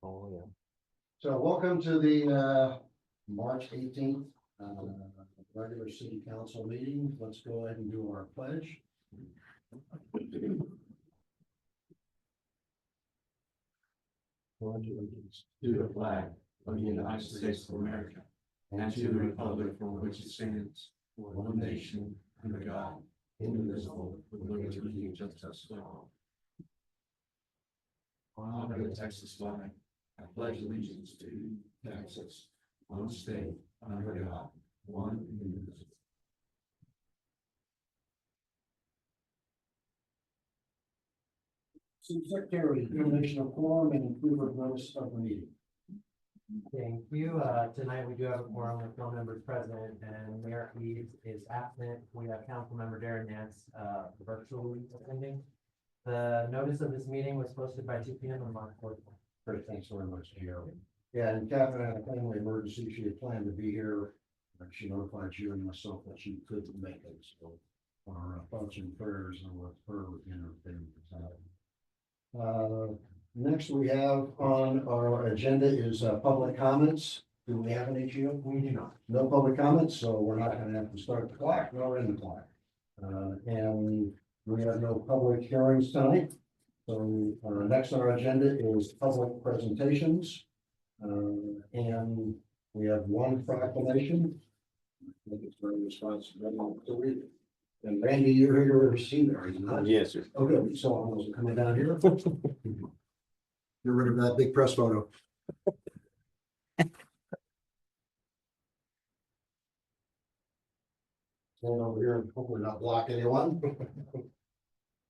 Oh, yeah. So welcome to the March 18th regular city council meeting. Let's go ahead and do our pledge. Pledge allegiance to the flag of the United States of America and to the republic for which it stands, one nation, under God, indivisible, with liberty and justice for all. Honor the Texas flag. I pledge allegiance to Texas, one state, under God, one indivisible. So Secretary, determination of quorum and approval of notice of the meeting. Thank you. Tonight we do have a quorum with no members present and Mayor Eads is absent. We have Councilmember Darren Nance, virtually attending. The notice of this meeting was posted by 2 p.m. on March 4th. Great, thanks very much, Gio. Yeah, and Catherine had a family emergency. She had planned to be here. And she notified you and myself that she couldn't make it. So our thoughts and prayers are with her and her family. Next we have on our agenda is public comments. Do we have any, Gio? We do not. No public comments, so we're not gonna have to start the clock, nor end the clock. And we have no public hearings tonight. So next on our agenda is public presentations. And we have one proclamation. I think it's very responsible to read it. And Randy, you're here to receive it, are you not? Yes, sir. Oh, good. So I was coming down here. Get rid of that big press photo. Stand over here and hopefully not block anyone.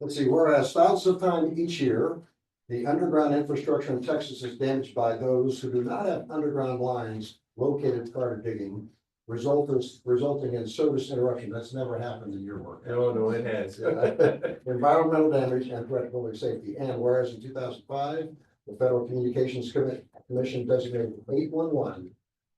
Let's see, whereas thousands of times each year, the underground infrastructure in Texas is damaged by those who do not have underground lines located prior to digging, resulting in service interruption. That's never happened in your work. No, it has. Environmental damage and threat to public safety. And whereas in 2005, the Federal Communications Commission designated 811 to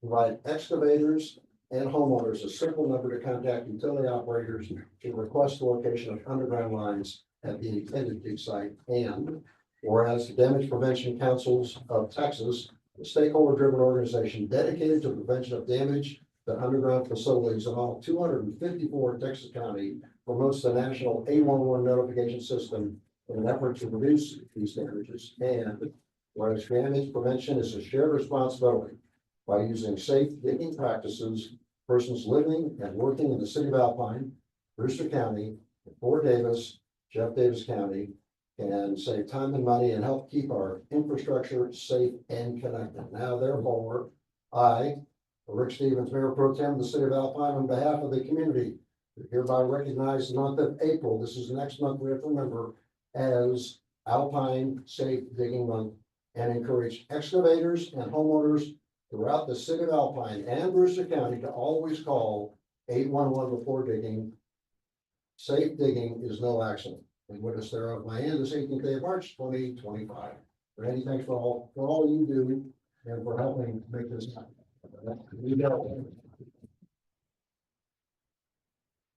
provide excavators and homeowners a simple number to contact utility operators to request the location of underground lines at the intended dig site. And whereas the Damage Prevention Councils of Texas, a stakeholder-driven organization dedicated to prevention of damage to underground facilities in all 254 Texas county, promotes the national 811 notification system in an effort to reduce these damages. And whereas damage prevention is a shared responsibility by using safe digging practices, persons living and working in the city of Alpine, Brewster County, Fort Davis, Jeff Davis County, can save time and money and help keep our infrastructure safe and connected. Now, therefore, I, Rick Stevens, Mayor Pro Tem of the city of Alpine, on behalf of the community, hereby recognize the month of April. This is next month, we have to remember, as Alpine Safe Digging Month, and encourage excavators and homeowners throughout the city of Alpine and Brewster County to always call 811 before digging. Safe digging is no accident. And witness thereof, my hand is 18th day of March, 2025. Randy, thanks for all you do and for helping make this happen. You know.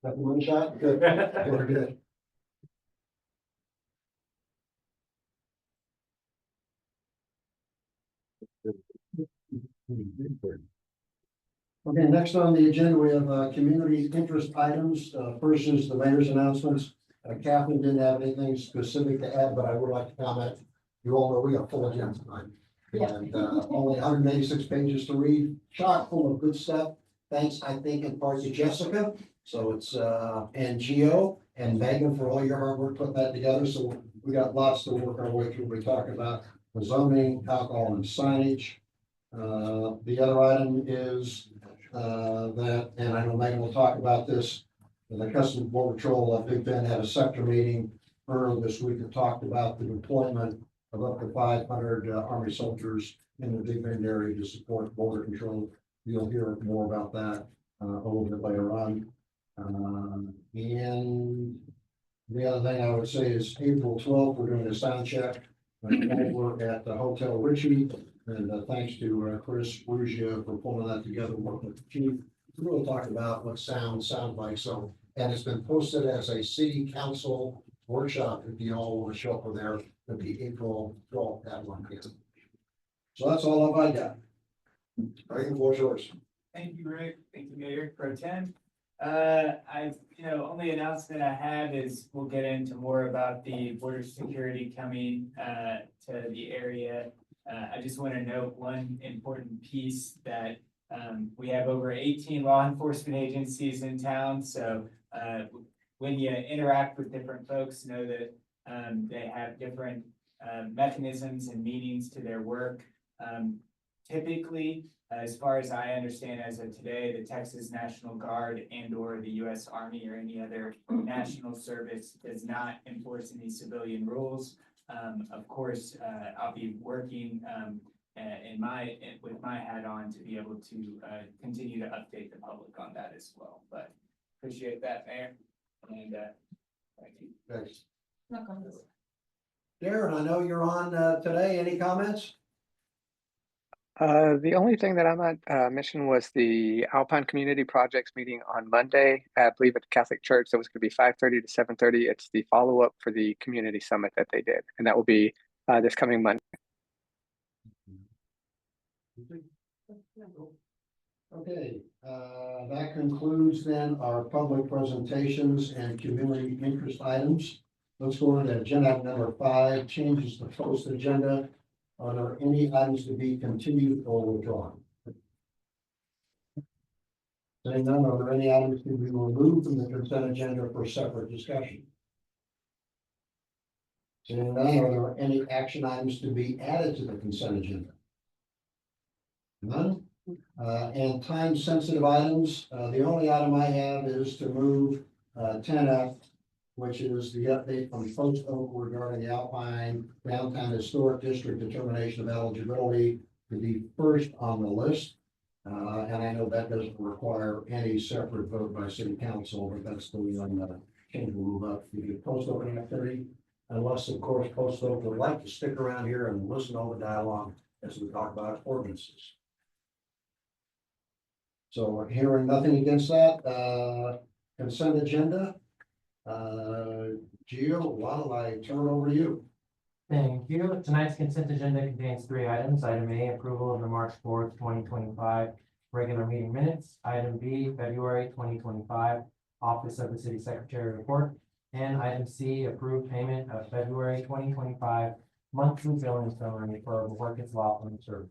Got one shot? Good. We're good. Okay, next on the agenda, we have community interest items. First is the mayor's announcements. Catherine didn't have anything specific to add, but I would like to comment. You all know we got full agenda tonight. And only 186 pages to read, chock full of good stuff. Thanks, I think, in part to Jessica. So it's and Gio and Megan for all your hard work putting that together. So we got lots to work our way through. We talk about the zoning, alcohol and signage. The other item is that, and I know Megan will talk about this, the Customs Border Patrol, Big Bend had a sector meeting earlier this week that talked about the deployment of up to 500 Army soldiers in the Big Bend area to support border control. You'll hear more about that a little bit later on. And the other thing I would say is April 12th, we're doing a sound check over at the Hotel Ritchie. And thanks to Chris Ruggia for pulling that together, working with the chief. We'll talk about what sounds like. So, and it's been posted as a city council workshop. If you all want to show up for there, it'll be April 12th at 1 p.m. So that's all I got. Reagan, the floor is yours. Thank you, Rick. Thank you, Mayor Pro Tem. Only announcement I have is we'll get into more about the border security coming, to the area. I just want to note one important piece that, we have over 18 law enforcement agencies in town, so, when you interact with different folks, know that, they have different, mechanisms and meanings to their work. Typically, as far as I understand as of today, the Texas National Guard and or the US Army or any other national service does not enforce any civilian rules. Of course, I'll be working with my hat on to be able to continue to update the public on that as well. But appreciate that, Mayor. And thank you. Thanks. No comments. Darren, I know you're on today. Any comments? The only thing that I'm not mentioned was the Alpine Community Projects meeting on Monday. I believe at the Catholic Church. That was going to be 5:30 to 7:30. It's the follow-up for the community summit that they did, and that will be this coming Monday. Okay, that concludes then our public presentations and community interest items. Let's go on to agenda item number 5, changes to post agenda. Are there any items to be continued or withdrawn? Saying none, are there any items to be removed from the consent agenda for separate discussion? Saying none, are there any action items to be added to the consent agenda? None? And time sensitive items, the only item I have is to move 10F, which is the update from Post Oak regarding the Alpine Downtown Historic District determination of eligibility to be first on the list. And I know that doesn't require any separate vote by city council, but that's the one that change will move up to the Post Oak activity. Unless, of course, Post Oak would like to stick around here and listen to all the dialogue as we talk about ordinances. So hearing nothing against that, consent agenda. Gio, why don't I turn it over to you? Thank you. Tonight's consent agenda contains 3 items. Item A, approval of the March 4th, 2025 regular meeting minutes. Item B, February 2025 Office of the City Secretary report. And item C, approved payment of February 2025 monthly billing summary for the work its lawfully served.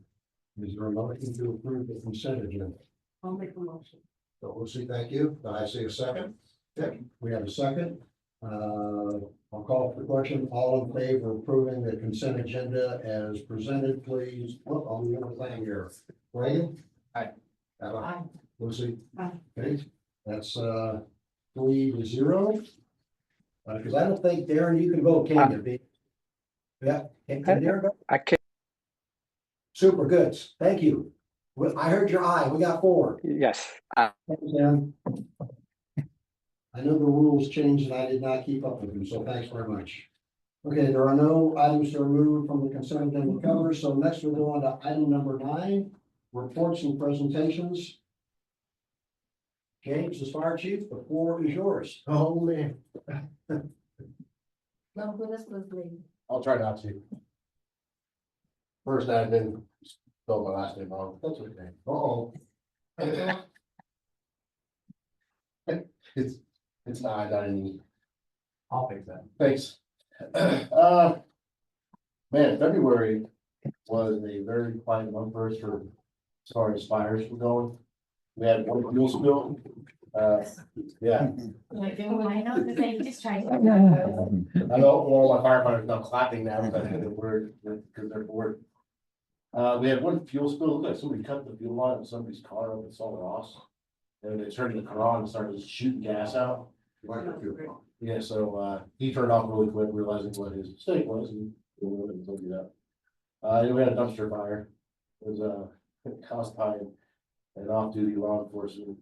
Is there a motion to approve the consent agenda? I'll make a motion. So we'll see, thank you. Do I see a second? Second. We have a second. I'll call for the question. All in favor of approving the consent agenda as presented, please. Well, I'll do the thing here. Reagan? Aye. Aye. Lucy? Aye. Okay, that's 3-0. Because I don't think, Darren, you can vote, can you? Yeah, can Darren vote? I can't. Super good. Thank you. Well, I heard your eye. We got 4. Yes. Thanks, Dan. I know the rules changed and I did not keep up with them, so thanks very much. Okay, there are no items to remove from the consent agenda cover, so next we'll go on to item number 9, reports and presentations. James, the fire chief, the floor is yours. Oh, man. No, goodness, Leslie. I'll try not to. First, I didn't spell my last name wrong. That's okay. Uh-oh. It's not an E. I'll fix that. Thanks. Man, February was a very quiet month for us for as far as fires were going. We had one fuel spill. Yeah, I know, the thing just trying. I know all my firefighters now clapping now because they're bored. We had one fuel spill. Looked like somebody cut the fuel line of somebody's car up in Salt Ross. And they turned the car on and started shooting gas out. Yeah, so he turned off really quick, realizing what his mistake was, and told you that. We had a dumpster fire. It was caused by an off-duty law enforcement,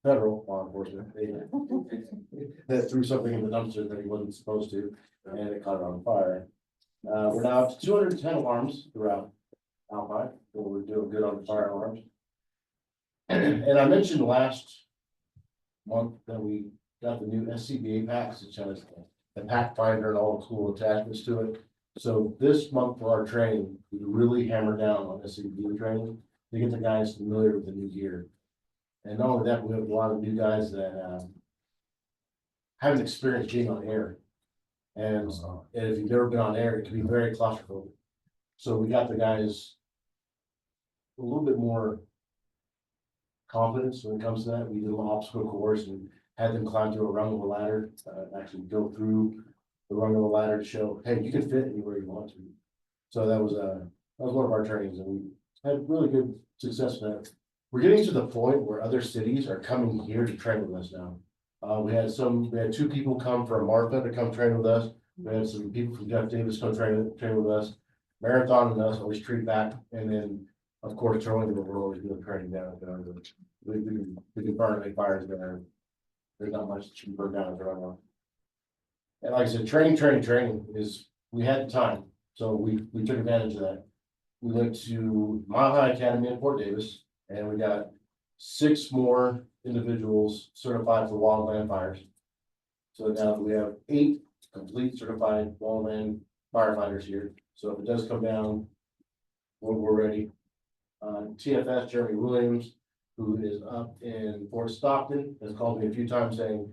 federal law enforcement. That threw something in the dumpster that he wasn't supposed to, and it caught it on fire. We're now up to 210 alarms throughout Alpine, so we're doing good on the fire alarms. And I mentioned last month that we got the new SCBA packs, which has a pack finder and all the cool attachments to it. So this month for our training, we really hammer down on SCBA training to get the guys familiar with the new gear. And not only that, we have a lot of new guys that haven't experienced being on air. And if you've never been on air, it can be very claustrophobic. So we got the guys a little bit more confidence when it comes to that. We did an obstacle course and had them climb through a rung of a ladder, actually go through the rung of a ladder to show, hey, you can fit anywhere you want to. So that was one of our trainings, and we had really good success with that. We're getting to the point where other cities are coming here to train with us now. We had 2 people come from Martha to come train with us. We had some people from Jeff Davis come train with us. Marathon and us always treat back, and then of course Turling, we're always doing training down there. We can burn any fires there. There's not much that you can burn down at Turling. And like I said, training is, we had the time, so we took advantage of that. We went to Mile High Academy in Fort Davis, and we got 6 more individuals certified for wildland fires. So now we have 8 complete certified wildland firefighters here. So if it does come down, we're ready. TFS Jeremy Williams, who is up in Fort Stockton, has called me a few times saying,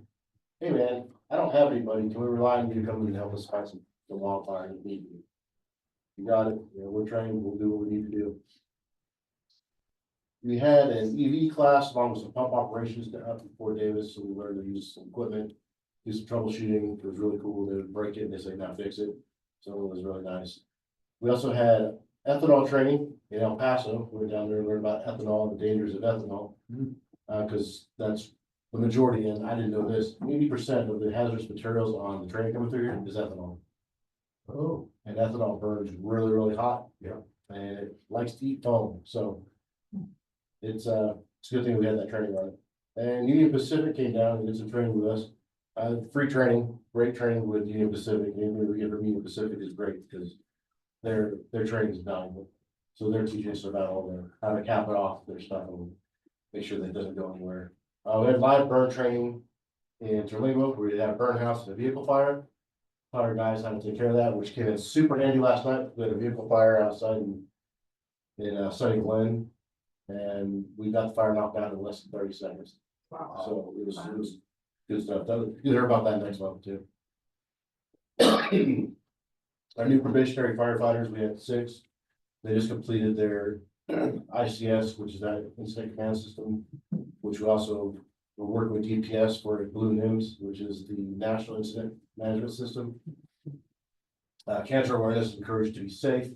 hey man, I don't have anybody. Can we rely on you to come in and help us fight some wildfires if need be? You got it. We're trained. We'll do what we need to do. We had an EV class along with some pump operations up in Fort Davis, so we learned to use some equipment, do some troubleshooting. It was really cool. They would break it and they say, now fix it. So it was really nice. We also had ethanol training in El Paso. We went down there and learned about ethanol and the dangers of ethanol. Because that's the majority, and I didn't know this, 80% of the hazardous materials on the train coming through here is ethanol. Oh, And ethanol burns really, really hot. Yeah. And it likes to eat foam, so it's a good thing we had that training on it. And Union Pacific came down and did some training with us. Free training, great training with Union Pacific. Anything we get from Union Pacific is great because their training is valuable. So they're teaching us about all their, how to cap it off their stuff and make sure that it doesn't go anywhere. We had live burn training in Terlingo, where we had a burn house and a vehicle fire. Taught our guys how to take care of that, which came in super handy last night. We had a vehicle fire outside in Sunny Glen, and we got the fire knocked out in less than 30 seconds. Wow. So it was good stuff. You'll hear about that next month too. Our new probationary firefighters, we had 6. They just completed their ICS, which is that incident command system, which we also we're working with DPS for Blue NIMS, which is the National Incident Management System. Cancer awareness, encouraged to be safe.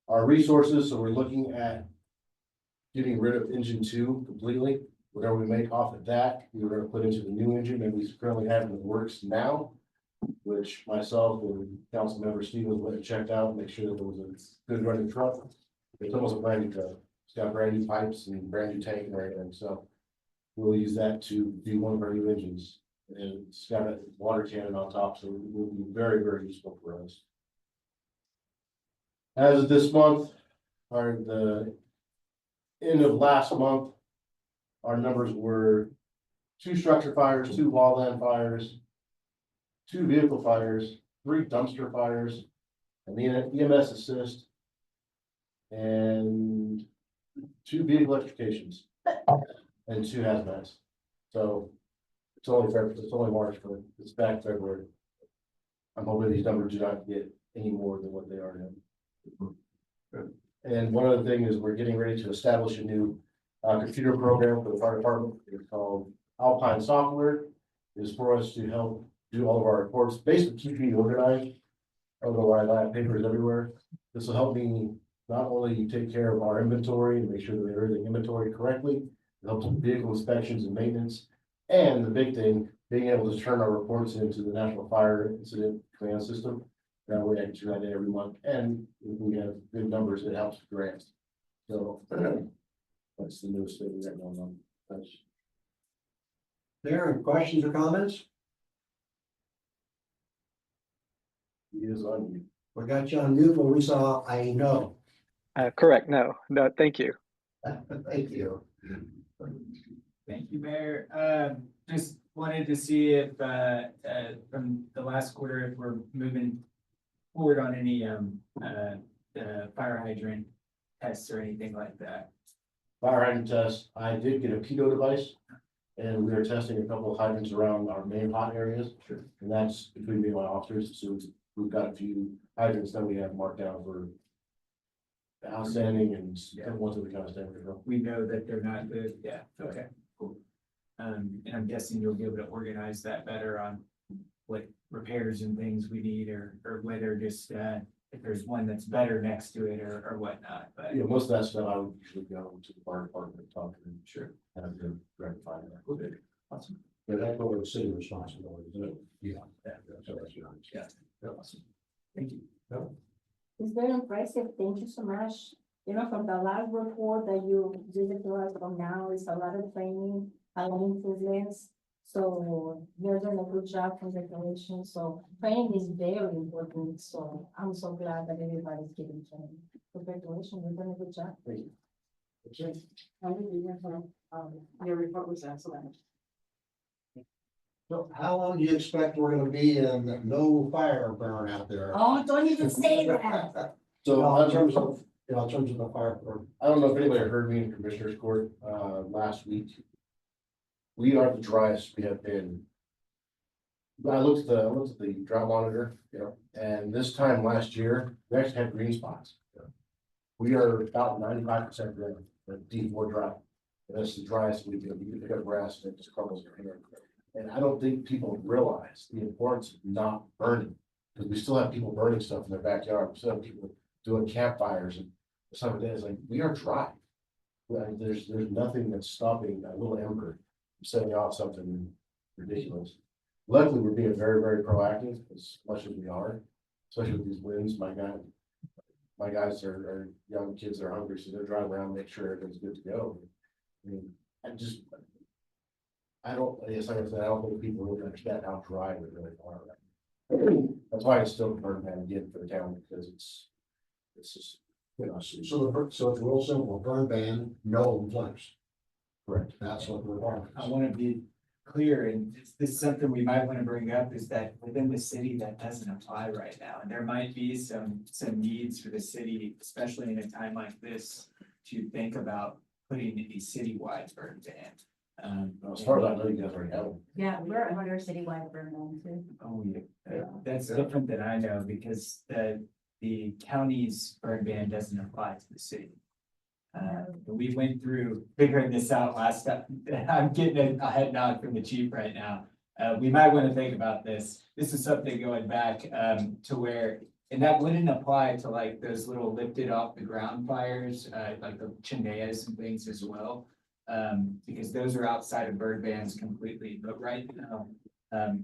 Our resources, so we're looking at getting rid of engine 2 completely. Whatever we make off of that, we were going to put into the new engine that we currently have in the works now, which myself and council member Stevens went and checked out and make sure that there was a good running truck. It's almost a brand new truck. It's got brand new pipes and brand new tank and everything. So we'll use that to do one of our new engines. And it's got a water cannon on top, so it will be very, very useful for us. As of this month, or the end of last month, our numbers were 2 structure fires, 2 wildland fires, 2 vehicle fires, 3 dumpster fires, an EMS assist, and 2 vehicle electrifications, and 2 hazmats. So it's only February, it's only March, but it's back February. I'm hoping these numbers do not get any more than what they are now. And one other thing is we're getting ready to establish a new computer program for the fire department. It's called Alpine Software. It's for us to help do all of our reports, basically keep me organized. Otherwise, I have papers everywhere. This will help me not only take care of our inventory and make sure that we have everything inventory correctly, it helps with vehicle inspections and maintenance. And the big thing, being able to turn our reports into the National Fire Incident Command System. That way I can turn that in every month. And if we have good numbers, it helps with grants. So that's the newest thing we got going on. Thanks. Darren, questions or comments? He is on you. We got you on mute, but we saw, I know. Correct. No, thank you. Thank you. Thank you, Mayor. Just wanted to see if, from the last quarter, if we're moving forward on any, fire hydrant tests or anything like that. Fire hydrant test, I did get a Pico device. And we are testing a couple of hydrants around our main hot areas. Sure. And that's between me and my officers, so we've got a few hydrants that we have marked down for outstanding and ones that we kind of stand for. We know that they're not good, yeah, okay, cool. And I'm guessing you'll be able to organize that better on what repairs and things we need, or whether just, if there's one that's better next to it or whatnot, but. Yeah, most of that stuff I would usually go to the fire department and talk to them. Sure. Have them rectify that. Okay, awesome. Yeah, that's what the city responsibility, isn't it? Yeah. Yeah. So that's your- Yeah. Awesome. Thank you. It's very impressive. Thank you so much. You know, from the last report that you did to us from now, it's a lot of training, a lot of improvements. So you're doing a good job. Congratulations. So training is very important. So I'm so glad that everybody's getting training. Congratulations. You're doing a good job. Thank you. Your report was excellent. So how long do you expect we're gonna be in no fire burn out there? Oh, don't even say that. So No, in terms of, in terms of the fire burn. I don't know if anybody heard me in Commissioner's Court, last week. We are the driest we have been. I looked at the drought monitor, and this time last year, we actually had green spots. We are about 95% green, the D4 drought. And that's the driest we've been. You can pick up grass and it just crumbles your hand. And I don't think people realize the importance of not burning, because we still have people burning stuff in their backyard. We still have people doing campfires and stuff like that. It's like, we are dry. There's nothing that's stopping a little ember from setting off something ridiculous. Luckily, we're being very, very proactive as much as we are, especially with these winds. My guys are young kids that are hungry, so they're driving around, make sure everything's good to go. I mean, I don't, like I said, I don't think people really understand how dry we really are right now. That's why it's still a burn ban again for the town, because it's just, So it's real simple, burn ban, no flames. correct. That's what we're on. I want to be clear, and this is something we might want to bring up, is that within the city, that doesn't apply right now. And there might be some needs for the city, especially in a time like this, to think about putting a citywide burn ban. As far as I know, you guys already have them. Yeah, we're under citywide burn ban too. Oh, yeah, that's different than I know, because the county's burn ban doesn't apply to the city. We went through figuring this out last time. I'm getting a head nod from the chief right now. We might want to think about this. This is something going back to where, and that wouldn't apply to like those little lifted off the ground fires, like the chindeas and things as well. Because those are outside of bird bans completely, but right now,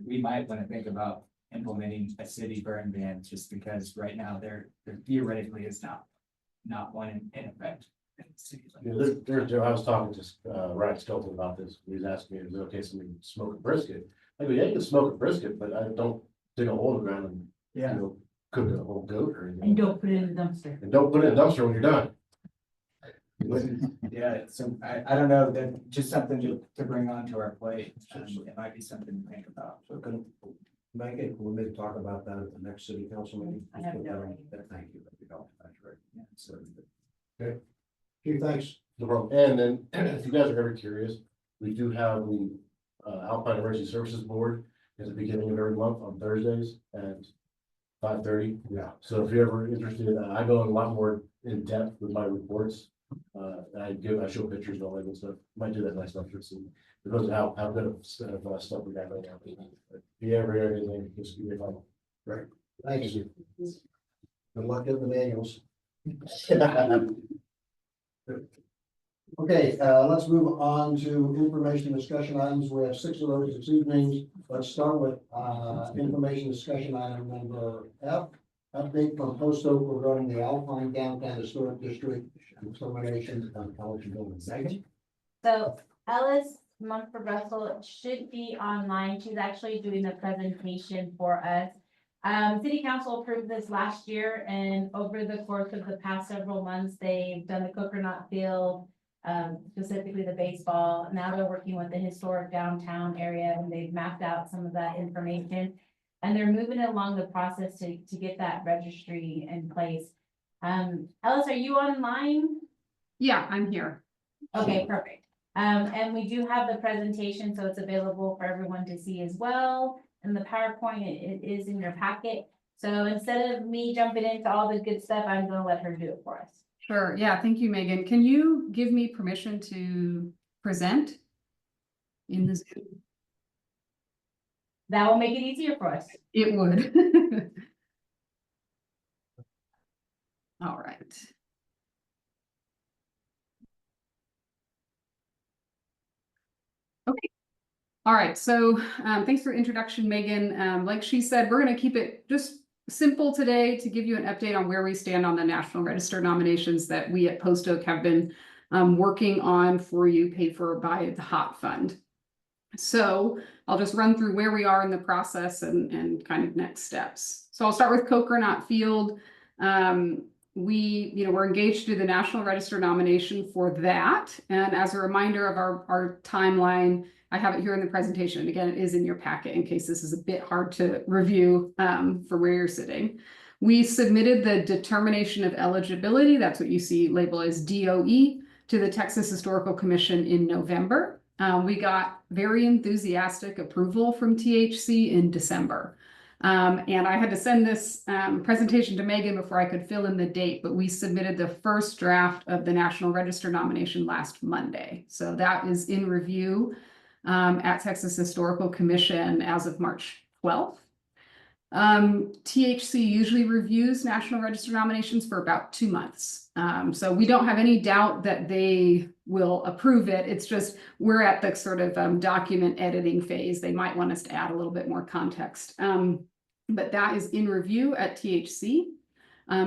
we might want to think about implementing a city burn ban, just because right now there theoretically is not one in effect. In the city. I was talking to Ryan Skelton about this. He was asking me, is it okay for me to smoke a brisket? I go, yeah, you can smoke a brisket, but I don't dig a hole in the ground and, Yeah. cook a whole goat or anything. And don't put it in the dumpster. And don't put it in a dumpster when you're done. Yeah, so I don't know, that just something to bring onto our plate. It might be something to think about. So can, Megan, we'll maybe talk about that at the next city council meeting. I have no idea. Thank you. That'd be helpful. That's great. Yeah. So, okay. Chief, thanks. No problem. And then, if you guys are ever curious, we do have the Alpine Emergency Services Board at the beginning of every month on Thursdays at 5:30. Yeah. So if you're ever interested, I go in a lot more in depth with my reports. I show pictures and all that good stuff. Might do that next month or see. Because of how good of stuff we got right now. If you ever hear anything, just give me a call. Thank you. Good luck getting the manuals. Okay, let's move on to information discussion items. We have 6 of those this evening. Let's start with information discussion item number F. Update from Post Oak regarding the Alpine Downtown Historic District determination on college buildings. Second. So Ellis Mumford Russell should be online. She's actually doing a presentation for us. City Council approved this last year, and over the course of the past several months, they've done the Coconut Field, specifically the baseball. Now they're working with the historic downtown area, and they've mapped out some of that information. and they're moving along the process to get that registry in place. Ellis, are you online? Yeah, I'm here. Okay, perfect. And we do have the presentation, so it's available for everyone to see as well. And the PowerPoint, it is in your packet. So instead of me jumping into all the good stuff, I'm gonna let her do it for us. Sure. Yeah, thank you, Megan. Can you give me permission to present in the Zoom? That will make it easier for us. It would. All right. Okay. All right. So thanks for introduction, Megan. Like she said, we're going to keep it just simple today to give you an update on where we stand on the National Register nominations that we at Post Oak have been working on for you, paid for by the HOT Fund. So I'll just run through where we are in the process and kind of next steps. So I'll start with Coconut Field. We're engaged to do the National Register nomination for that. And as a reminder of our timeline, I have it here in the presentation. And again, it is in your packet in case this is a bit hard to review for where you're sitting. We submitted the determination of eligibility, that's what you see labeled as DOE, to the Texas Historical Commission in November. We got very enthusiastic approval from THC in December. And I had to send this presentation to Megan before I could fill in the date, but we submitted the first draft of the National Register nomination last Monday. So that is in review at Texas Historical Commission as of March 12th. THC usually reviews National Register nominations for about 2 months. So we don't have any doubt that they will approve it. It's just we're at the sort of document editing phase. They might want us to add a little bit more context. But that is in review at THC.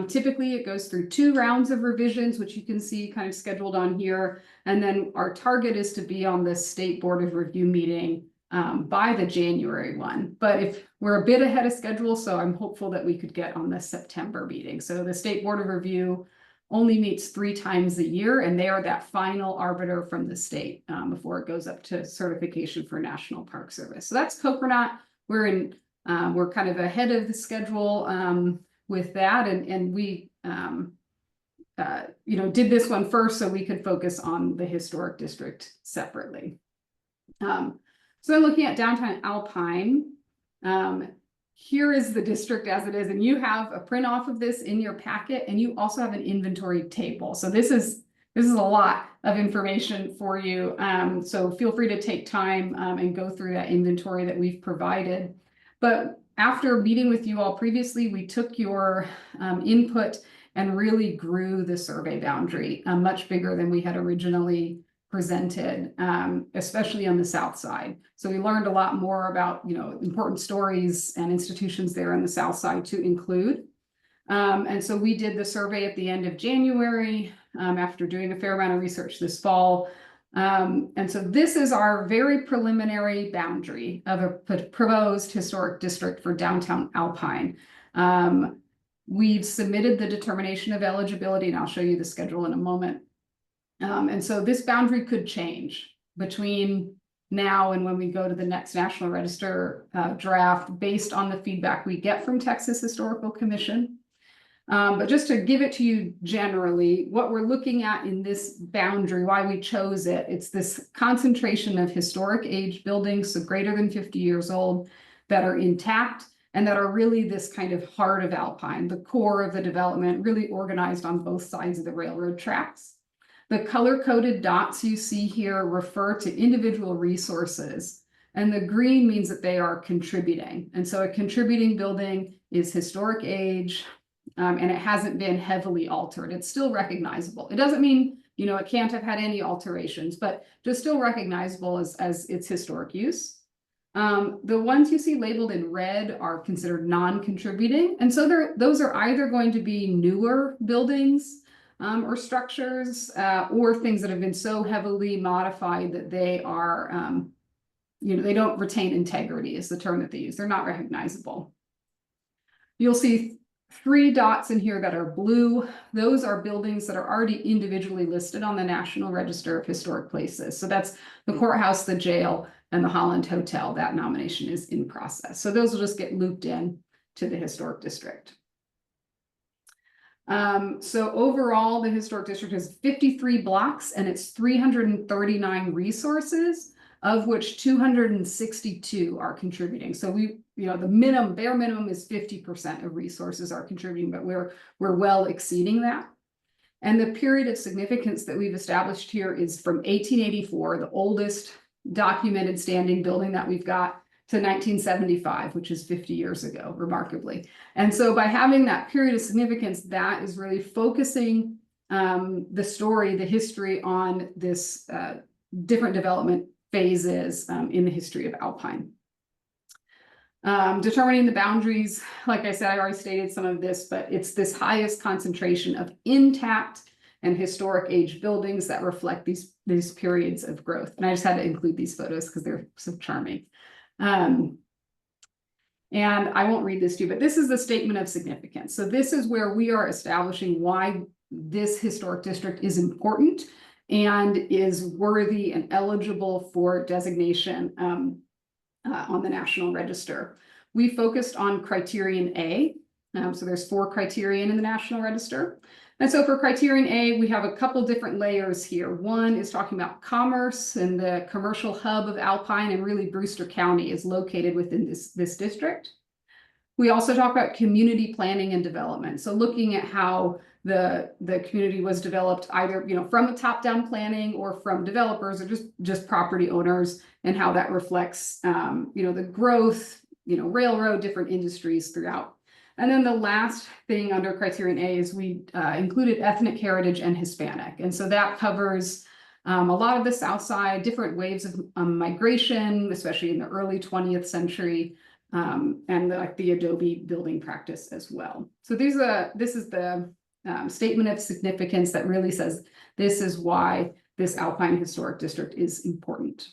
Typically, it goes through 2 rounds of revisions, which you can see kind of scheduled on here. And then our target is to be on the State Board of Review meeting by the January one. But if we're a bit ahead of schedule, so I'm hopeful that we could get on the September meeting. So the State Board of Review only meets 3 times a year, and they are that final arbiter from the state before it goes up to certification for National Park Service. So that's Coconut. We're kind of ahead of the schedule with that, and we did this one first so we could focus on the historic district separately. So looking at downtown Alpine, here is the district as it is, and you have a print off of this in your packet, and you also have an inventory table. So this is a lot of information for you. So feel free to take time and go through that inventory that we've provided. But after meeting with you all previously, we took your input and really grew the survey boundary much bigger than we had originally presented, especially on the south side. So we learned a lot more about, important stories and institutions there on the south side to include. And so we did the survey at the end of January after doing a fair amount of research this fall. And so this is our very preliminary boundary of a proposed historic district for downtown Alpine. We've submitted the determination of eligibility, and I'll show you the schedule in a moment. And so this boundary could change between now and when we go to the next National Register draft based on the feedback we get from Texas Historical Commission. But just to give it to you generally, what we're looking at in this boundary, why we chose it, it's this concentration of historic age buildings, so greater than 50 years old, that are intact and that are really this kind of heart of Alpine, the core of the development, really organized on both sides of the railroad tracks. The color-coded dots you see here refer to individual resources, and the green means that they are contributing. And so a contributing building is historic age, and it hasn't been heavily altered. It's still recognizable. It doesn't mean, it can't have had any alterations, but just still recognizable as its historic use. The ones you see labeled in red are considered non-contributing. And so those are either going to be newer buildings or structures or things that have been so heavily modified that they are, they don't retain integrity is the term that they use. They're not recognizable. You'll see 3 dots in here that are blue. Those are buildings that are already individually listed on the National Register of Historic Places. So that's the courthouse, the jail, and the Holland Hotel, that nomination is in process. So those will just get looped in to the historic district. So overall, the historic district has 53 blocks and it's 339 resources, of which 262 are contributing. So we, the bare minimum is 50% of resources are contributing, but we're well exceeding that. And the period of significance that we've established here is from 1884, the oldest documented standing building that we've got, to 1975, which is 50 years ago, remarkably. And so by having that period of significance, that is really focusing the story, the history on this different development phases in the history of Alpine. Determining the boundaries, like I said, I already stated some of this, but it's this highest concentration of intact and historic age buildings that reflect these periods of growth. And I just had to include these photos because they're so charming. And I won't read this to you, but this is the statement of significance. So this is where we are establishing why this historic district is important and is worthy and eligible for designation on the National Register. We focused on criterion A. So there's 4 criterion in the National Register. And so for criterion A, we have a couple different layers here. One is talking about commerce and the commercial hub of Alpine, and really Brewster County is located within this district. We also talk about community planning and development. So looking at how the community was developed either, from a top-down planning or from developers or just property owners, and how that reflects, the growth, railroad, different industries throughout. And then the last thing under criterion A is we included ethnic heritage and Hispanic. And so that covers a lot of the South Side, different waves of migration, especially in the early 20th century, and the Adobe building practice as well. So this is the statement of significance that really says this is why this Alpine Historic District is important.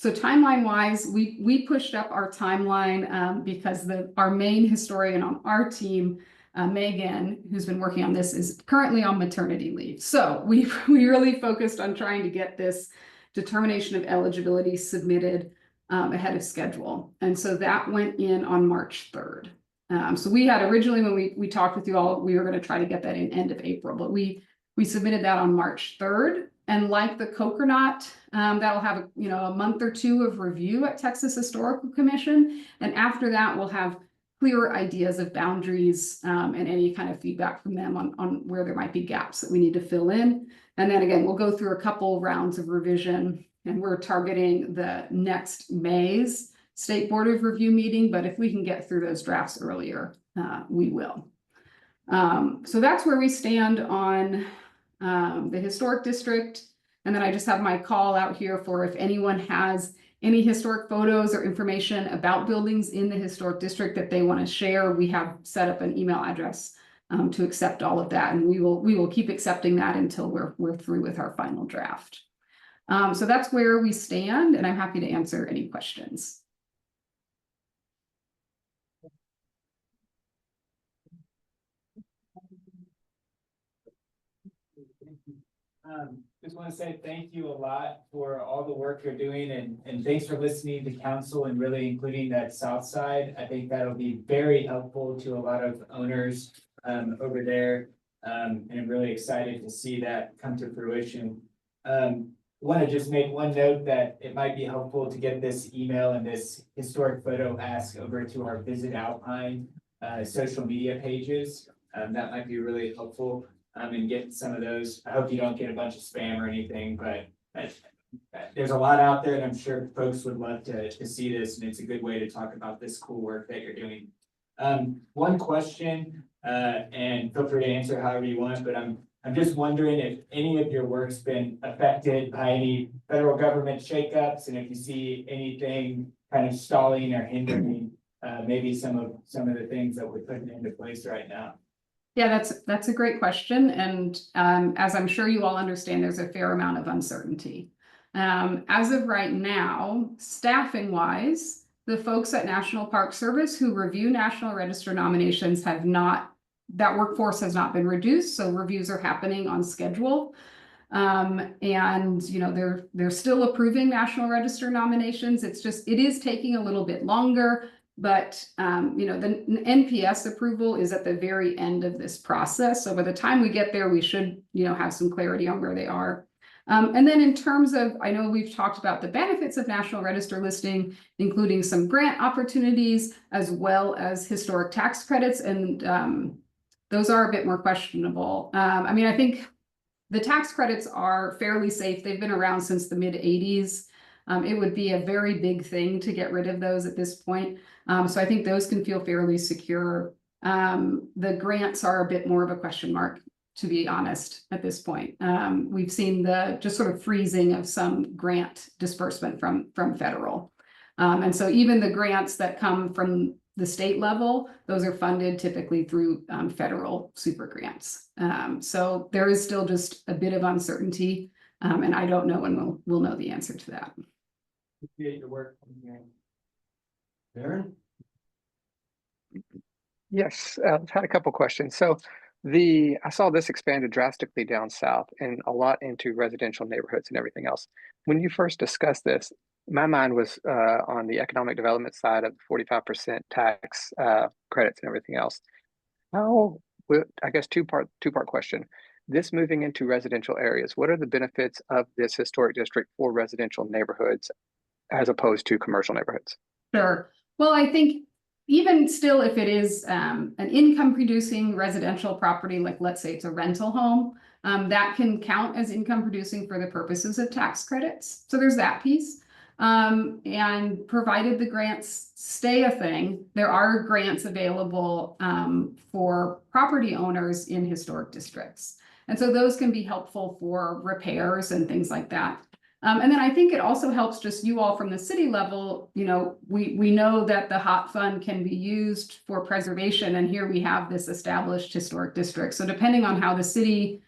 So timeline wise, we pushed up our timeline because our main historian on our team, Megan, who's been working on this, is currently on maternity leave. So we really focused on trying to get this determination of eligibility submitted ahead of schedule. And so that went in on March 3rd. So we had originally, when we talked with you all, we were going to try to get that in end of April, but we submitted that on March 3rd. And like the Coconut, that'll have a month or 2 of review at Texas Historical Commission. And after that, we'll have clearer ideas of boundaries and any kind of feedback from them on where there might be gaps that we need to fill in. And then again, we'll go through a couple rounds of revision, and we're targeting the next May's State Board of Review meeting. But if we can get through those drafts earlier, we will. So that's where we stand on the historic district. And then I just have my call out here for if anyone has any historic photos or information about buildings in the historic district that they want to share. We have set up an email address to accept all of that, and we will keep accepting that until we're through with our final draft. So that's where we stand, and I'm happy to answer any questions. Just want to say thank you a lot for all the work you're doing, and thanks for listening to council and really including that South Side. I think that'll be very helpful to a lot of owners over there. And I'm really excited to see that come to fruition. Want to just make one note that it might be helpful to get this email and this historic photo ask over to our Visit Alpine social media pages. That might be really helpful. And get some of those. I hope you don't get a bunch of spam or anything, but there's a lot out there, and I'm sure folks would love to see this, and it's a good way to talk about this cool work that you're doing. One question, and feel free to answer however you want, but I'm just wondering if any of your work's been affected by any federal government shakeups, and if you see anything kind of stalling or hindering maybe some of the things that we're putting into place right now. Yeah, that's a great question. And as I'm sure you all understand, there's a fair amount of uncertainty. As of right now, staffing wise, the folks at National Park Service who review National Register nominations that workforce has not been reduced. So reviews are happening on schedule. And, you know, they're still approving National Register nominations. It's just, it is taking a little bit longer. But, you know, the NPS approval is at the very end of this process. So by the time we get there, we should, you know, have some clarity on where they are. And then in terms of, I know we've talked about the benefits of National Register listing, including some grant opportunities as well as historic tax credits. And those are a bit more questionable. I mean, I think the tax credits are fairly safe. They've been around since the mid-'80s. It would be a very big thing to get rid of those at this point. So I think those can feel fairly secure. The grants are a bit more of a question mark, to be honest, at this point. We've seen the just sort of freezing of some grant disbursement from federal. And so even the grants that come from the state level, those are funded typically through federal super grants. So there is still just a bit of uncertainty, and I don't know when we'll know the answer to that. Appreciate your work. Aaron? Yes, I've had a couple questions. So I saw this expanded drastically down south and a lot into residential neighborhoods and everything else. When you first discussed this, my mind was on the economic development side of 45% tax credits and everything else. I guess two-part question. This moving into residential areas, what are the benefits of this historic district for residential neighborhoods as opposed to commercial neighborhoods? Sure. Well, I think even still, if it is an income producing residential property, like let's say it's a rental home, that can count as income producing for the purposes of tax credits. So there's that piece. And provided the grants stay a thing, there are grants available for property owners in historic districts. And so those can be helpful for repairs and things like that. And then I think it also helps just you all from the city level, you know, we know that the HOT fund can be used for preservation, and here we have this established historic district. So depending on how the city,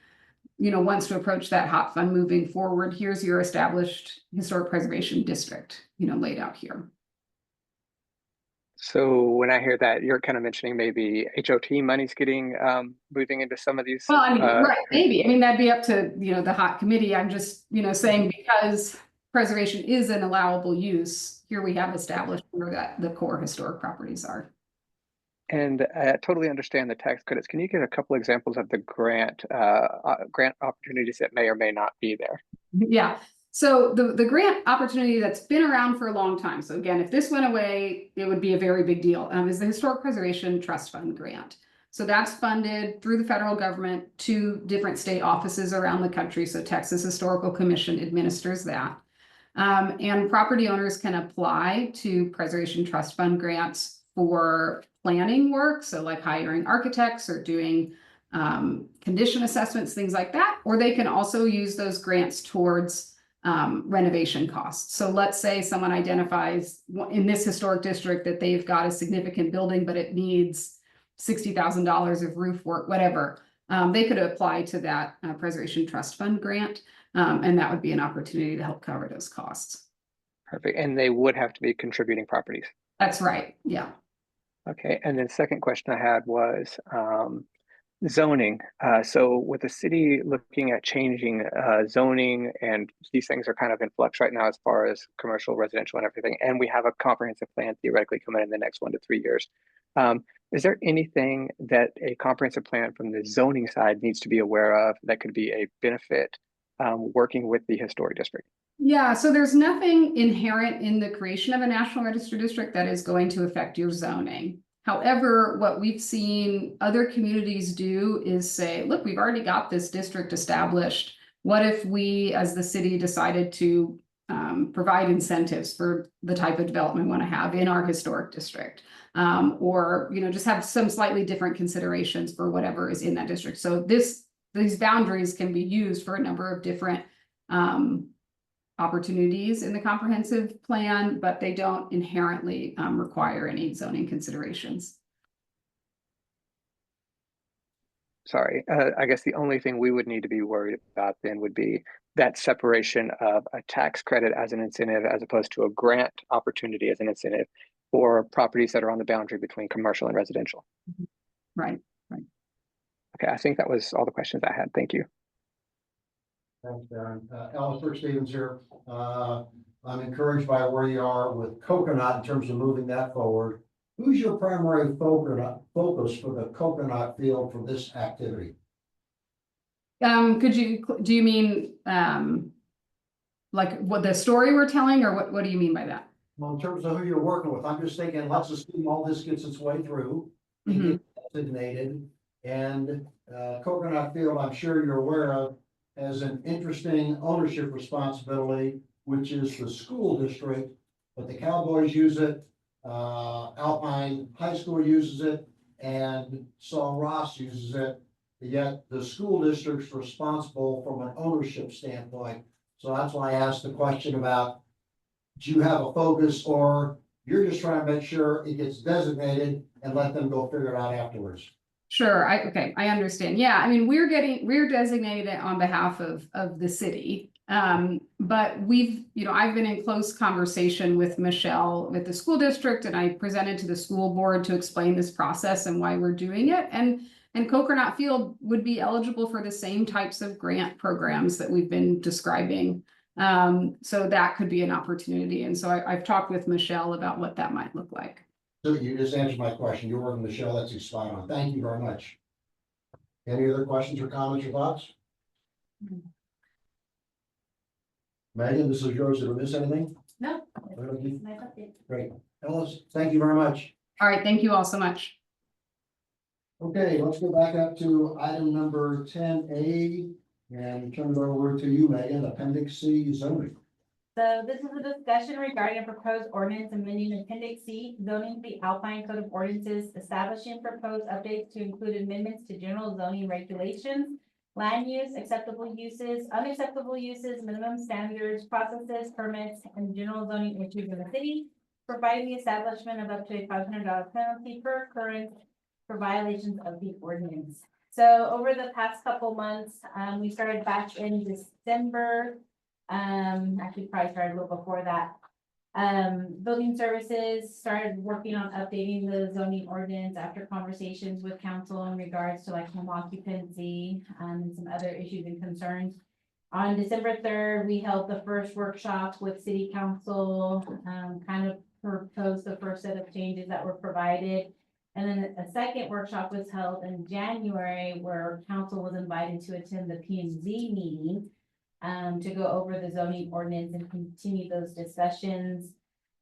you know, wants to approach that HOT fund moving forward, here's your established historic preservation district, you know, laid out here. So when I hear that, you're kind of mentioning maybe HOT money's getting moving into some of these. Well, I mean, right, maybe. I mean, that'd be up to, you know, the HOT committee. I'm just, you know, saying because preservation is an allowable use, here we have established where the core historic properties are. And I totally understand the tax credits. Can you give a couple examples of the grant opportunities that may or may not be there? Yeah. So the grant opportunity that's been around for a long time. So again, if this went away, it would be a very big deal. Is the Historic Preservation Trust Fund grant. So that's funded through the federal government to different state offices around the country. So Texas Historical Commission administers that. And property owners can apply to Preservation Trust Fund grants for planning work. So like hiring architects or doing condition assessments, things like that. Or they can also use those grants towards renovation costs. So let's say someone identifies in this historic district that they've got a significant building, but it needs $60,000 of roof work, whatever. They could apply to that Preservation Trust Fund grant, and that would be an opportunity to help cover those costs. Perfect. And they would have to be contributing properties. That's right. Yeah. Okay. And then second question I had was zoning. So with the city looking at changing zoning, and these things are kind of in flux right now as far as commercial, residential, and everything, and we have a comprehensive plan theoretically coming in the next 1 to 3 years. Is there anything that a comprehensive plan from the zoning side needs to be aware of that could be a benefit working with the historic district? Yeah, so there's nothing inherent in the creation of a National Register district that is going to affect your zoning. However, what we've seen other communities do is say, look, we've already got this district established. What if we, as the city, decided to provide incentives for the type of development we want to have in our historic district? Or, you know, just have some slightly different considerations for whatever is in that district. So these boundaries can be used for a number of different opportunities in the comprehensive plan, but they don't inherently require any zoning considerations. Sorry, I guess the only thing we would need to be worried about then would be that separation of a tax credit as an incentive as opposed to a grant opportunity as an incentive for properties that are on the boundary between commercial and residential. Right, right. Okay, I think that was all the questions I had. Thank you. Thanks, Darren. Ellis Rick Stevens here. I'm encouraged by where you are with Coconut in terms of moving that forward. Who's your primary focus for the Coconut field for this activity? Do you mean, like what the story we're telling, or what do you mean by that? Well, in terms of who you're working with, I'm just thinking, let's assume all this gets its way through. It gets designated, and Coconut Field, I'm sure you're aware of, has an interesting ownership responsibility, which is the school district, but the Cowboys use it, Alpine High School uses it, and Saul Ross uses it. Yet the school district's responsible from an ownership standpoint. So that's why I asked the question about, do you have a focus, or you're just trying to make sure it gets designated and let them go figure it out afterwards? Sure, I understand. Yeah, I mean, we're designated it on behalf of the city. But I've been in close conversation with Michelle with the school district, and I presented to the school board to explain this process and why we're doing it. And Coconut Field would be eligible for the same types of grant programs that we've been describing. So that could be an opportunity. And so I've talked with Michelle about what that might look like. So you just answered my question. You're working with Michelle. That's spot on. Thank you very much. Any other questions or comments or thoughts? Megan, this is yours. Did I miss anything? No. Okay. Nice update. Great. Ellis, thank you very much. All right, thank you all so much. Okay, let's go back up to item number 10A and turn it over to you, Megan, Appendix C zoning. So this is a discussion regarding a proposed ordinance amending Appendix C zoning to the Alpine Code of Ordinances, establishing proposed updates to include amendments to general zoning regulations, land use, acceptable uses, unacceptable uses, minimum standards, processes, permits, and general zoning issues in the city, providing the establishment of up to a $500 penalty per occurrence for violations of the ordinance. So over the past couple months, we started back in December. Actually probably started a little before that. Building services started working on updating the zoning ordinance after conversations with council in regards to like home occupancy, and some other issues and concerns. On December 3rd, we held the first workshop with city council, kind of proposed the first set of changes that were provided. And then a second workshop was held in January where council was invited to attend the P&Z meeting to go over the zoning ordinance and continue those discussions.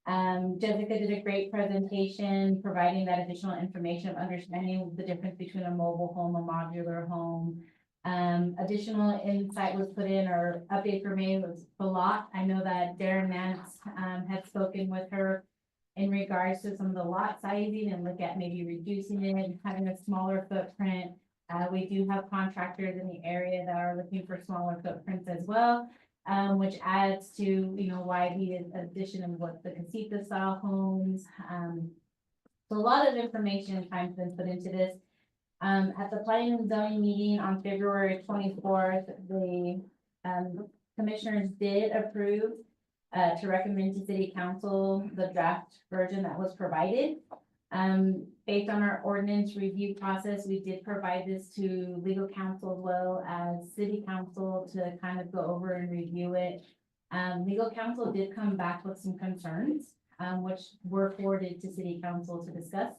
Jessica did a great presentation, providing that additional information of understanding the difference between a mobile home, a modular home. Additional insight was put in, or update for me was a lot. I know that Darren Nance had spoken with her in regards to some of the lot sizing and look at maybe reducing it and having a smaller footprint. We do have contractors in the area that are looking for smaller footprints as well, which adds to, why the addition of what the casita style homes. So a lot of information and time has been put into this. At the planning and zoning meeting on February 24th, the commissioners did approve to recommend to city council the draft version that was provided. Based on our ordinance review process, we did provide this to legal counsel as well as city council to kind of go over and review it. Legal counsel did come back with some concerns, which were forwarded to city council to discuss.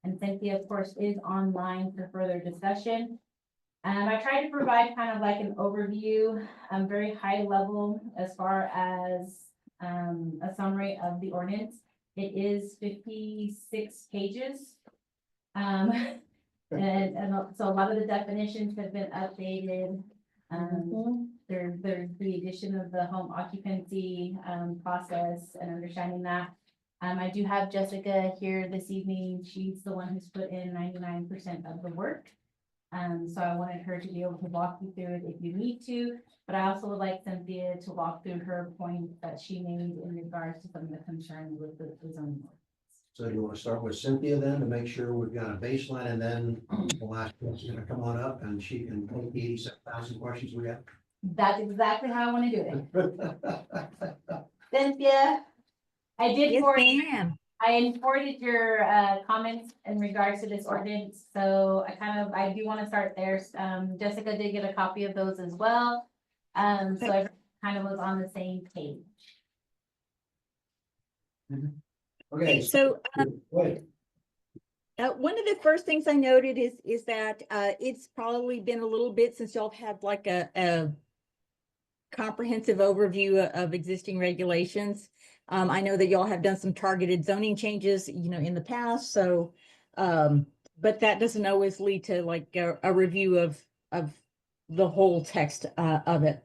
And Cynthia, of course, is online for further discussion. I tried to provide kind of like an overview, very high level as far as a summary of the ordinance. It is 56 pages. And so a lot of the definitions have been updated. There's the addition of the home occupancy process and understanding that. I do have Jessica here this evening. She's the one who's put in 99% of the work. So I wanted her to be able to walk you through it if you need to, but I also would like Cynthia to walk through her point that she made in regards to some of the concerns with the zoning. So you want to start with Cynthia then to make sure we've got a baseline, and then the last one's going to come on up and she can take the 87,000 questions we have. That's exactly how I want to do it. Cynthia, I did forwarded your comments in regards to this ordinance, so I do want to start there. Jessica did get a copy of those as well. So everyone kind of was on the same page. Okay. So, Wait, one of the first things I noted is that, it's probably been a little bit since y'all have had like a comprehensive overview of existing regulations. I know that y'all have done some targeted zoning changes, in the past, so, but that doesn't always lead to like a review of the whole text, of it.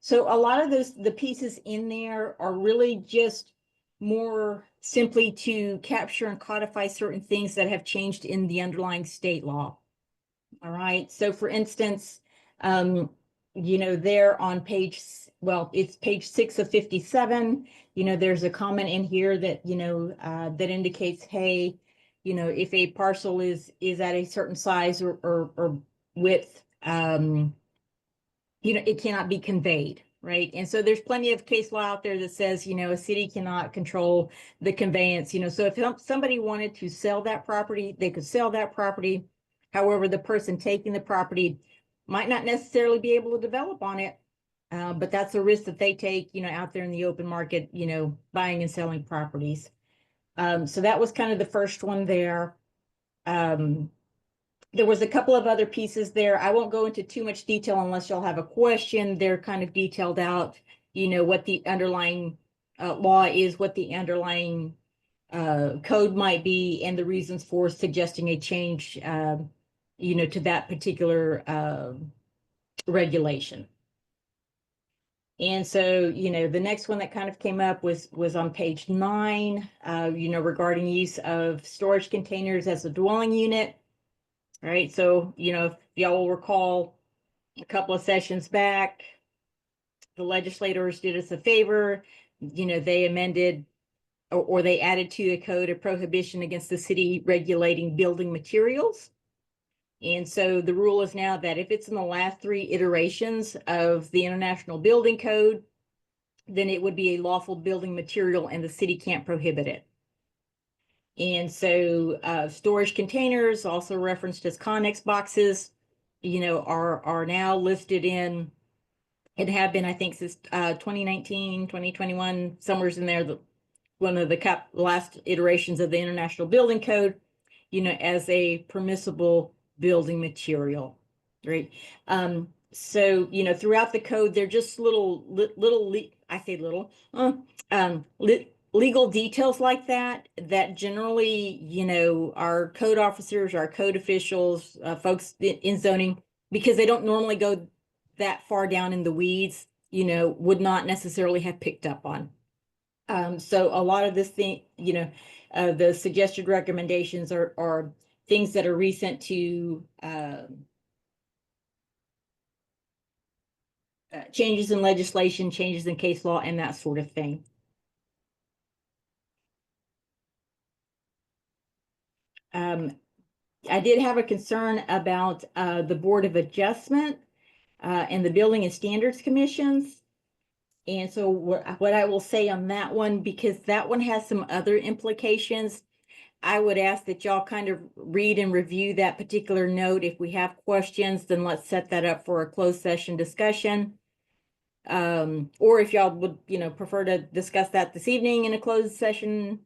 So a lot of the pieces in there are really just more simply to capture and codify certain things that have changed in the underlying state law. All right, so for instance, there on it's page 6 of 57, there's a comment in here that, that indicates, hey, if a parcel is at a certain size or width, it cannot be conveyed, right? And so there's plenty of case law out there that says, a city cannot control the conveyance, so if somebody wanted to sell that property, they could sell that property. However, the person taking the property might not necessarily be able to develop on it. But that's a risk that they take, out there in the open market, buying and selling properties. So that was kind of the first one there. There was a couple of other pieces there. I won't go into too much detail unless y'all have a question. They're kind of detailed out, what the underlying law is, what the underlying code might be, and the reasons for suggesting a change, to that particular regulation. And so, the next one that kind of came up was on page 9, regarding use of storage containers as a dwelling unit. All right, so, if y'all will recall a couple of sessions back, the legislators did us a favor, they amended or they added to the code a prohibition against the city regulating building materials. And so the rule is now that if it's in the last 3 iterations of the International Building Code, then it would be a lawful building material and the city can't prohibit it. And so storage containers, also referenced as Connex boxes, are now listed in, and have been, I think, since 2019, 2021, somewhere's in there, one of the last iterations of the International Building Code, as a permissible building material, right? So, throughout the code, they're just legal details like that generally, our code officers, our code officials, folks in zoning, because they don't normally go that far down in the weeds, would not necessarily have picked up on. So a lot of this thing, the suggested recommendations are things that are recent to changes in legislation, changes in case law, and that sort of thing. I did have a concern about the Board of Adjustment and the Building and Standards Commissions. And so what I will say on that one, because that one has some other implications, I would ask that y'all kind of read and review that particular note. If we have questions, then let's set that up for a closed session discussion. Or if y'all would, prefer to discuss that this evening in a closed session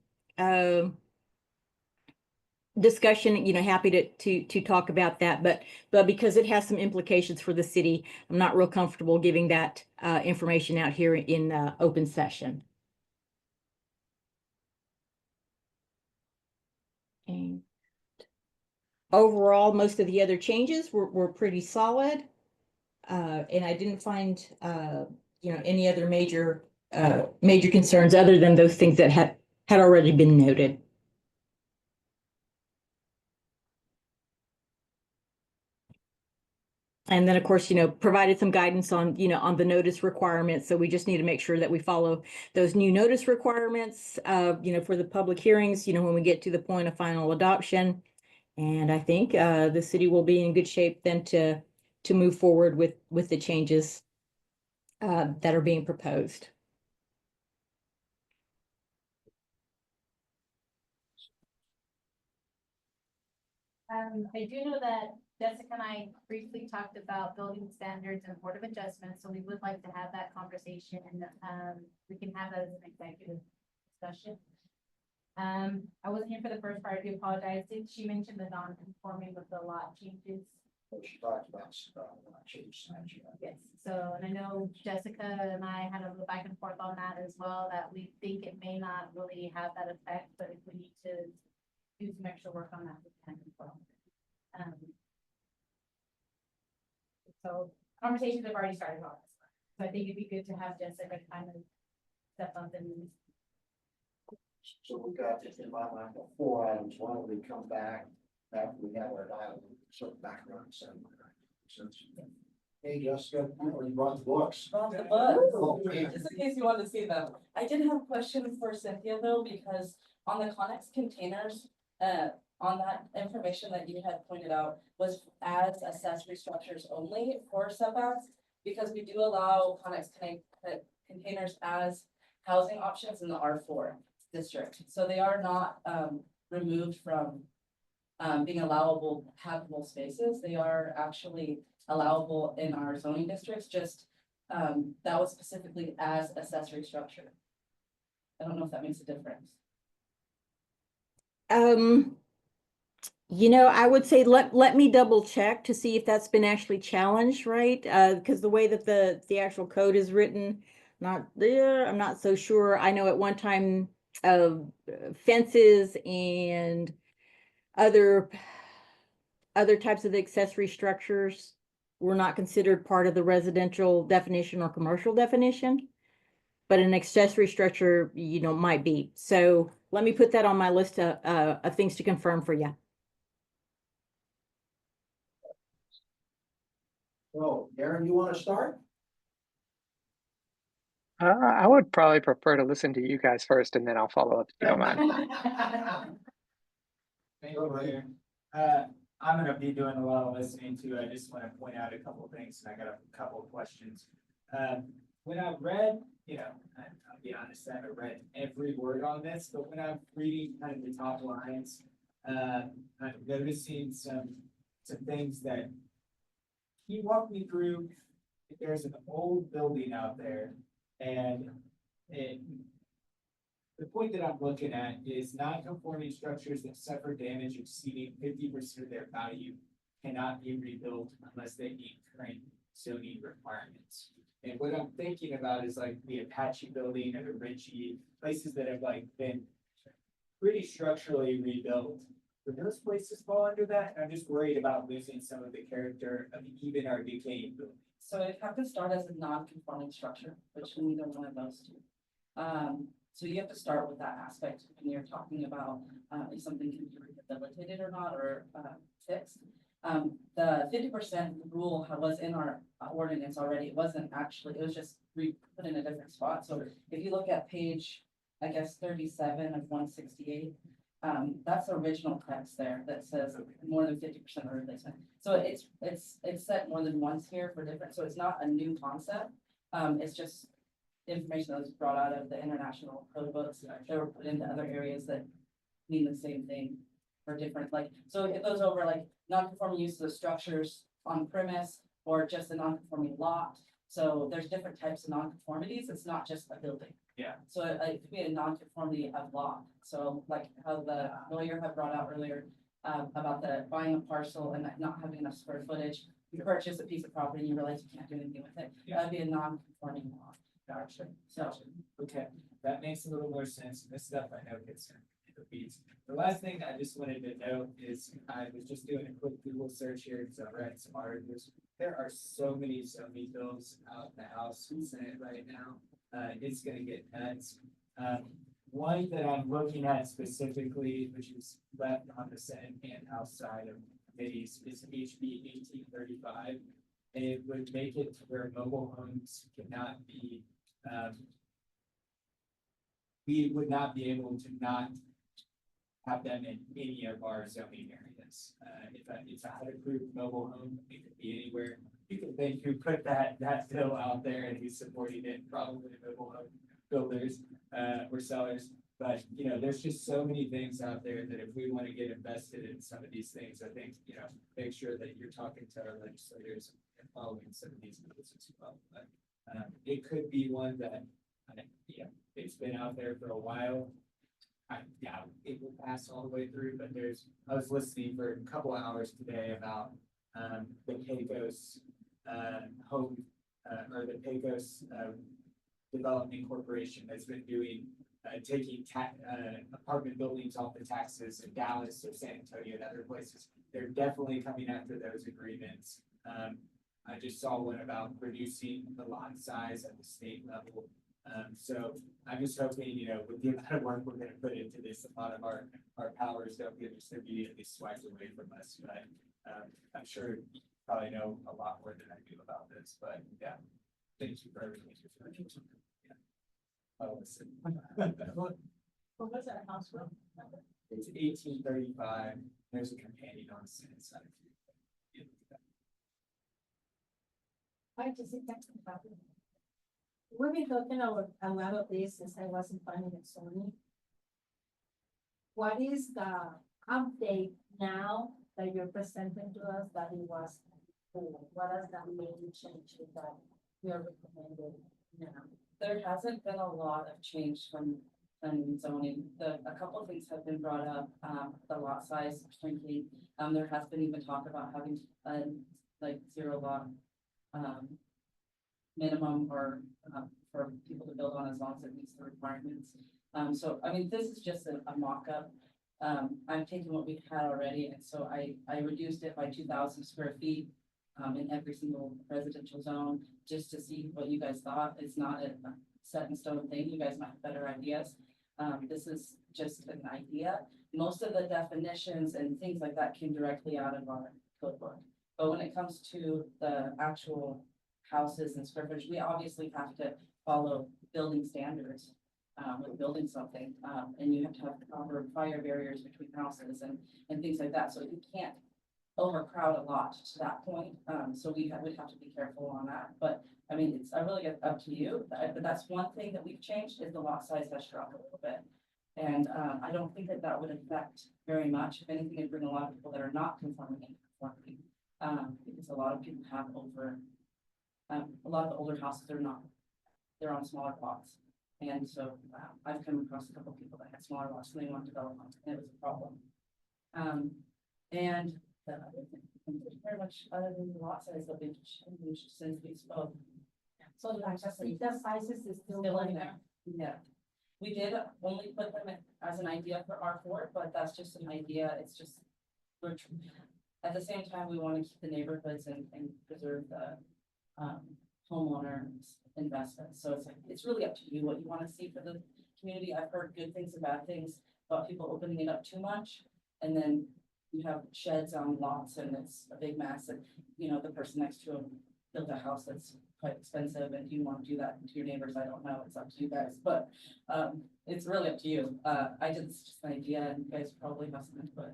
discussion, happy to talk about that, but because it has some implications for the city, I'm not real comfortable giving that information out here in open session. And overall, most of the other changes were pretty solid, and I didn't find any other major concerns other than those things that had already been noted. And then, of course, provided some guidance on, on the notice requirements. So we just need to make sure that we follow those new notice requirements, for the public hearings, when we get to the point of final adoption. And I think the city will be in good shape then to move forward with the changes that are being proposed. I do know that Jessica and I briefly talked about building standards and Board of Adjustment, so we would like to have that conversation and, we can have that as an executive discussion. I wasn't here for the first part, I do apologize. Did she mention the non-conforming with the lot changes? What she talked about, change signs, you know. Yes, so, and I know Jessica and I had a little back and forth on that as well, that we think it may not really have that effect, but if we need to do some extra work on that, we can as well. So conversations have already started on this, so I think it'd be good to have Jessica kind of step up and. So we got this in my mind, 4 items. Why don't we come back after we have our dialogue, sort of background, so. Hey, Jessica, you brought the books. From the book, Oh, man. just in case you want to see them. I did have a question for Cynthia though, because on the Connex containers, on that information that you had pointed out was as accessory structures only for setbacks. Because we do allow Connex containers as housing options in the R4 district. So they are not removed from being allowable habitable spaces. They are actually allowable in our zoning districts, just that was specifically as accessory structure. I don't know if that makes a difference. You know, I would say let me double check to see if that's been actually challenged, right? Because the way that the actual code is written, not there, I'm not so sure. I know at one time fences and other types of accessory structures were not considered part of the residential definition or commercial definition. But an accessory structure, you know, might be. So let me put that on my list of things to confirm for you. So, Darren, you want to start? I would probably prefer to listen to you guys first and then I'll follow up if you don't mind. Thank you, Mayor. I'm gonna be doing a lot of listening too. I just want to point out a couple of things, and I got a couple of questions. When I read, you know, I'll be honest, I haven't read every word on this, but when I'm reading kind of the top lines, I'm noticing some things that. Can you walk me through? If there's an old building out there, and the point that I'm looking at is non-conforming structures that suffer damage exceeding 50% of their value cannot be rebuilt unless they meet current zoning requirements. And what I'm thinking about is like the Apache building or the Ritchie, places that have like been pretty structurally rebuilt. Would those places fall under that? And I'm just worried about losing some of the character of even our decaying buildings. So it have to start as a non-conforming structure, which neither one of those do. So you have to start with that aspect when you're talking about if something can be rehabilitated or not, or fixed. The 50% rule was in our ordinance already. It wasn't actually, it was just put in a different spot. So if you look at page, I guess 37 of 168, that's the original text there that says more than 50% of replacement. So it's set more than once here for different, so it's not a new concept. It's just information that was brought out of the international code books that were put into other areas that mean the same thing for different, like, so it goes over like non-conforming use of structures on premise or just a non-conforming lot. So there's different types of non-conformities. It's not just a building. Yeah. So it could be a non-conformity of lot. So like how the lawyer had brought out earlier about the buying a parcel and not having enough square footage. You purchase a piece of property and you realize you can't do anything with it. Yeah. That'd be a non-conforming lot. Gotcha. So Okay, that makes a little more sense. This stuff I know gets in the weeds. The last thing I just wanted to note is I was just doing a quick Google search here because I read some articles. There are so many zoning bills out in the House and Senate right now. It's gonna get nuts. One that I'm looking at specifically, which is left on the Senate and House side of committees, is HB 1835. And it would make it to where mobile homes cannot be, we would not be able to not have them in any of our zoning areas. If it's a HUD-approved mobile home, it could be anywhere. You can think who put that bill out there and who's supporting it, probably mobile home builders, or sellers. But, there's just so many things out there that if we want to get invested in some of these things, I think, make sure that you're talking to our legislators and following some of these bills as well. But, it could be one that, it's been out there for a while. I doubt it will pass all the way through, but I was listening for a couple of hours today about, the Pecos, home, or the Pecos, Development Corporation that's been doing, taking apartment buildings off the taxes in Dallas or San Antonio and other places. They're definitely coming after those agreements. I just saw one about reducing the lot size at the state level. So I'm just hoping, with the amount of work we're gonna put into this, a lot of our powers don't get just immediately swiped away from us, but, I'm sure you probably know a lot more than I do about this, but yeah. Thank you for everything. Yeah. Oh, listen. What was that house from? It's 1835. There's a companion on the Senate side. I just think that's about it. We've been talking about a lot of this since I wasn't planning at Sony. What is the update now that you're presenting to us that it was before? What is the main changes that you're recommending now? There hasn't been a lot of change from planning and zoning. A couple of things have been brought up, the lot size shrinking. There has been even talk about having like 0 lot minimum or for people to build on as long as it meets the requirements. So I mean, this is just a mock-up. I'm taking what we've had already, and so I reduced it by 2,000 square feet in every single residential zone, just to see what you guys thought. It's not a set in stone thing. You guys might have better ideas. This is just an idea. Most of the definitions and things like that came directly out of our code book. But when it comes to the actual houses and square footage, we obviously have to follow building standards with building something. And you have to have proper fire barriers between houses and things like that. So you can't overcrowd a lot to that point. So would have to be careful on that. But I mean, I really get up to you. But that's one thing that we've changed is the lot size has shrunk a little bit. And I don't think that would affect very much. If anything, it'd bring a lot of people that are not conforming into conforming. Because a lot of people have a lot of the older houses are not, they're on smaller lots. And so I've come across a couple of people that had smaller lots and they want to develop on, and it was a problem. And the other thing, very much other than the lot size that we've changed since we spoke. So like the sizes is still Still in going there, yeah. We did only put them as an idea for R4, but that's just an idea. It's just, at the same time, we want to keep the neighborhoods and preserve the homeowners investments. So it's really up to you what you want to see for the community. I've heard good things and bad things about people opening it up too much. And then you have sheds on lots and it's a big mess, and the person next to them built a house that's quite expensive, and do you want to do that to your neighbors? I don't know, it's up to you guys, but it's really up to you. It's just an idea, and you guys probably have some input.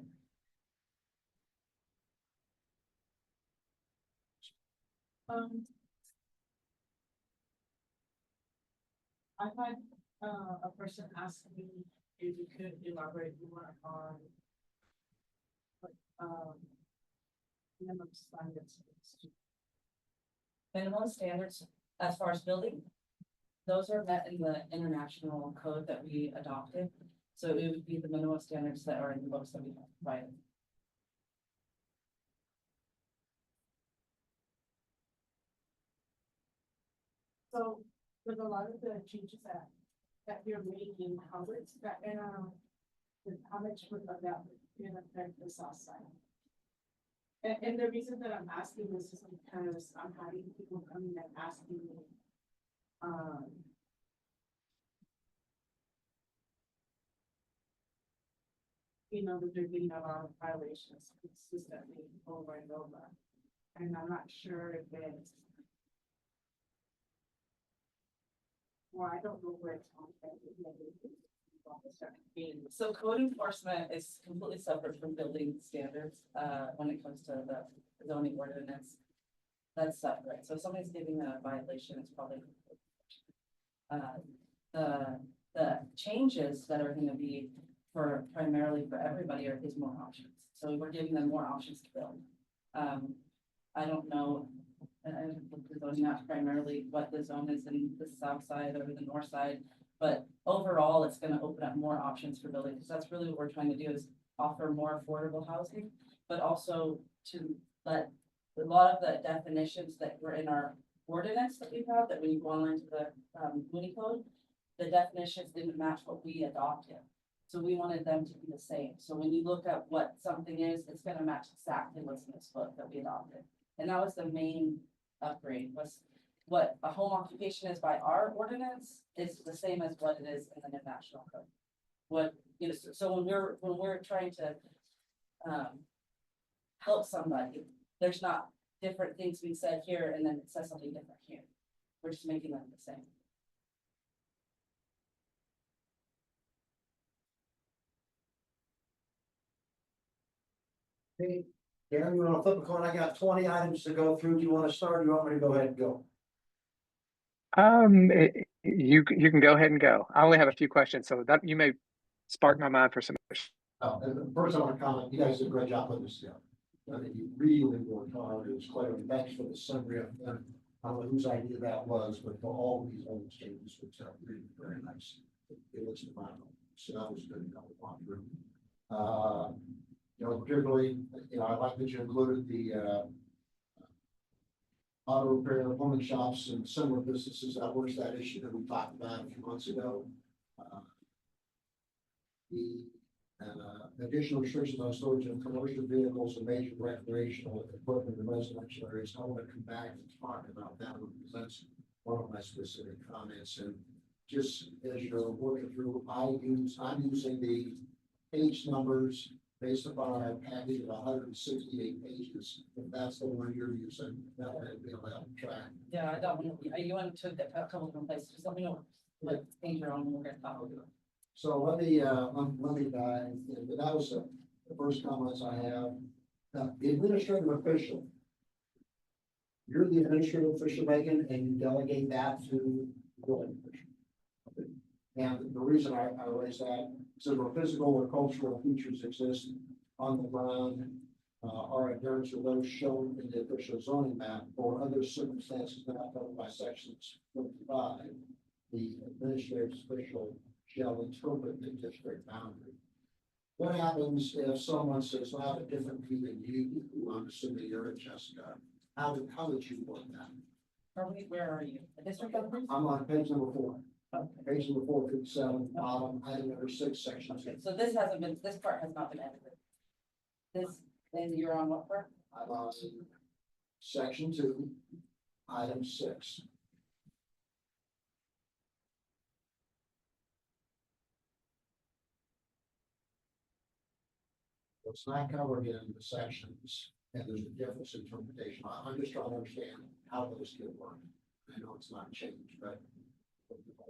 I had a person ask me if you could elaborate more on minimum standards. Minimum standards as far as building, those are met in the international code that we adopted. So it would be the minimum standards that are in the books that we have provided. So with a lot of the changes that you're making, how much would that affect the south side? And the reason that I'm asking this is because I'm having people coming and asking me, that they're getting a lot of violations consistently over and over. And I'm not sure if it's, well, I don't know where it's on. So code enforcement is completely separate from building standards, when it comes to the zoning ordinance. That's separate. So if somebody's giving a violation, it's probably, the The changes that are gonna be for primarily for everybody is more options. So we're giving them more options to build. I don't know, the zoning map primarily what the zone is in the south side or the north side. But overall, it's gonna open up more options for building, because that's really what we're trying to do is offer more affordable housing, but also to let a lot of the definitions that were in our ordinance that we have, that when you go online to the Mooney Code, the definitions didn't match what we adopted. So we wanted them to be the same. So when you look at what something is, it's gonna match exactly what's in this book that we adopted. And that was the main upgrade, was what a home occupation is by our ordinance is the same as what it is in the National Code. What, you know, so when we're trying to help somebody, there's not different things being said here and then it says something different here. We're just making them the same. Hey, Darren, you wanna flip a coin? I got 20 items to go through. Do you wanna start or you want me to go ahead and go? You can go ahead and go. I only have a few questions, so that you may spark my mind for some. Oh, and first I want to comment, you guys did a great job putting this together. I think you really worked hard. It was clear. Thanks for the summary of, I don't know whose idea that was, but for all of these old changes, which are really very nice. It looks phenomenal. So that was good. You know, particularly, you know, I like that you included the, auto repair, plumbing shops and similar businesses. That was that issue that we talked about a few months ago. The additional restrictions on storage of commercial vehicles and major recreational equipment in residential areas. I want to come back and talk about that one because that's one of my specific comments. And just as you're working through, I'm using the page numbers based upon our package of 168 pages. If that's the one you're using, that would be able to help track. Yeah, I don't, you went to a couple different places, just let me know what page you're on, and we're gonna talk about it. So let me dive in, but that was the first comments I have. Now, the administrative official. You're the administrative official, Megan, and you delegate that to the building official. Okay. And the reason I raise that is that where physical or cultural features exist on the ground are adherent to those shown in the official zoning map or other circumstances not covered by sections 55. The administrative official shall interpret the district boundary. What happens if someone says, well, I have a different view than you, I'm assuming you're in Jessica, how would you want that? Where are you? The district boundary? I'm on page number 4. Okay. Page number 457, item number 6, section 2. Okay, so this hasn't been, this part has not been edited. This, and you're on what part? I'm on section 2, item 6. It's not covered in the sections, and there's a difference in interpretation. I'm just trying to understand how those can work. I know it's not changed, but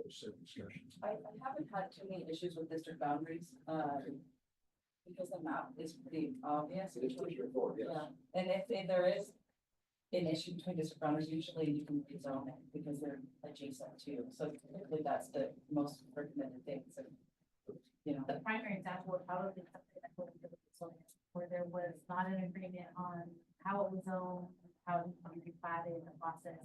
discussions. I haven't had too many issues with district boundaries, because the map is pretty obvious. It's pretty straightforward, yes. Yeah, and if there is an issue between district boundaries, usually you can rezone it because they're adjacent to, so typically that's the most recommended thing, so. You know, The primary example would probably where there was not an agreement on how it was zoned, how it would be platted, the process.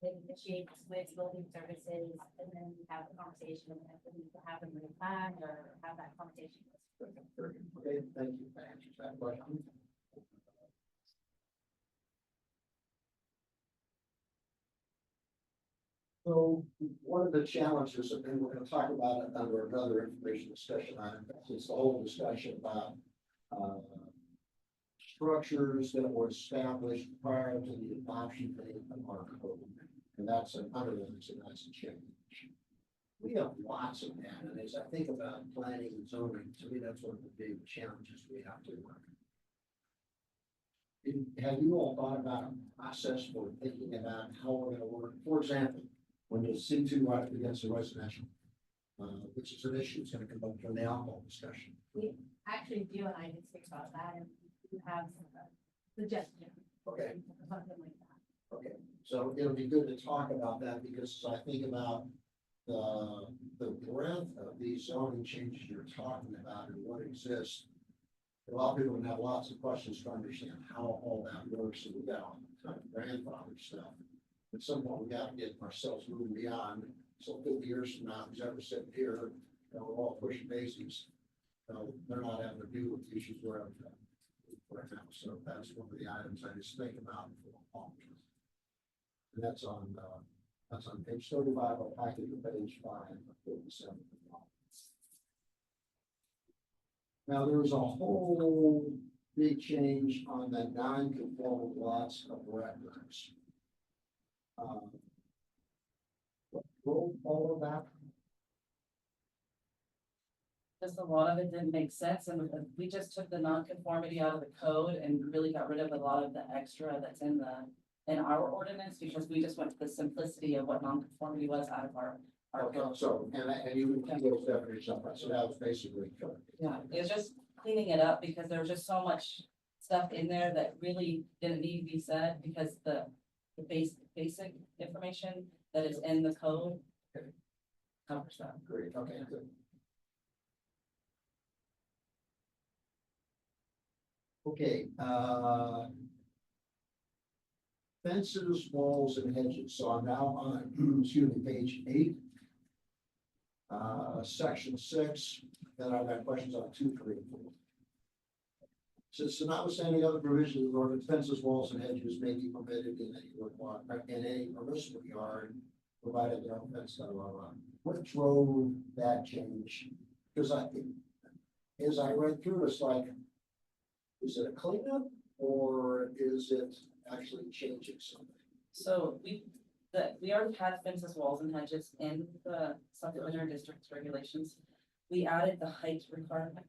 It initiates with building services, and then we have a conversation, and we need to have them replan or have that conversation. Okay, thank you. That answers that question. So one of the challenges, and we're going to talk about it under another information discussion item, is the whole discussion about structures that were established prior to the adoption date of our code. And that's an underline, so that's a change. We have lots of that, and as I think about planning and zoning, to me, that's one of the big challenges we have to work. Have you all thought about a process for thinking about how we're going to work? For example, when you see two right up against a residential, which is an issue, it's going to come up during the alcohol discussion. We actually do, and I did speak about that, and we have some suggestions. Okay. Something like that. Okay, so it'll be good to talk about that because as I think about the breadth of these zoning changes you're talking about and what exists. A lot of people would have lots of questions to understand how all that works, and we got all the kind of grandfather stuff. At some point, we gotta get ourselves moving beyond, so 50 years from now, who's ever sitting here, we're all pushing daisies. They're not having to deal with the issues we're having right now, so that's one of the items I just think about for a long time. And that's on page 35 of package, page 5 of 57. Now, there was a whole big change on the non-conforming lots of records. Roll all of that. Just a lot of it didn't make sense, and we just took the nonconformity out of the code and really got rid of a lot of the extra that's in our ordinance, because we just went to the simplicity of what nonconformity was out of our Okay, code. so, and you can those definitions up, so that was basically. Yeah, it was just cleaning it up because there was just so much stuff in there that really didn't need to be said, because the basic information that is in the code covers that. Great, okay, good. Okay, fences, walls, and hedges, so I'm now on, excuse me, page 8. Section 6, then I've got questions on 2, 3, and 4. So notwithstanding other provisions of the ordinance, fences, walls, and hedges may be permitted in any permissible yard, provided they're fenced, blah, blah, blah. What drove that change? Because as I read through, it's like, is it a cleanup or is it actually changing something? So we already had fences, walls, and hedges in the supplementary district's regulations. We added the height requirement.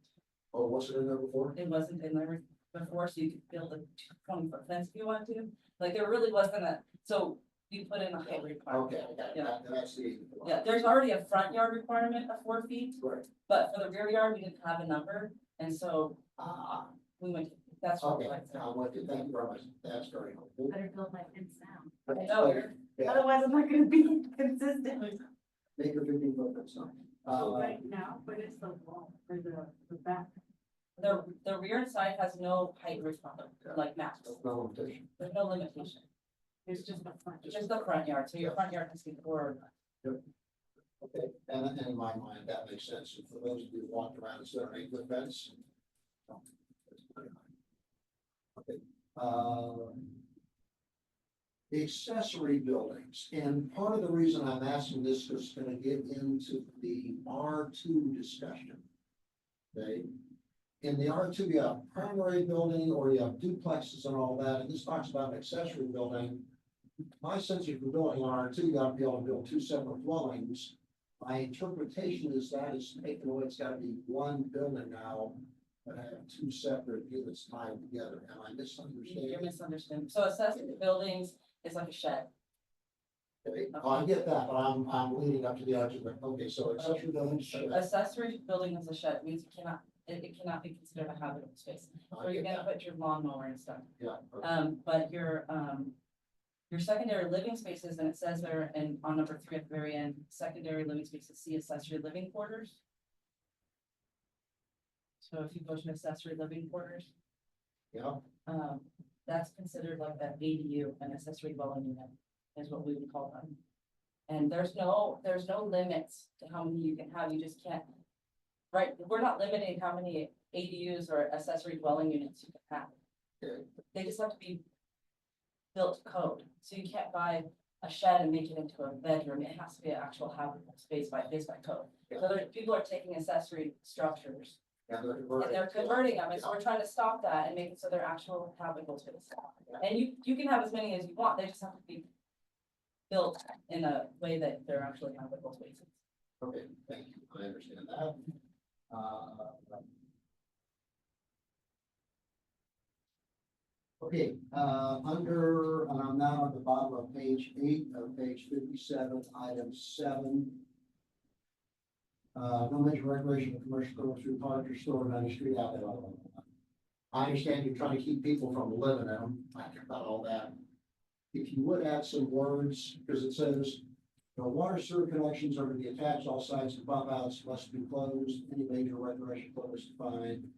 Oh, was it in there before? It wasn't in there before, so you could build a 20-foot fence if you want to. Like, there really wasn't so we put in a height requirement. Okay, Yeah. that's the. Yeah, there's already a front yard requirement of 4 feet, Right. but for the rear yard, we didn't have a number, and so we went, that's what we Okay, like. I'm with you. Thank you very much. That's very helpful. Better build my fence now. Oh, Yeah. Otherwise, I'm not gonna be consistent. Make your 15-foot fence now. So right now, what is the wall for the back? The rear side has no height requirement, like max. No limitation. There's no limitation. It's just the front. It's just the front yard, so your front yard has to be 4. Okay, and in my mind, that makes sense. And for those of you who walked around and said, 8-foot fence. Okay. Accessory buildings, and part of the reason I'm asking this is going to get into the R2 discussion. Okay, in the R2, you have primary building or you have duplexes and all that, and this talks about an accessory building. My sense of building on R2, you got to be able to build 2 separate dwellings. My interpretation is that is taken away, it's got to be one building now, but have 2 separate units tied together. Am I misunderstanding? You're misunderstanding. So accessory buildings is like a shed. Okay, oh, I get that, but I'm leading up to the argument. Okay, so accessory buildings. shed. Accessory building is a shed, means it cannot be considered a habitable space. I Where you're get gonna that. put your lawnmower and stuff. Yeah. Okay. But your secondary living spaces, and it says there, and on number 3 at the very end, secondary living spaces, see accessory living quarters. So if you go to accessory living quarters, Yeah, that's considered like an ADU, an accessory dwelling unit, is what we would call them. And there's no limits to how many you can have, you just can't. Right, we're not limiting how many ADUs or accessory dwelling units you can have. Okay. They just have to be built to code, so you can't buy a shed and make it into a bedroom, it has to be an actual habitable space by code. So people are taking accessory structures yeah, they're and converting. they're converting them, and so we're trying to stop that and make it so they're actual habitable space. And you can have as many as you want, they just have to be built in a way that they're actually habitable spaces. Okay, thank you. I understand that. Okay, under, I'm now at the bottom of page 8 of page 57, item 7. No major recreational commercial going through park or store on any street outlet. I understand you're trying to keep people from living in them. I care about all that. If you would add some words, because it says The water sewer connections are to be attached, all sites and bump outs must be closed, any major recreation flow is defined.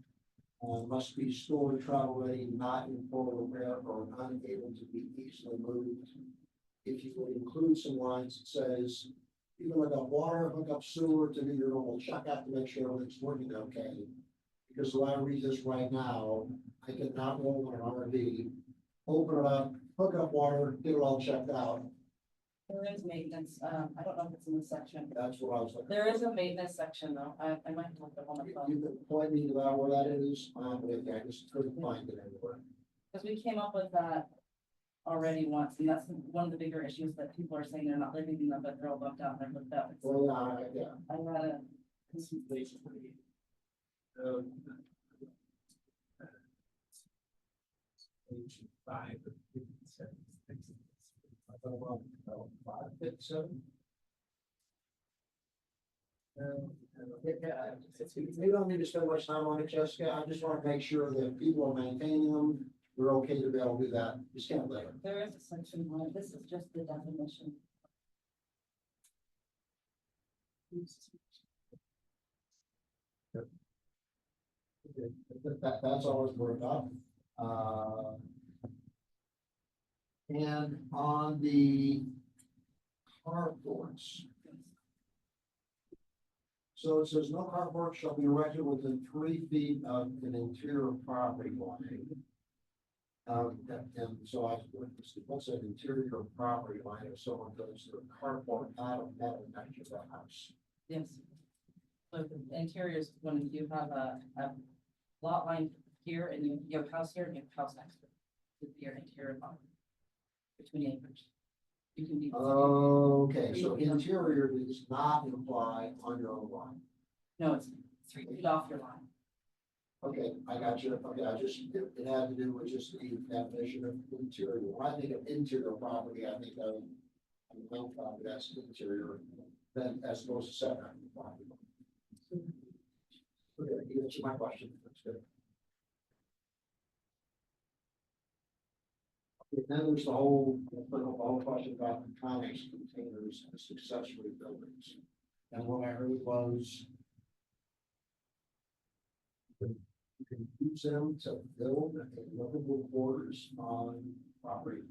Must be stored, travel ready, not in full repair or unable to be easily moved. If you would include some lines that says, you can hook up water, hook up sewer to do your normal checkout to make sure everything's working okay. Because the way I read this right now, I can not roll on an RV, open it up, hook up water, get it all checked out. There is maintenance, I don't know if it's in the section. That's what I was looking. There is a maintenance section though, I might have to look up on the You phone. can point me to that where that is, but I just couldn't find it anywhere. Because we came up with that already once, and that's one of the bigger issues that people are saying they're not living in them, but they're all bumped out and they're hooked up. Well, yeah, I gotta, Page 5 of 57. We don't need to spend much time on it, Jessica. I just want to make sure that people are maintaining them. We're okay to be able to do that. Just can't later. there is a section on it, this is just the definition. That's always worked out. And on the carports. So it says no carport shall be erected within 3 feet of an interior property line. And so what's an interior property line if someone goes to a carport out of metal next to the house? Yes. So the interiors, when you have a lot line here and you have a house here and you have a house next to it. Would be your interior line. Between acres. You can be. Okay, so interior does not imply on your own line. No, it's 3 feet off your line. Okay, I got you. Okay, it had to do with just the definition of interior. When I think of interior property, I think of no property that's interior, then as opposed to setback property. Okay, you answered my question. That's good. Okay, then there's the whole question about the Conex containers and successful buildings. And what I heard was you can use them to build a livable quarters on property.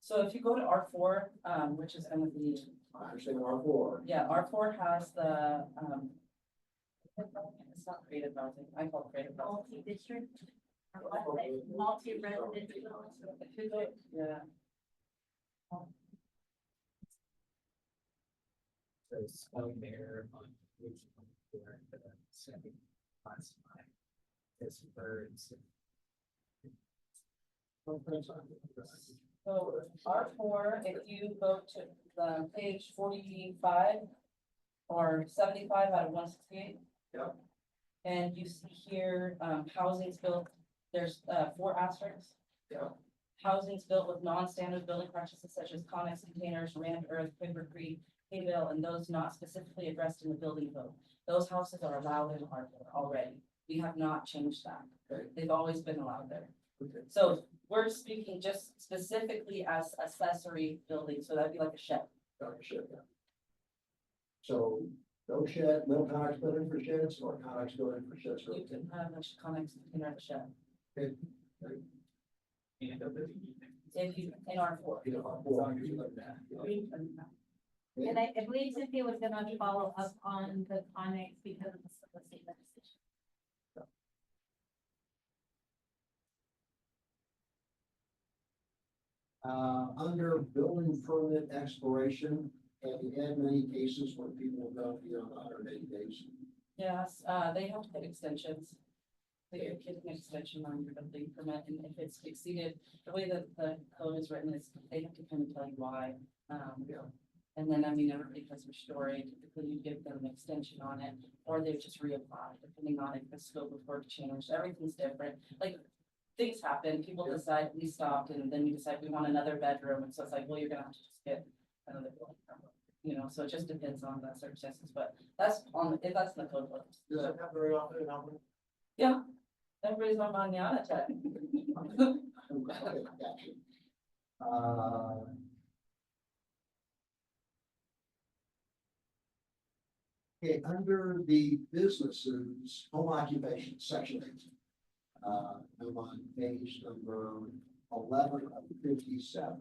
So if you go to R4, which is going to be, I understand R4. yeah, R4 has the, it's not creative housing, I call it creative housing. Multi-district. Multi-residential. Yeah. So spelling error on page 4, the second classified as birds. So R4, if you go to the page 45 or 75 out of 168. Yep. And you see here, housing's built, there's 4 asterisks. Yep. Housing's built with non-standard building practices such as Conex containers, rammed earth, Quaker Creek, Hayville, and those not specifically addressed in the building code. Those houses are allowed in R4 already. We have not changed that. Okay. They've always been allowed there. Okay. So we're speaking just specifically as accessory buildings, so that'd be like a shed. Shed, yeah. So no shed, no Conex building for sheds or Conex building for sheds. You can have a Conex container at the shed. Okay. And of the If you, in R4. You know, as long as you like that. And I believe Cynthia was gonna follow up on the Conex because of the state legislation. Under building permit expiration, have you had many cases where people have gone beyond 180 days? Yes, they have to get extensions. They are getting an extension on your building permit, and if it's exceeded, the way that the code is written is they have to kind of tell you why. Yeah. And then, I mean, everybody has their story, typically you give them an extension on it, or they just reapply, depending on if the scope of work changed, everything's different. Like, things happen, people Yeah. decide, we stopped, and then we decide we want another bedroom, and so it's like, well, you're gonna have to just get another building permit. You know, so it just depends on the circumstances, but that's on, if that's in the code book. Does that happen very often in Albany? Yeah, everybody's on manana check. Okay, gotcha. Okay, under the businesses, home occupation, section 8. I'm on page number 11 of 57.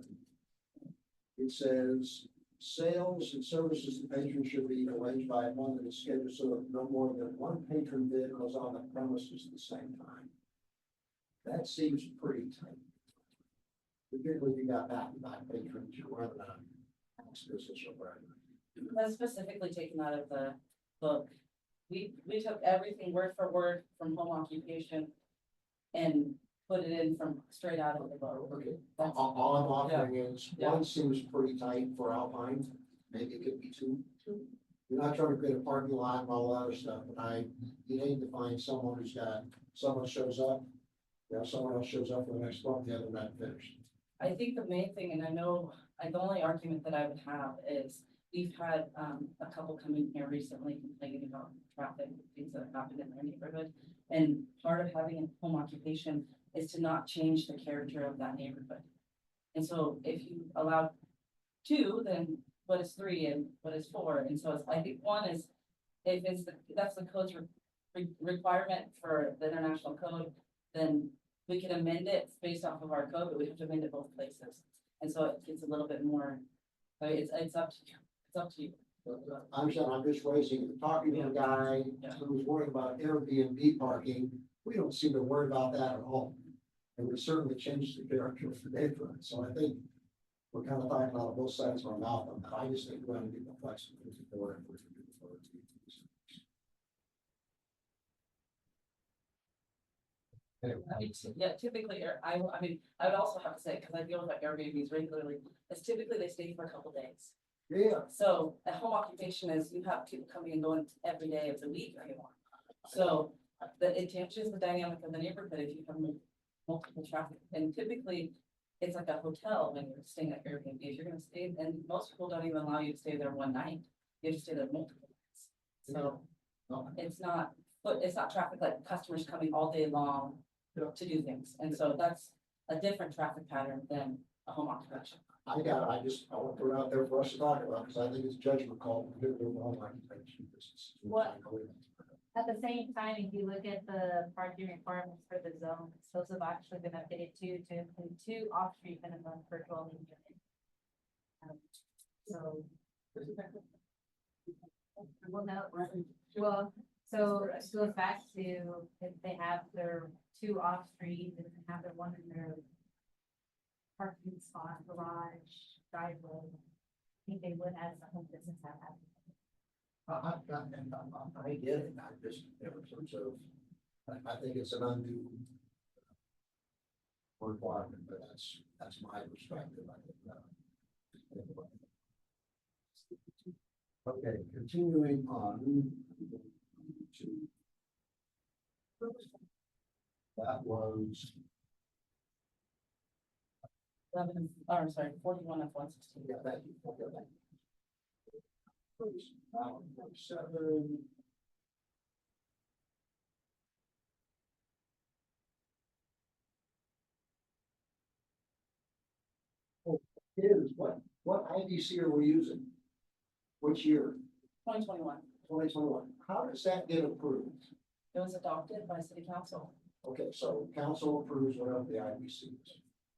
It says, sales and services to patrons should be arranged by one that is scheduled so that no more than one patron vehicle is on the premises at the same time. That seems pretty tight. Particularly if you got back-to-back patrons, you're running out of business or whatever. That's specifically taken out of the book. We took everything word for word from home occupation and put it in from straight out of the book. Okay, That's- all I'm offering is, Yeah. one seems pretty tight for Alpine, maybe it could be two. You're not trying to create a parking lot and all that other stuff, but you need to find someone who's got, someone shows up. Someone else shows up for the next month, the other not finished. I think the main thing, and I know, the only argument that I would have is, we've had, a couple come in here recently complaining about traffic, things that have happened in their neighborhood. And part of having a home occupation is to not change the character of that neighborhood. And so if you allow two, then what is three and what is four? And so I think one is, if it's, that's the code's requirement for the international code, then we can amend it based off of our code, but we have to amend it both places. And so it gets a little bit more, it's up to you. It's up to you. I'm just raising, talking to a guy who's worried about Airbnb parking. We don't seem to worry about that at all. And we certainly changed the character of the neighborhood. So I think we're kind of talking out of both sides of our mouth on that. I just think we're going to be more flexible. Anyway, I mean, yeah, typically, I mean, I would also have to say, because I deal with Airbnbs regularly, is typically they stay for a couple days. yeah, So a home occupation is you have people coming and going every day of the week if you want. So it changes the dynamic of the neighborhood if you have multiple traffic. And typically, it's like a hotel when you're staying at Airbnb. If you're gonna stay, and most people don't even allow you to stay there one night. You have to stay there multiple nights. So it's not traffic like customers coming all day long to do things. And so that's a different traffic pattern than a home occupation. I want to put it out there for us to talk about, because I think it's judgment call. What? At the same time, if you look at the parking requirements for the zone, those have actually been updated to include 2 off-street minimum per dwelling unit. So. Well, no, well, so it goes back to if they have their 2 off-street and have their one in their parking spot, garage, driveway. I think they would, as a home business, have that. I get it, I just, I think it's an undue requirement, but that's my perspective. Okay, continuing on to. That was, 41 of 116. yeah, thank you. Okay, thank you. Now, 7. Oh, what IDC are we using? Which year? 2021. 2021. How does that get approved? It was adopted by city council. Okay, so council approves whatever the IDC is.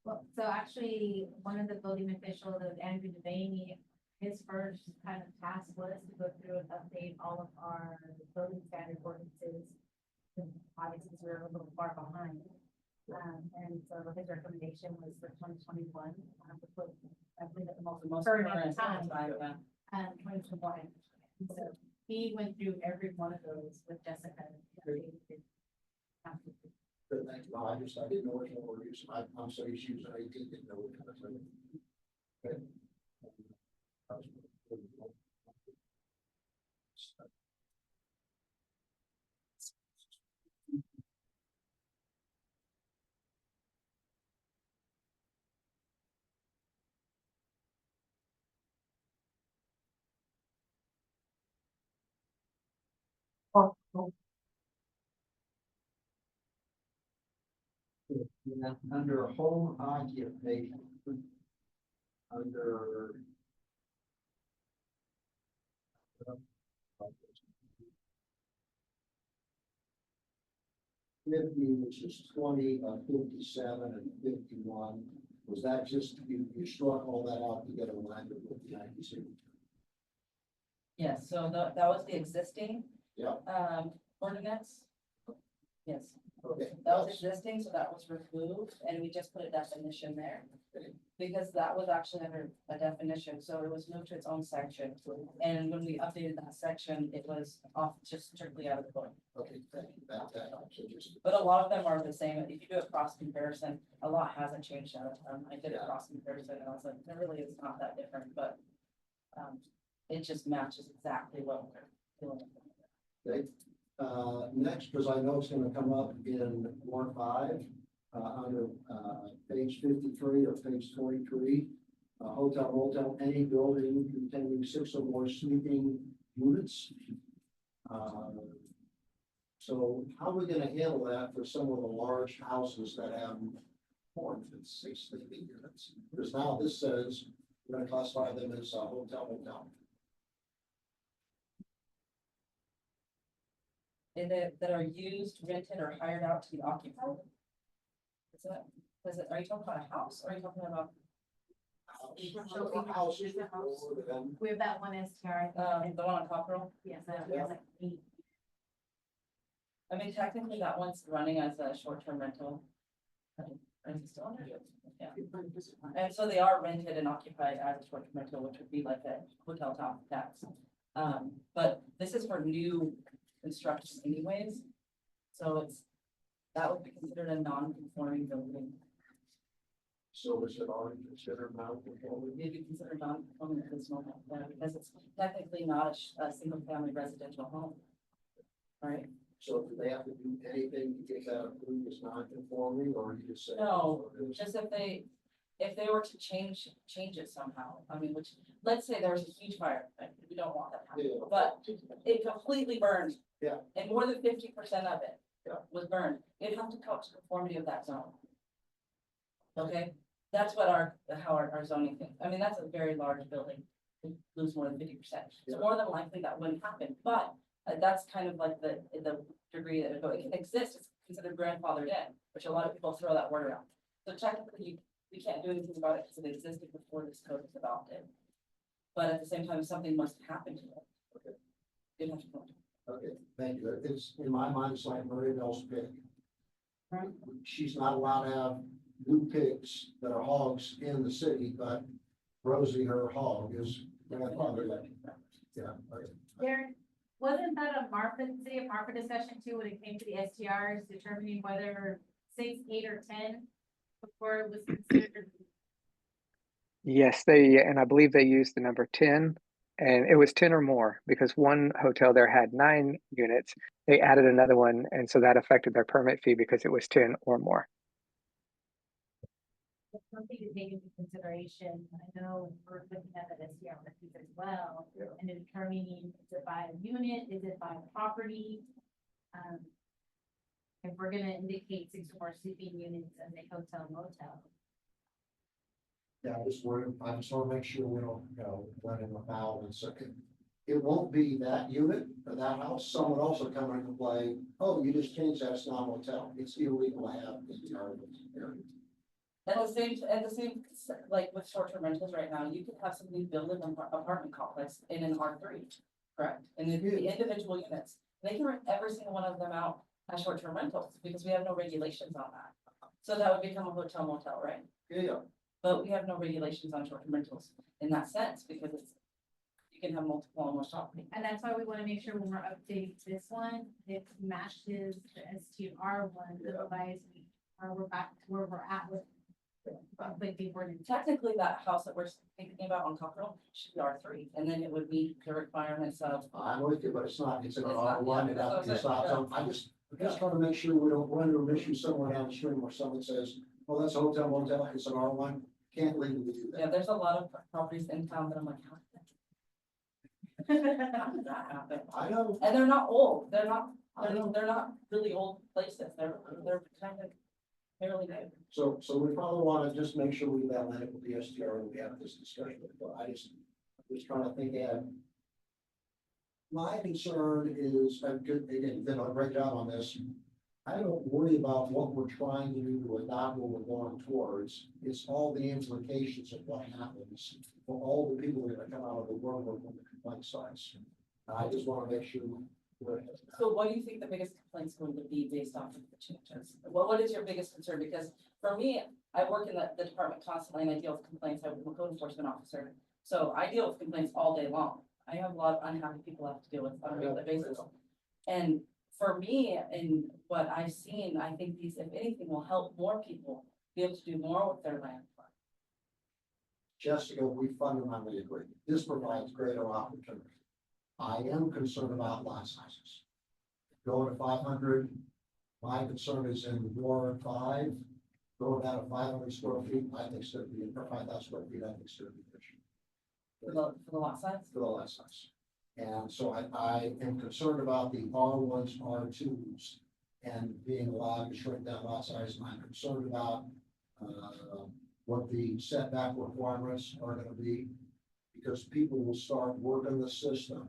Well, so actually, one of the building officials, Andrew Devaney, his first kind of task was to go through and update all of our building standard ordinances. Obviously, we're a little far behind. And so his recommendation was for 2021, I believe at the most current at the time, 2021. So he went through every one of those with Jessica. Good, thank you. I didn't know which one we're using. I'm so used to using 18, didn't know what kind of thing. Okay. Under home occupation, under 50, which is 20, 57, and 51. Was that just, you struck all that out to get a line with the 96? Yes, so that was the existing. Yeah. Ordinance. Yes, Okay. that was existing, so that was removed, and we just put a definition there. Because that was actually under a definition, so it was moved to its own section. And when we updated that section, it was off just strictly out of the book. Okay, thank you. That also just. But a lot of them are the same. If you do a cross comparison, a lot hasn't changed out of time. I did a cross comparison and I was like, there really is not that different, but. It just matches exactly what we're doing. Okay, next, because I know it's gonna come up in Ward 5, under, page 53 or page 23. Hotel, motel, any building containing 6 or more sleeping units. So how are we gonna handle that for some of the large houses that have more than 6 sleeping units? Because now this says we're gonna classify them as a hotel, motel. That are used, rented, or hired out to be occupied? Are you talking about a house, or are you talking about? Houses. We have that one STR. The one on Cockrell? Yes, that was like 8. I mean, technically, that one's running as a short-term rental. Is it still under? Yeah. And so they are rented and occupied as a short-term rental, which would be like a hotel top tax. But this is for new construction anyways. So that would be considered a non-conforming building. So is it already considered non-conforming? It'd be considered non-conforming at this moment, because it's technically not a single-family residential home. All right? So do they have to do anything to get that approved as non-conforming, or you just say? No, just if they were to change it somehow, I mean, which, let's say there was a huge fire, right? We don't want that happening, Yeah. but it completely burned. Yeah. And more than 50% of it. Yeah. Was burned, it'd have to come to conformity of that zone. Okay, that's what how our zoning thinks, I mean, that's a very large building, we lose more than 50%, Yeah. so more than likely that wouldn't happen, but. That's kind of like the degree that it can exist, it's considered grandfathered in, which a lot of people throw that word around. So technically, we can't do anything about it because it existed before this code was adopted. But at the same time, something must happen to it. Okay. It'd have to go. Okay, thank you. It's, in my mind, it's like Maria Bell's pig. She's not allowed to have new pigs that are hogs in the city, but Rosie, her hog, is grandfathered in. Yeah, okay. Darren, wasn't that a city of Marfa discussion too, when it came to the STRs, determining whether 6, 8, or 10 before it was considered? Yes, and I believe they used the number 10, and it was 10 or more because one hotel there had 9 units. They added another one, and so that affected their permit fee because it was 10 or more. That's something to take into consideration. I know we're looking at the STR records as well, and determining, is it by a unit, is it by property? If we're gonna indicate 6 or more sleeping units as a hotel motel. Yeah, I just want to make sure we don't, run in afoul and second. It won't be that unit or that house. Some would also come into play. Oh, you just changed that, it's not a motel. It's illegal to have in the area. And the same, like with short-term rentals right now, you could have somebody build an apartment complex in an R3, correct? And it'd be individual units, they can rent every single one of them out as short-term rentals, because we have no regulations on that. So that would become a hotel motel, right? Yeah. But we have no regulations on short-term rentals in that sense, because you can have multiple on one property. And that's why we wanna make sure when we're updating this one, it matches the STR one, otherwise we're back to where we're at with. Technically, that house that we're thinking about on Cockrell should be R3, and then it would meet the requirements of. I'm with you, but it's not, it's an It's not, R1, yeah, it that's has to what I said, stop. I'm just trying to make sure we don't run into an issue somewhere downstream where someone says, well, that's a hotel, motel, it's an R1, can't legally do Yeah, that. there's a lot of properties in town that I'm like, how did that happen? I know, And they're not old, they're not I really old places, they're kind of fairly new. so we probably want to just make sure we balance it with the STR and we have this discussion, but I'm just trying to think ahead. My concern is, again, did a great job on this. I don't worry about what we're trying to do to adopt what we're going towards. It's all the implications of what happens for all the people that are come out of the world when the complaint starts. I just want to make sure we're. So what do you think the biggest complaint's going to be based off of the changes? What is your biggest concern? Because for me, I work in the department constantly and I deal with complaints. I'm a code enforcement officer. So I deal with complaints all day long. I have a lot of unhappy people I have to deal with on a regular basis. And for me, and what I've seen, I think these, if anything, will help more people be able to do more with their land. Jessica, we fundamentally agree. This provides greater opportunity. I am concerned about lot sizes. Going to 500, my concern is in Ward 5, going down to 500 square feet, I think it's going to be, or 5,000 square feet, I think it's going to be an issue. For the lot size? For the lot size. And so I am concerned about the R1s, R2s, and being allowed to shrink that lot size. And I'm concerned about what the setback requirements are going to be, because people will start working the system,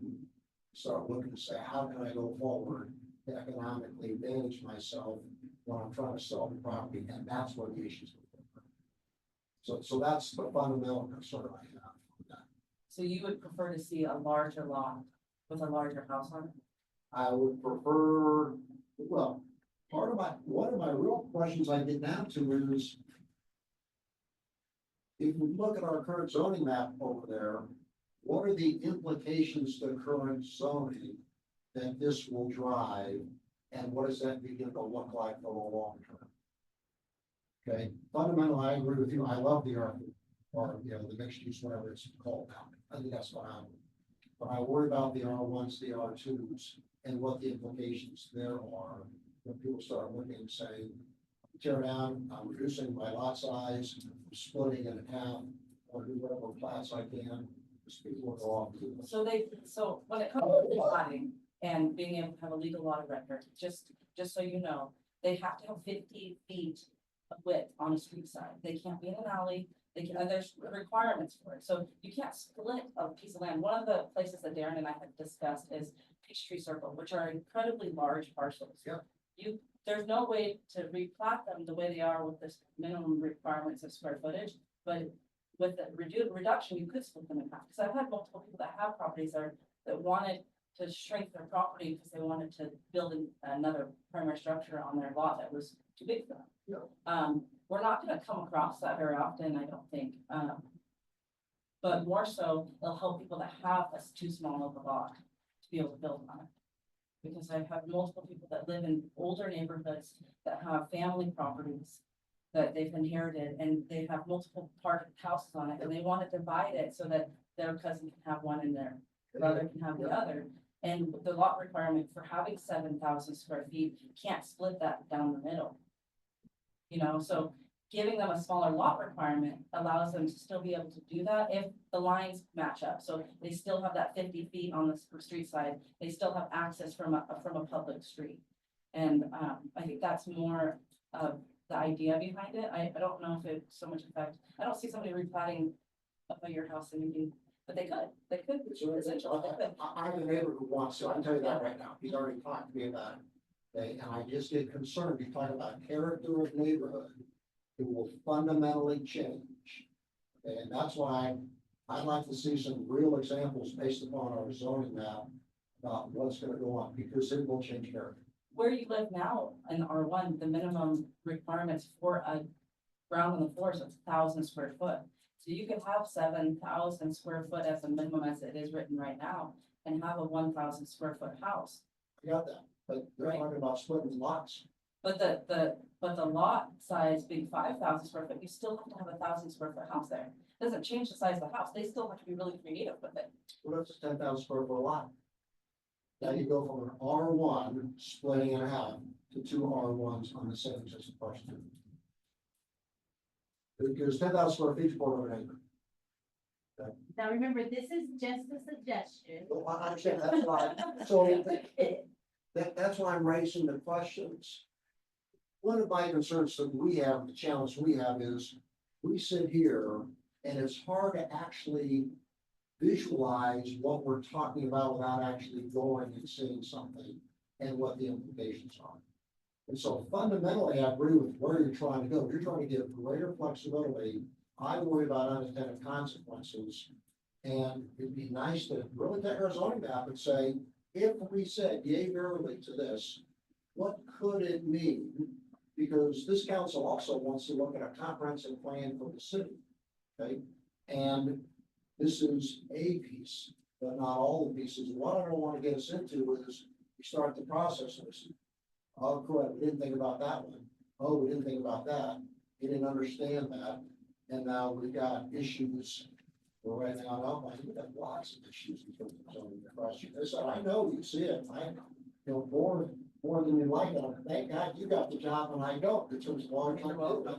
start looking to say, how can I go forward, economically manage myself when I'm trying to sell the property, and that's where the issues are. So that's the fundamental concern I have with that. So you would prefer to see a larger lot with a larger house on it? I would prefer, well, one of my real questions I get down to is, if we look at our current zoning map over there, what are the implications to current zoning that this will drive? And what does that begin to look like for the long term? Okay, fundamentally, I agree with you. I love the R, or, you know, the mixed use, whatever it's called now. I think that's what I'm, but I worry about the R1s, the R2s, and what the implications there are when people start looking and saying, tear down, I'm reducing my lot size, splitting it in half, or do whatever plats I can, just people will go off. So when it comes to plotting and being able to have a legal lot of record, just so you know, they have to have 50 feet of width on a street side. They can't be in an alley. They can, and there's requirements for it. So you can't split a piece of land. One of the places that Darren and I have discussed is Peachtree Circle, which are incredibly large parcels. Yeah. There's no way to replat them the way they are with this minimum requirements of square footage, but with the reduction, you could split them in half. Because I've had multiple people that have properties there that wanted to shrink their property because they wanted to build another primary structure on their lot that was too big for them. Yeah. We're not gonna come across that very often, I don't think. But more so, it'll help people that have a too small of a lot to be able to build on it. Because I've had multiple people that live in older neighborhoods that have family properties that they've inherited, and they have multiple part houses on it, and they want to divide it so that their cousin can have one and their brother can have the other. And the lot requirement for having 7,000 square feet can't split that down the middle. You know, so giving them a smaller lot requirement allows them to still be able to do that if the lines match up. So they still have that 50 feet on the street side. They still have access from a public street. And I think that's more of the idea behind it. I don't know if it's so much effect. I don't see somebody replatting your house and anything, but they could. Essentially, they could. I have a neighbor who wants to, I can tell you that right now, he's already talked to me about it. Okay, and I just get concerned, you talk about character of neighborhood, it will fundamentally change. Okay, and that's why I'd like to see some real examples based upon our zoning map about what's gonna go on, because it will change character. Where you live now in R1, the minimum requirements for a ground on the floor is 1,000 square foot. So you could have 7,000 square foot as a minimum as it is written right now and have a 1,000 square foot house. I got that, but they're talking about splitting lots. But the lot size being 5,000 square foot, you still have to have 1,000 square foot house there. Doesn't change the size of the house. They still have to be really creative with it. What if it's 10,000 square foot lot? Now you go from an R1 splitting in half to two R1s on the same existing parcel. Because 10,000 square feet is more of an acre. Now, remember, this is just a suggestion. Well, I understand, that's why, so that's why I'm raising the questions. One of my concerns that we have, the challenge we have is, we sit here and it's hard to actually visualize what we're talking about without actually going and seeing something and what the implications are. And so fundamentally, I agree with where you're trying to go. You're trying to give greater flexibility. I worry about unintended consequences. And it'd be nice to really take our zoning map and say, if we said yay verily to this, what could it mean? Because this council also wants to look at a comprehensive plan for the city. Okay, and this is a piece, but not all the pieces. What I don't want to get us into is we start the process and we say, oh, correct, we didn't think about that one. Oh, we didn't think about that. We didn't understand that. And now we've got issues. We're right now, we've got lots of issues in terms of zoning across here. So I know you see it. I, more than you like it. Thank God you got the job and I don't. It took a long time to do it.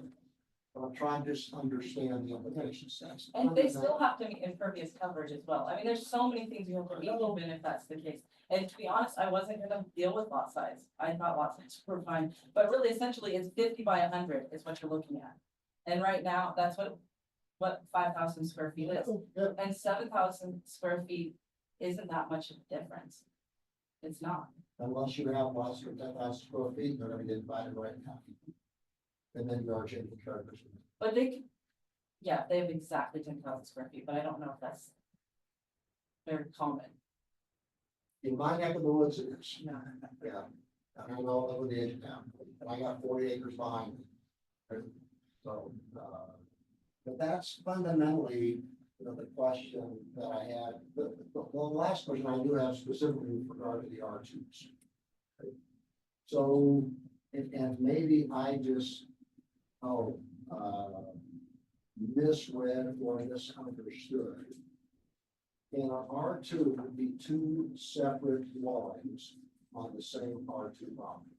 I'm trying to just understand the implications. And they still have to meet impervious coverage as well. I mean, there's so many things you have to meet, even if that's the case. And to be honest, I wasn't gonna deal with lot size. I thought lot size were fine, but really essentially it's 50 by 100 is what you're looking at. And right now, that's what 5,000 square feet is. Yep. And 7,000 square feet isn't that much of a difference. It's not. Unless you have lots of 10,000 square feet, they're gonna get divided right now. And then you are changing characters. But yeah, they have exactly 10,000 square feet, but I don't know if that's very common. In my neck of the woods, it is. No. Yeah. I don't know over the edge of town, and I got 40 acres behind me. So, but that's fundamentally, the question that I had. The last question I do have specifically with regard to the R2s. So, and maybe I just, misread or misunderstood. In an R2 would be two separate dwellings on the same R2 property.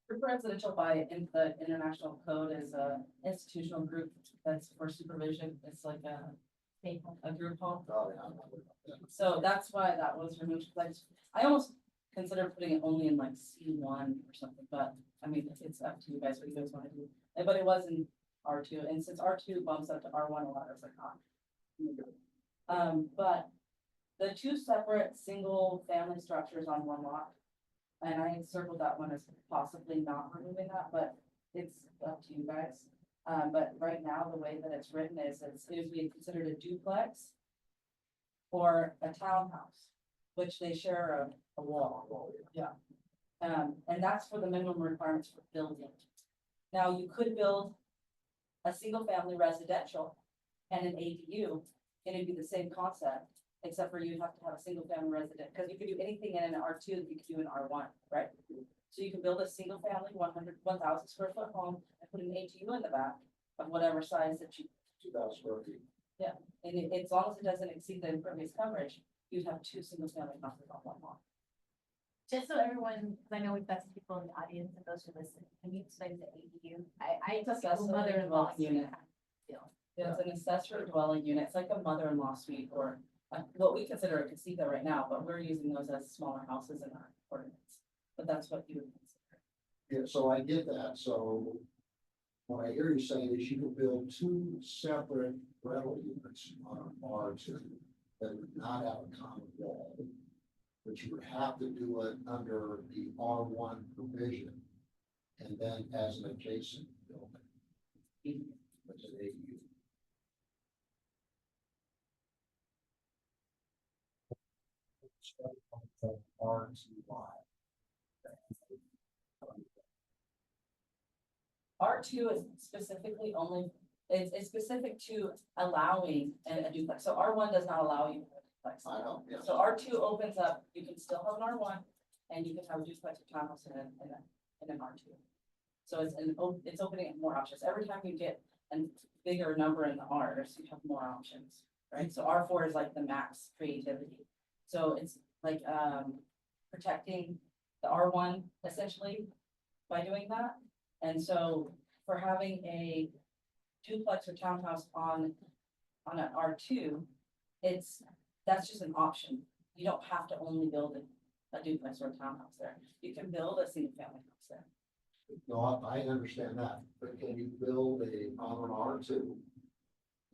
Group residential by in the international code is a institutional group that's for supervision. It's like a group home. So that's why that was removed. Like, I almost considered putting it only in like C1 or something, but I mean, it's up to you guys what you guys want to do. But it was in R2, and since R2 bumps up to R1 a lot, I was like, but the two separate single family structures on one lot. And I circled that one as possibly not removing that, but it's up to you guys. But right now, the way that it's written is it would be considered a duplex or a townhouse, which they share a wall. Yeah. And that's for the minimum requirements for building. Now, you could build a single family residential and an ADU, and it'd be the same concept. Except for you'd have to have a single family resident, because you could do anything in an R2 that you could do in R1, right? So you can build a single family 1,000 square foot home and put an ADU in the back of whatever size that you. 2,000 square feet. Yeah, and as long as it doesn't exceed the impervious coverage, you'd have two single family houses on one lot. Just so everyone, because I know we've got some people in the audience and those who listen, can you explain the ADU? I just got Accessory mother-in-law dwelling unit. Yeah, it's an accessory dwelling unit. It's like a mother-in-law suite or what we consider a casita right now, but we're using those as smaller houses in our ordinance. But that's what you would consider. Yeah, so I get that. So what I hear you saying is you could build two separate rental units on an R2 that would not have a common wall. But you would have to do it under the R1 provision and then as an adjacent building. Which is ADU. R2 is specifically only, it's specific to allowing a duplex. So R1 does not allow you a duplex. I know, yes. So R2 opens up, you can still have an R1 and you can have a duplex or townhouse in an R2. So it's opening up more options. Every time you get a bigger number in the R's, you have more options, right? So R4 is like the max creativity. So it's like protecting the R1 essentially by doing that. And so for having a duplex or townhouse on an R2, that's just an option. You don't have to only build a duplex or a townhouse there. You can build a single family house there. No, I understand that, but can you build on an R2?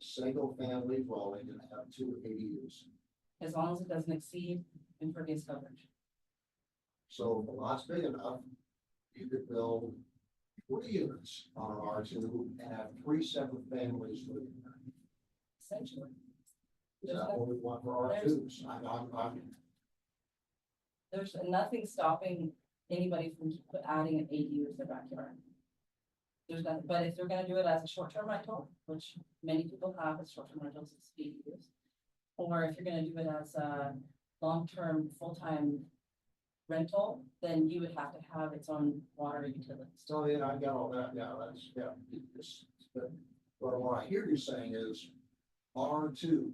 Single family dwelling and have 2 ADUs? As long as it doesn't exceed impervious coverage. So if the lot's big enough, you could build 3 units on an R2 and have 3 separate families living there. Essentially, Is that what we want for R2s? I'm, there's nothing stopping anybody from adding an ADU to their backyard. There's nothing, but if they're gonna do it as a short-term rental, which many people have as short-term rentals, it's ADUs. Or if you're gonna do it as a long-term, full-time rental, then you would have to have its own water utilities. so yeah, I got all that, yeah, that's, yeah. But what I hear you saying is R2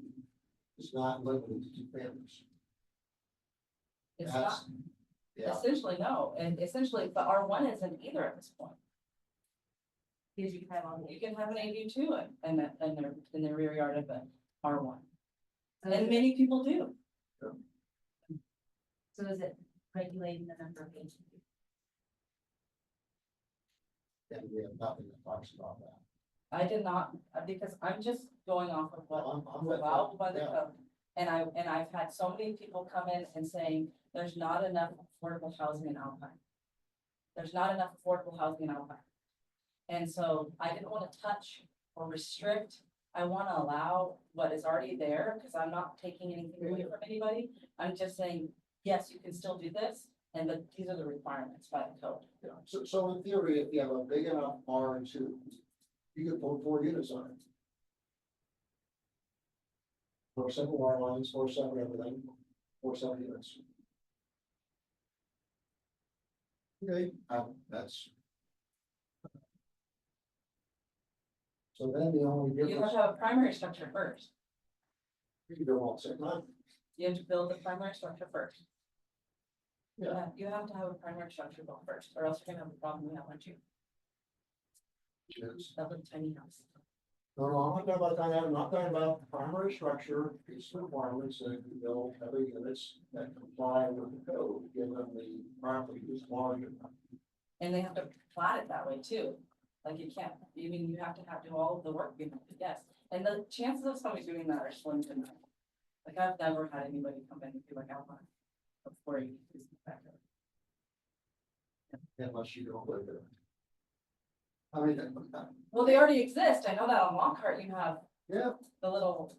is not limited to 2 families. It's not, That's, yeah, essentially, no, and essentially, but R1 isn't either at this point. Because you can have all You can have an ADU too, in their rear yard of an R1, the. and many people do. So is it regulating the number of ADUs? and we have nothing that talks about that. I did not, because I'm just going off of what I'm was with you. allowed by the Yeah. code. And I've had so many people come in and saying, there's not enough affordable housing in Alpine. There's not enough affordable housing in Alpine. And so I didn't want to touch or restrict. I want to allow what is already there, because I'm not taking anything away from anybody. I'm just saying, yes, you can still do this, and but these are the requirements by the code. Yeah, so in theory, if you have a big enough R2, you could put 4 units on it. 4 simple water lines, 4 separate everything, 4 separate units. Okay, that's. So then the only You have difference, to have a primary structure first. you can go all at the same time. You have to build the primary structure first. Yeah. You have to have a primary structure built first, or else you're gonna have a problem with that one too. That little tiny house. No, I'm not talking about that, I'm not talking about the primary structure, its requirements, that you build other units that comply with the code, given the property is large enough. And they have to plat it that way too. Like you can't, you mean, you have to do all of the work, yes. And the chances of somebody doing that are slim to none. Like I've never had anybody come in and be like, Alpine. Before you use the backyard. Unless you don't live there. I mean, Well, they already exist. I know that on Lockhart you have yeah, the old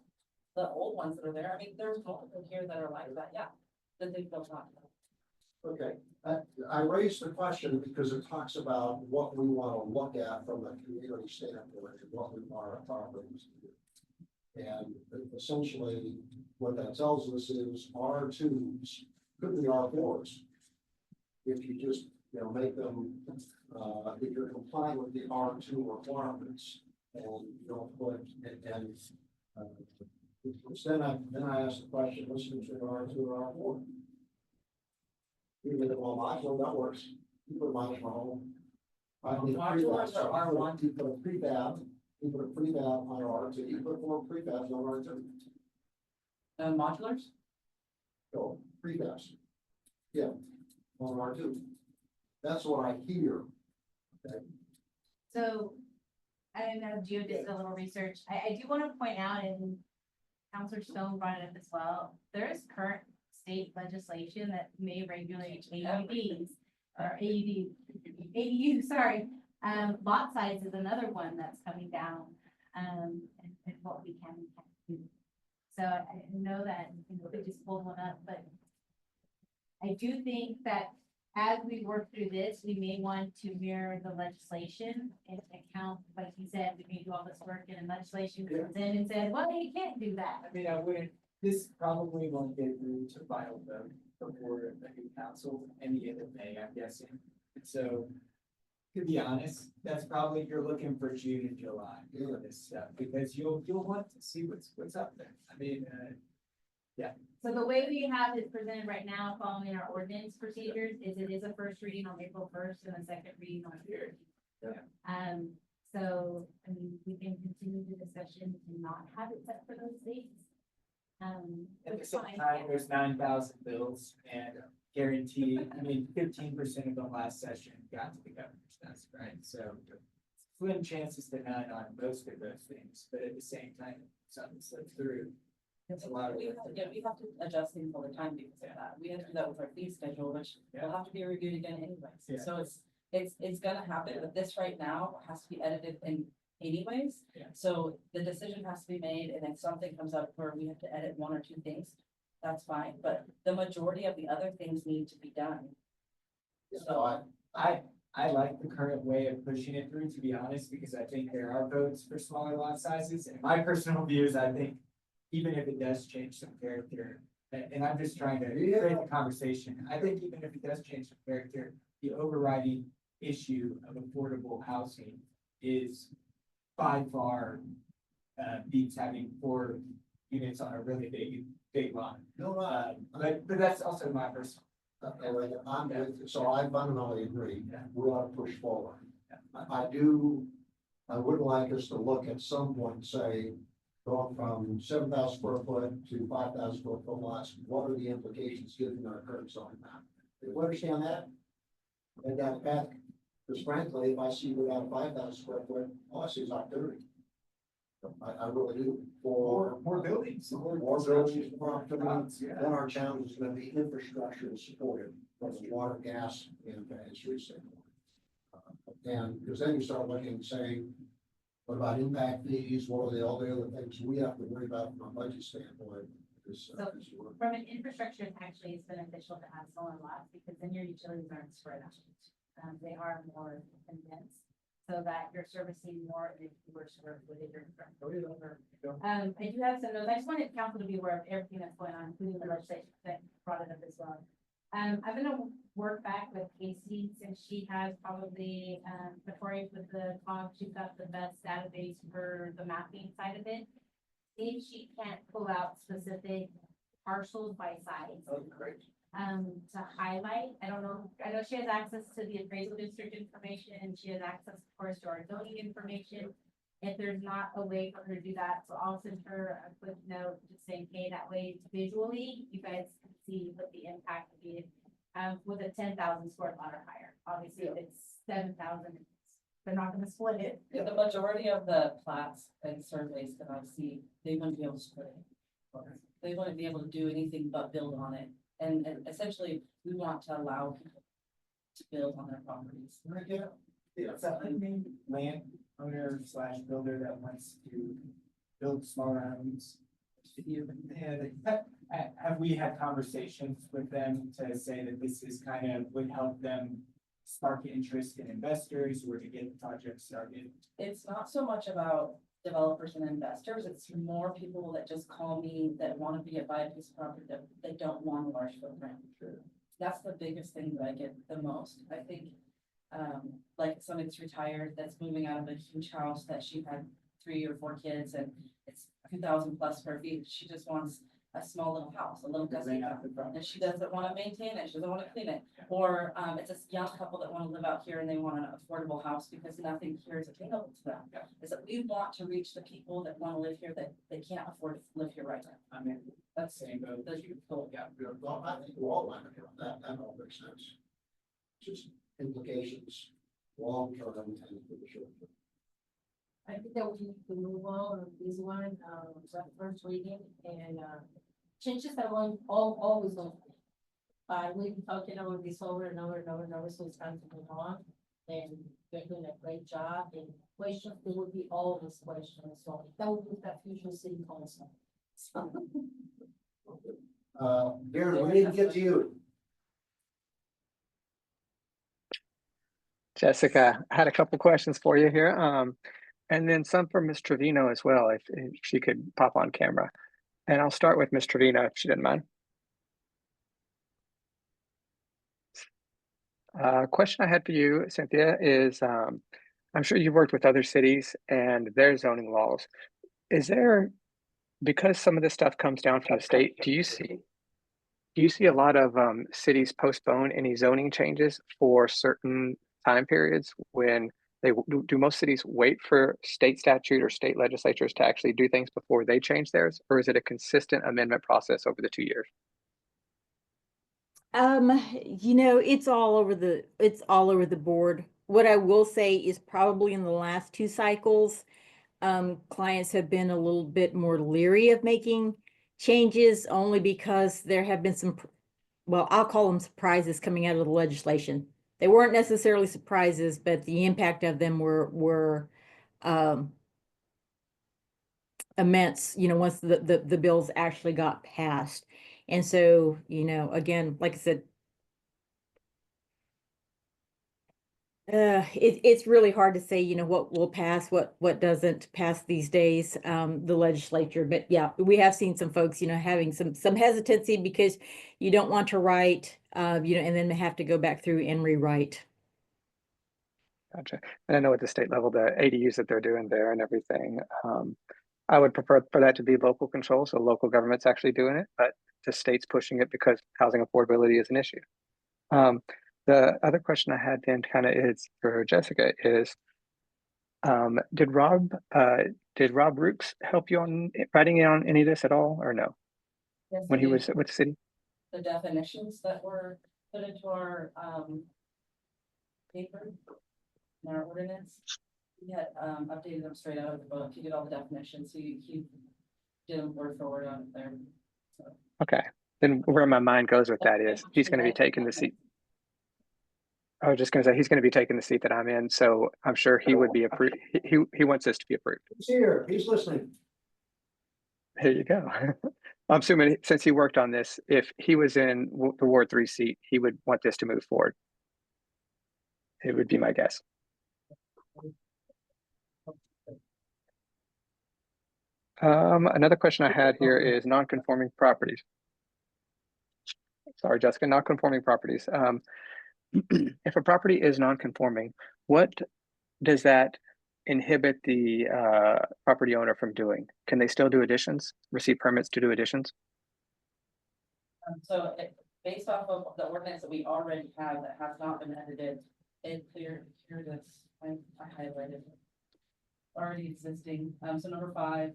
ones that are there. I mean, there's multiple here that are like that, yeah. That they built on. okay. I raised the question because it talks about what we want to look at from a community standpoint, and what we want our properties to do. And essentially, what that tells us is R2s could be R4s. If you just, make them, if you're complying with the R2 requirements and you don't put, then I asked the question, what's between R2 and R4? Even if all modular, that works. You put modular home. Modulars are R1. You put a prefab, on R2, you put 4 prefabs on R2. Modulars? So, prefabs. Yeah, on R2. That's what I hear. Okay. So, I don't know, Gio did a little research. I do want to point out, and Counselor Stone brought it up as well, there is current state legislation that may regulate AUDs, or ADU, sorry. Lot size is another one that's coming down, and what we can and can't do. So I know that, we just pulled one up, but I do think that as we work through this, we may want to mirror the legislation and account, like you said, we may do all this work and legislation comes in and said, well, you can't do that. I mean, I wouldn't, this probably won't get through to final vote before the new council any of May, I'm guessing. So, to be honest, that's probably, you're looking for June and July for this stuff, because you'll want to see what's up there. I mean, So the way we have it presented right now, following our ordinance procedures, is it is a first reading on April 1st and a second reading on June. Yeah. So, I mean, we can continue the discussion and not have it set for those dates. at the It's same fine, time, yeah. there's 9,000 bills, and guarantee, I mean, 15% of the last session got to the governor's desk, right? So slim chances to none on most of those things, but at the same time, something slips through. It's a lot of work. We have to adjust things all the time because of that. We have to do that with our fee schedule, which will have to be reviewed again anyways. Yeah. So it's gonna happen, but this right now has to be edited in anyways. Yeah. So the decision has to be made, and if something comes up where we have to edit one or two things, that's fine, but the majority of the other things need to be done. So I like the current way of pushing it through, to be honest, because I think there are votes for smaller lot sizes, and my personal view is I think even if it does change some character, and I'm just trying to create the conversation, I think even if it does change some character, the overriding issue of affordable housing is by far beats having 4 units on a really big lot. No, But that's also my personal. okay, well, I'm with, so I fundamentally agree, Yeah. we ought to push forward. Yeah. I would like us to look at some point, say, going from 7,000 square foot to 5,000 square foot lots, what are the implications given our current zoning map? Do you understand that? And that path, because frankly, if I see without 5,000 square foot, all I see is opportunity. I really do, for More buildings. more buildings, more opportunity. Lots, yeah. Then our challenge is gonna be infrastructure to support it, whether it's water, gas, and street standpoint. And because then you start looking and saying, what about impact fees, what are all the other things we have to worry about from a budget standpoint? From an infrastructure, actually, it's beneficial to have smaller lots because then your utilities aren't spread out. They are more condensed so that you're servicing more in fewer square footage or. I do have some notes. I just wanted council to be aware of everything that's going on, including the legislation that brought it up as well. I'm gonna work back with Casey since she has probably, notorious with the COG, she's got the best database for the mapping side of it. See if she can't pull out specific parcels by size. Oh, great. To highlight, I don't know, I know she has access to the appraisal district information and she has access, of course, to our zoning information. If there's not a way for her to do that, so I'll send her a quick note just saying, hey, that way visually, you guys can see what the impact would be. With a 10,000 square lot or higher, obviously if it's 7,000, they're not gonna split it. Yeah, the majority of the plats and surveys that I see, they wouldn't be able to split it. They wouldn't be able to do anything but build on it. And essentially, we want to allow people to build on their properties. It's a unnamed landowner slash builder that wants to build smaller homes. Have we had conversations with them to say that this is kind of would help them spark interest in investors or to get the project started? It's not so much about developers and investors, it's more people that just call me that want to buy a piece of property that they don't want a large footprint. That's the biggest thing that I get the most. I think, like somebody that's retired, that's moving out of a huge house that she had 3 or 4 kids and it's 2,000 plus square feet. She just wants a small little house, a little casita, and she doesn't want to maintain it, she doesn't want to clean it. Or it's a young couple that want to live out here and they want an affordable house because nothing here is attainable to them. Yeah. Is that we want to reach the people that want to live here that they can't afford to live here right now. I mean, That's same boat. the goal. Yeah. Well, I think we're all lining up. That all makes sense. Just implications, long term and for the short term. I think that we need to move on with this one, first reading and, changes are going, always going. We've been talking about this over and over and over and over, so it's time to move on. And they're doing a great job and questions, there will be always questions, so that will be that future city council. Darren, we didn't get to you. Jessica, I had a couple questions for you here. And then some for Ms. Trevino as well, if she could pop on camera. And I'll start with Ms. Trevino, if she didn't mind. Question I had for you, Cynthia, is I'm sure you've worked with other cities and their zoning laws. Is there, because some of this stuff comes down from the state, do you see a lot of cities postpone any zoning changes for certain time periods when do most cities wait for state statute or state legislatures to actually do things before they change theirs? Or is it a consistent amendment process over the 2 years? It's all over the board. What I will say is probably in the last 2 cycles, clients have been a little bit more leery of making changes only because there have been some, well, I'll call them surprises coming out of the legislation. They weren't necessarily surprises, but the impact of them were immense, once the bills actually got passed. And so, again, like I said, it's really hard to say, what will pass, what doesn't pass these days, the legislature. But yeah, we have seen some folks, having some hesitancy because you don't want to write, and then have to go back through and rewrite. Gotcha. And I know at the state level, the ADUs that they're doing there and everything, I would prefer for that to be local control, so local government's actually doing it, but the state's pushing it because housing affordability is an issue. The other question I had then kind of is for Jessica is, did Rob Rooks help you on writing on any of this at all, or no? Yes, When he we was did. with the city? The definitions that were put into our, paper, in our ordinance. We had, updated them straight out of the book. He did all the definitions, so he did them word for word on it there. So. Okay, then where my mind goes with that is he's going to be taking the seat. I was just going to say he's going to be taking the seat that I'm in, so I'm sure he would be approved. He wants this to be approved. He's here, he's listening. Here you go. I'm assuming since he worked on this, if he was in the Ward 3 seat, he would want this to move forward. It would be my guess. Another question I had here is non-conforming properties. Sorry, Jessica, non-conforming properties. If a property is non-conforming, what does that inhibit the property owner from doing? Can they still do additions, receive permits to do additions? Based off of the ordinance that we already have that has not been edited, here this, I highlighted it. Already existing, so number 5.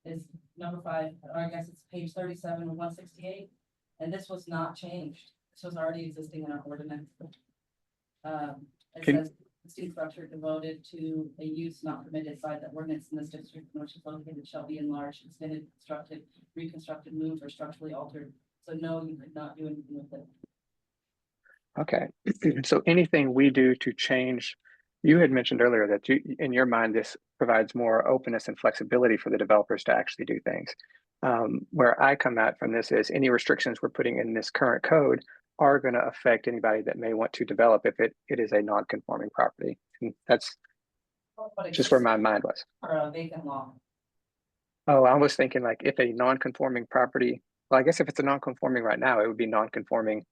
Is number 5, or I guess it's page 37 of 168, and this was not changed. This was already existing in our ordinance. It says existing structure devoted to a use not permitted by the ordinance in this district in which is located shall be enlarged, extended, constructed, reconstructed, moved, or structurally altered. So no, you could not do anything with it. Okay, so anything we do to change, you had mentioned earlier that in your mind, this provides more openness and flexibility for the developers to actually do things. Where I come at from this is any restrictions we're putting in this current code are going to affect anybody that may want to develop if it is a non-conforming property. And that's just where my mind was. Or a vacant lot. Oh, I was thinking like if a non-conforming property, well, I guess if it's a non-conforming right now, it would be non-conforming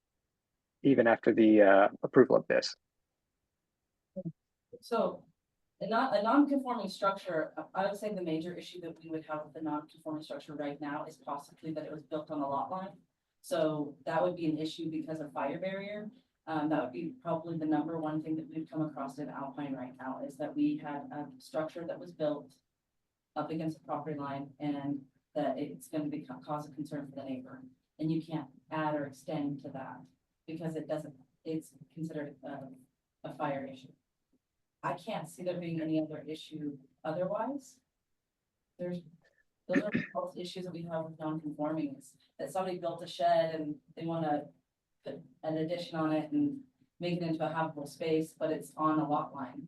even after the approval of this. So a non-conforming structure, I would say the major issue that we would have with the non-conforming structure right now is possibly that it was built on a lot line. So that would be an issue because of fire barrier. That would be probably the number one thing that we've come across in Alpine right now is that we had a structure that was built up against the property line and that it's going to cause a concern for the neighbor. And you can't add or extend to that because it's considered a fire issue. I can't see there being any other issue otherwise. Those are both issues that we have with non-conforming is that somebody built a shed and they want to put an addition on it and make it into a habitable space, but it's on a lot line.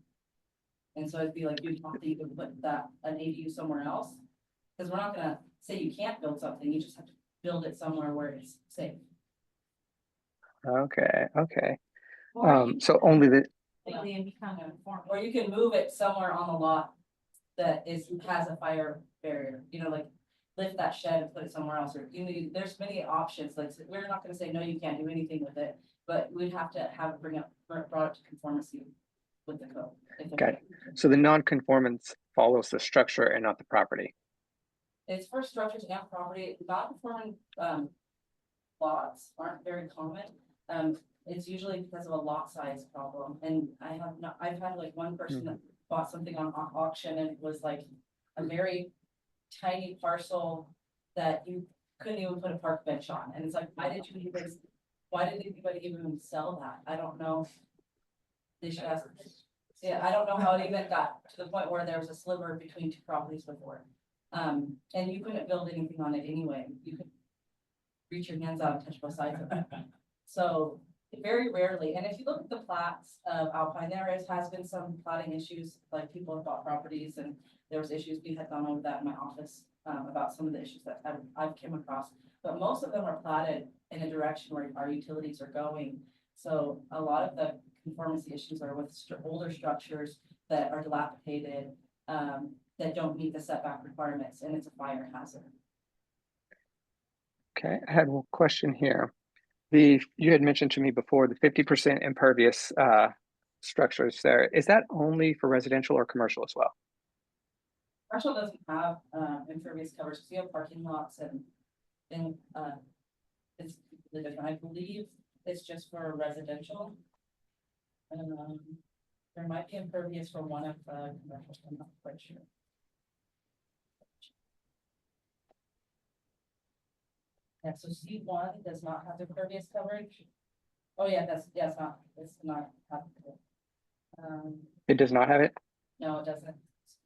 And so it'd be like you'd have to either put an ADU somewhere else, because we're not gonna say you can't build something, you just have to build it somewhere where it's safe. Okay. So Or you can move it somewhere on the lot that has a fire barrier, like lift that shed and put it somewhere else, or there's many options, like we're not gonna say, no, you can't do anything with it, but we'd have to brought it to conformity with the code. Okay, so the non-conformance follows the structure and not the property. It's for structures and property. Non-conforming lots aren't very common. It's usually because of a lot size problem. And I've had like one person that bought something on auction and it was like a very tiny parcel that you couldn't even put a park bench on, and it's like, why did anybody even sell that? I don't know. They should ask, yeah, I don't know how it even got to the point where there was a sliver between two properties before. And you couldn't build anything on it anyway, you could reach your hands out and touch both sides of it. So very rarely, and if you look at the plats of Alpine, has been some platting issues, like people have bought properties and there was issues, we had gone over that in my office, about some of the issues that I've came across. But most of them are platted in a direction where our utilities are going. So a lot of the conformity issues are with older structures that are dilapidated, that don't meet the setback requirements, and it's a fire hazard. Okay, I had one question here. You had mentioned to me before the 50% impervious structures there. Is that only for residential or commercial as well? Commercial doesn't have impervious coverage, so you have parking lots and it's completely different. I believe it's just for residential. There might be impervious for one of the commercials, I'm not quite sure. Yeah, so C1 does not have impervious coverage. Oh yeah, it's not applicable. It does not have it? No, it doesn't.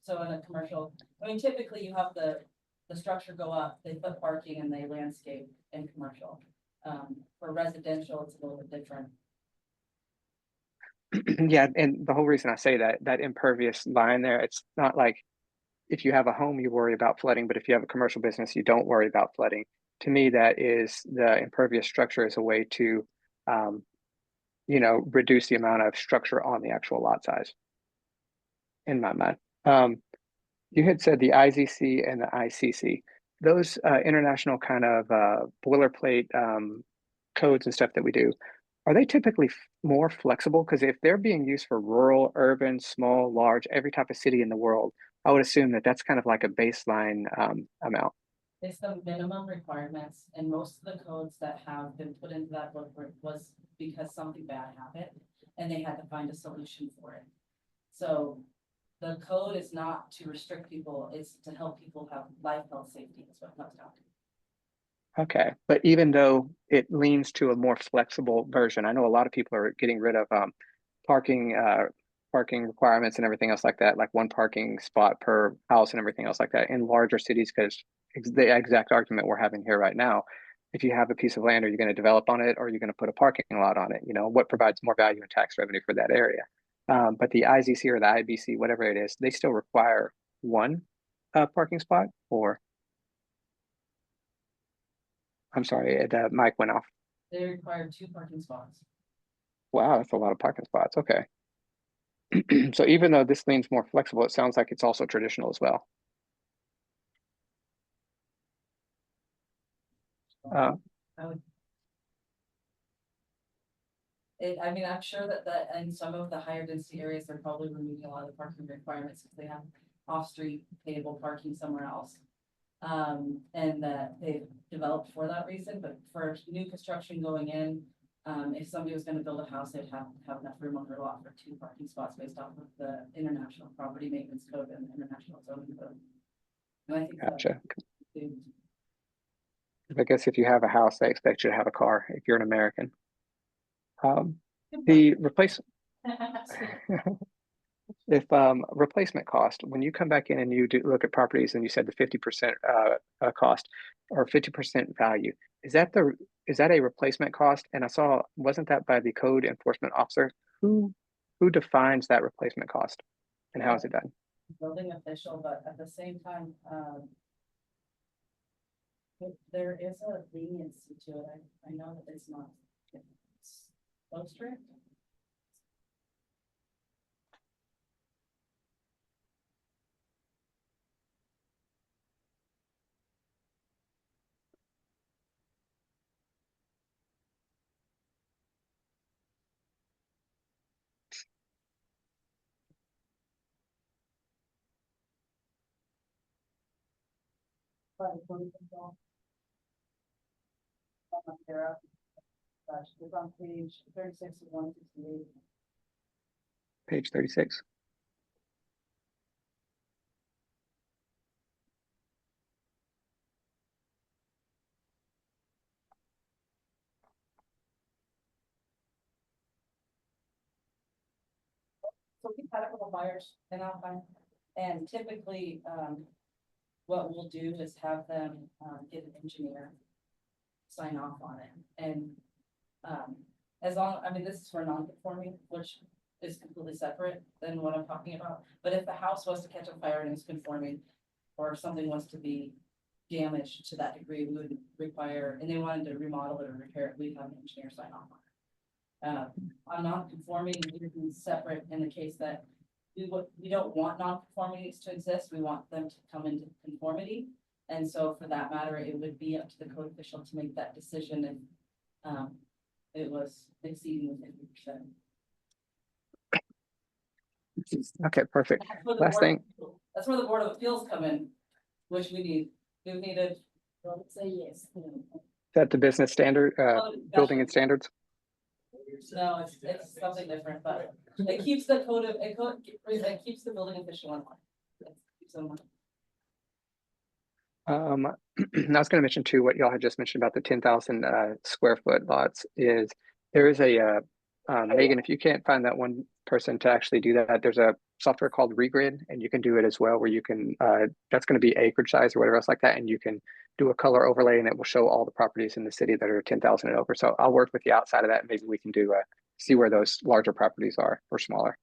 So in a commercial, I mean, typically you have the structure go up, they put parking and they landscape in commercial. For residential, it's a little bit different. Yeah, and the whole reason I say that impervious line there, it's not like if you have a home, you worry about flooding, but if you have a commercial business, you don't worry about flooding. To me, that is the impervious structure is a way to, reduce the amount of structure on the actual lot size. In my mind, you had said the IZC and the ICC, those international kind of boilerplate codes and stuff that we do. Are they typically more flexible? Because if they're being used for rural, urban, small, large, every type of city in the world, I would assume that that's kind of like a baseline amount. It's the minimum requirements, and most of the codes that have been put into that book was because something bad happened and they had to find a solution for it. So the code is not to restrict people, it's to help people have life, health, safety is what it comes down to. Okay, but even though it leans to a more flexible version, I know a lot of people are getting rid of parking requirements and everything else like that, like one parking spot per house and everything else like that in larger cities, because the exact argument we're having here right now, if you have a piece of land, are you going to develop on it or are you going to put a parking lot on it? What provides more value and tax revenue for that area? But the IZC or the IBC, whatever it is, they still require one parking spot, or I'm sorry, the mic went off. They require 2 parking spots. Wow, that's a lot of parking spots. Okay. So even though this leans more flexible, it sounds like it's also traditional as well. I mean, I'm sure that in some of the higher density areas, they're probably removing a lot of the parking requirements because they have off-street payable parking somewhere else. And that they've developed for that reason, but for new construction going in, if somebody was gonna build a house, they'd have enough room on their lot for 2 parking spots based off of the International Property Maintenance Code and the International Zoning Code. And I think Gotcha. that, I guess if you have a house, they expect you to have a car if you're an American. The replacement replacement cost, when you come back in and you do look at properties and you said the 50% cost or 50% value, is that a replacement cost? And I saw, wasn't that by the code enforcement officer? Who defines that replacement cost and how is it done? building official, but at the same time, there is a leniency to it. I know that it's not so strict. It's on page 36 of 168. Page 36. had a couple fires in Alpine, and typically, what we'll do is have them, get an engineer sign off on it, and, as long, I mean, this is for non-conforming, which is completely separate than what I'm talking about, but if the house was to catch on fire and it's conforming, or if something was to be damaged to that degree, we would require, and they wanted to remodel it or repair it, we'd have an engineer sign off on it. On non-conforming, we can separate in the case that we don't want non-conformities to exist, we want them to come into conformity. And so for that matter, it would be up to the code official to make that decision if, it was exceeding the 50%. Okay, perfect. That's where the Last Board of thing. Appeals- That's where the Board of Appeals come in, which we needed. Well, say yes. That the business standard, building and standards. No, it's something different, but it keeps the code of, it keeps the building official in line. It keeps them- I was gonna mention too, what y'all had just mentioned about the 10,000 square foot lots is there is a, Megan, if you can't find that one person to actually do that, there's a software called Regrid, and you can do it as well, where you can, that's gonna be acreage size or whatever else like that, and you can do a color overlay and it will show all the properties in the city that are 10,000 and over. So I'll work with you outside of that. Maybe we can do, see where those larger properties are or smaller.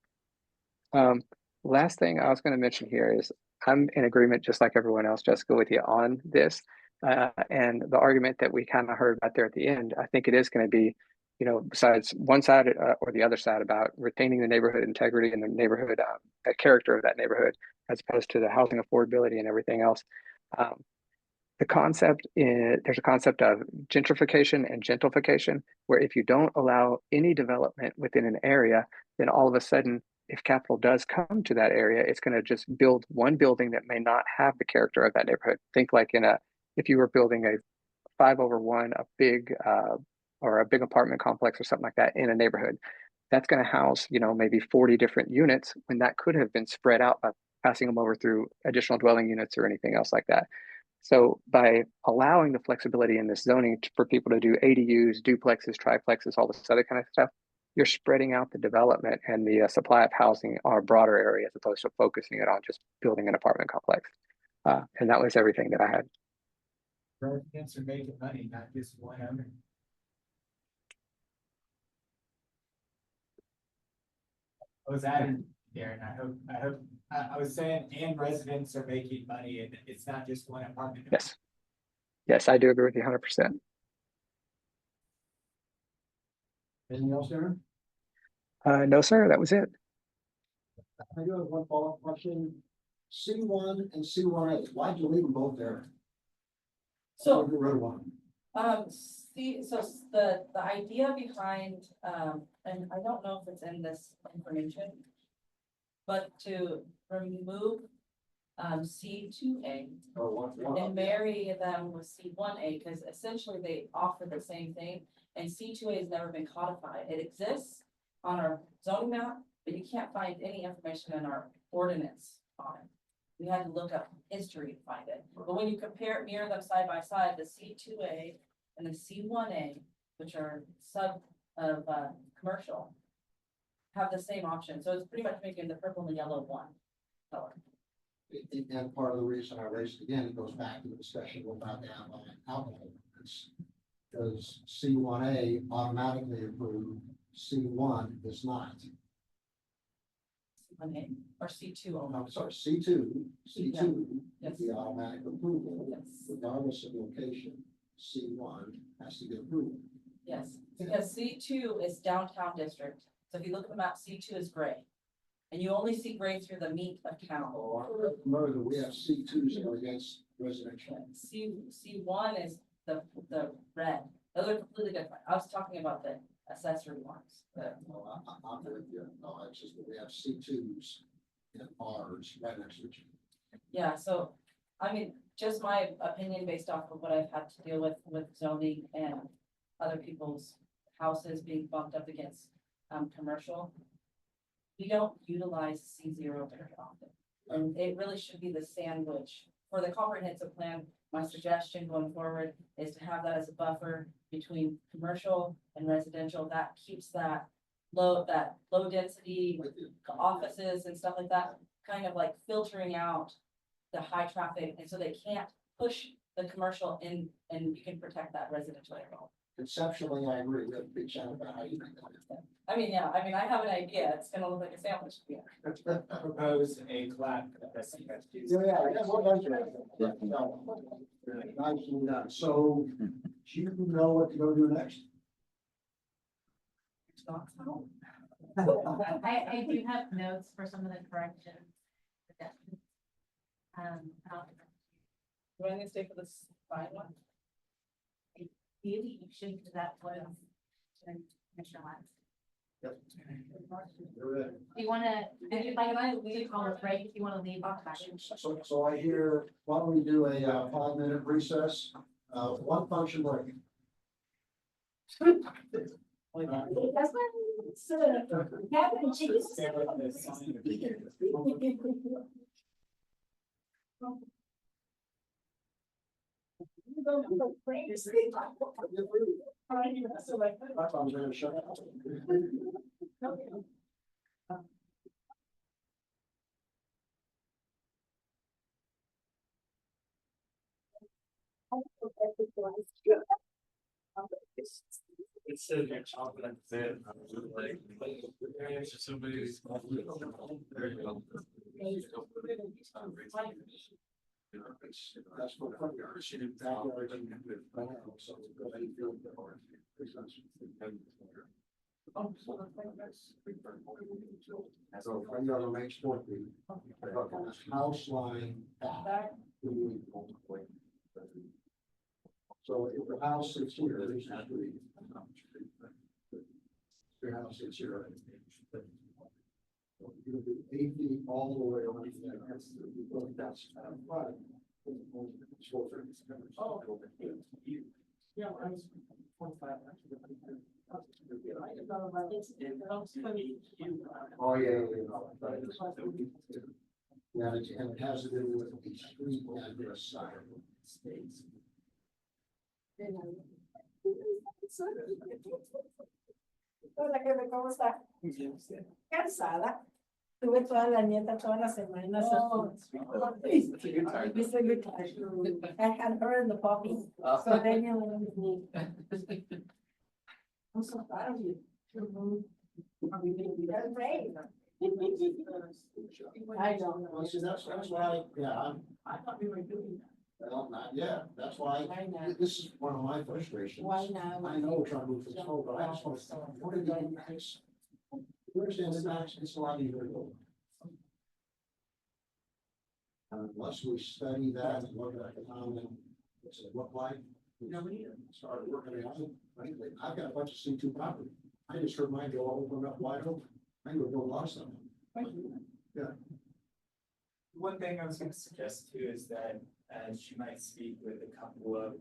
Last thing I was gonna mention here is I'm in agreement, just like everyone else, Jessica, with you on this. And the argument that we kind of heard out there at the end, I think it is going to be, you know, besides one side or the other side about retaining the neighborhood integrity and the neighborhood character of that neighborhood, as opposed to the housing affordability and everything else. The concept is, there's a concept of gentrification and gentrification, where if you don't allow any development within an area, then all of a sudden, if capital does come to that area, it's going to just build one building that may not have the character of that neighborhood. Think like if you were building a 5/1, a big or a big apartment complex or something like that in a neighborhood, that's going to house, you know, maybe 40 different units when that could have been spread out by passing them over through additional dwelling units or anything else like that. So by allowing the flexibility in this zoning for people to do ADUs, duplexes, triplexes, all this other kind of stuff, you're spreading out the development and the supply of housing on a broader area as opposed to focusing it on just building an apartment complex. And that was everything that I had. Residents are making money, not just one owner. I was adding, Darren, I was saying, and residents are making money, and it's not just one apartment. Yes. Yes, I do agree with you 100%. Anything else, Darren? No, sir, that was it. I do have one follow-up question. C1 and C1A, why'd you leave them both there? So, You wrote one. so the idea behind, and I don't know if it's in this information, but to remove C2A Or one. and marry them with C1A, because essentially they offer the same thing, and C2A has never been codified. It exists on our zoning map, but you can't find any information in our ordinance on it. We had to look up history to find it, but when you mirror them side by side, the C2A and the C1A, which are sub of commercial, have the same option, so it's pretty much making the purple and the yellow one color. And part of the reason I raised it again, it goes back to the discussion about the outline alcohol. Because C1A automatically approved, C1 is not. C1A or C2. I'm sorry, C2 Yes. is the automatic approval. Yes. Regardless of location, C1 has to get approval. Yes, because C2 is downtown district, so if you look at the map, C2 is gray. And you only see gray through the meat of town. Remember that we have C2s that are against residential. C1 is the red, those are completely different, I was talking about the accessory ones. No, I'm with you. No, it's just that we have C2s and Rs right next to each other. Yeah, so, I mean, just my opinion based off of what I've had to deal with zoning and other people's houses being bumped up against, commercial. We don't utilize C0 very often, and it really should be the sandwich. For the comprehensive plan, my suggestion going forward is to have that as a buffer between commercial and residential. That keeps that low density offices and stuff like that, kind of like filtering out the high traffic, and so they can't push the commercial in, and you can protect that residential area. Conceptually, I agree, we have a big chat about how you make that. I mean, yeah, I mean, I have an idea, it's gonna look like a sandwich. Yeah. Propose a collab. What mention it? Nicely done. So, do you know what to go do next? I do have notes for some of the corrections. I'll- Do I need to stay for this fine one? you should, because that was. Commissioner Lance. Yep. Do you wanna, if you'd like, to call a break, if you wanna leave off back. So I hear, why don't we do a 5-minute recess, one function break. That's what it's, happened, Jesus. I thought I was gonna shut up. It's so chocolate. Somebody's. That's what I'm hearing. So from the other main sport, house line back. So if the house is here, there's not really. Your house is here. You do 8 feet all the way around there. That's fine. Yeah, I was 25. Oh, yeah. Yeah, and it has to do with the street address side of the states. Hola, Kevin, ¿cómo está? Cansada. Tuve toda la nieta toda la semana. It's a good time. I had her and the puppy. So then you went with me. I'm so proud of you. Are we gonna be that brave? I don't know. Well, see, that's why, yeah, I thought we were doing well, not yet, that's why, Why not? this is one of my frustrations. Why not? I know we're trying to move things forward, but I just want to, what are you guys? You understand that it's a lot easier to go. Unless we study that and look at economic, what's it look like? Started working it out, frankly, I've got a bunch of C2 property, I just heard mine go open up wide open, I can go build a lot of stuff. One thing I was gonna suggest too is that, she might speak with a couple of,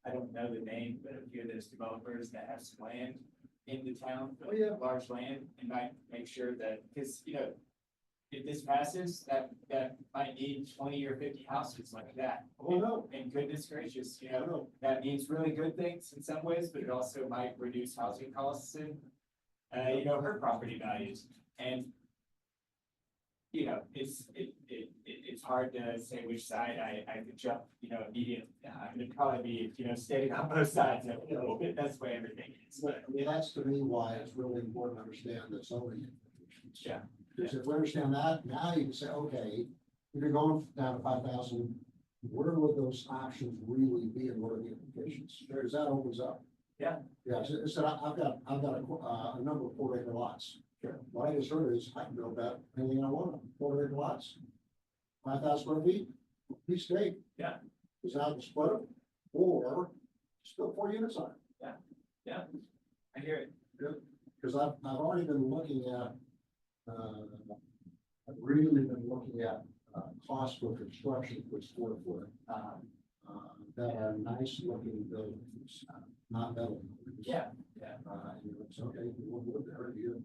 I don't know the name, but a few of those developers that have some land in the town. Oh, yeah. Large land, and might make sure that, because, you know, if this passes, that might need 20 or 50 houses like that. Oh, no. And goodness gracious, you know, that means really good things in some ways, but it also might reduce housing costs and, you know, hurt property values. And, you know, it's hard to say which side I could jump, you know, immediately. It'd probably be, you know, standing on both sides of it a little bit. That's the way everything is. But, I mean, that's to me why it's really important to understand the zoning. implications. yeah. Because if we understand that, now you can say, okay, if you're going down to 5,000, where would those options really be and what are the implications? Because that opens up. Yeah. Yeah, so I've got a number of 4-acre lots. Sure. What I just heard is I can build that anything I want, 4-acre lots. 5,000 square feet, piece of cake. Yeah. Is out the split them, or just build 4 units on it. Yeah, I hear it. Because I've already been looking at, I've really been looking at, cost for construction for square foot. That are nice looking buildings, not metal. buildings. Yeah. You know, it's okay, we'll do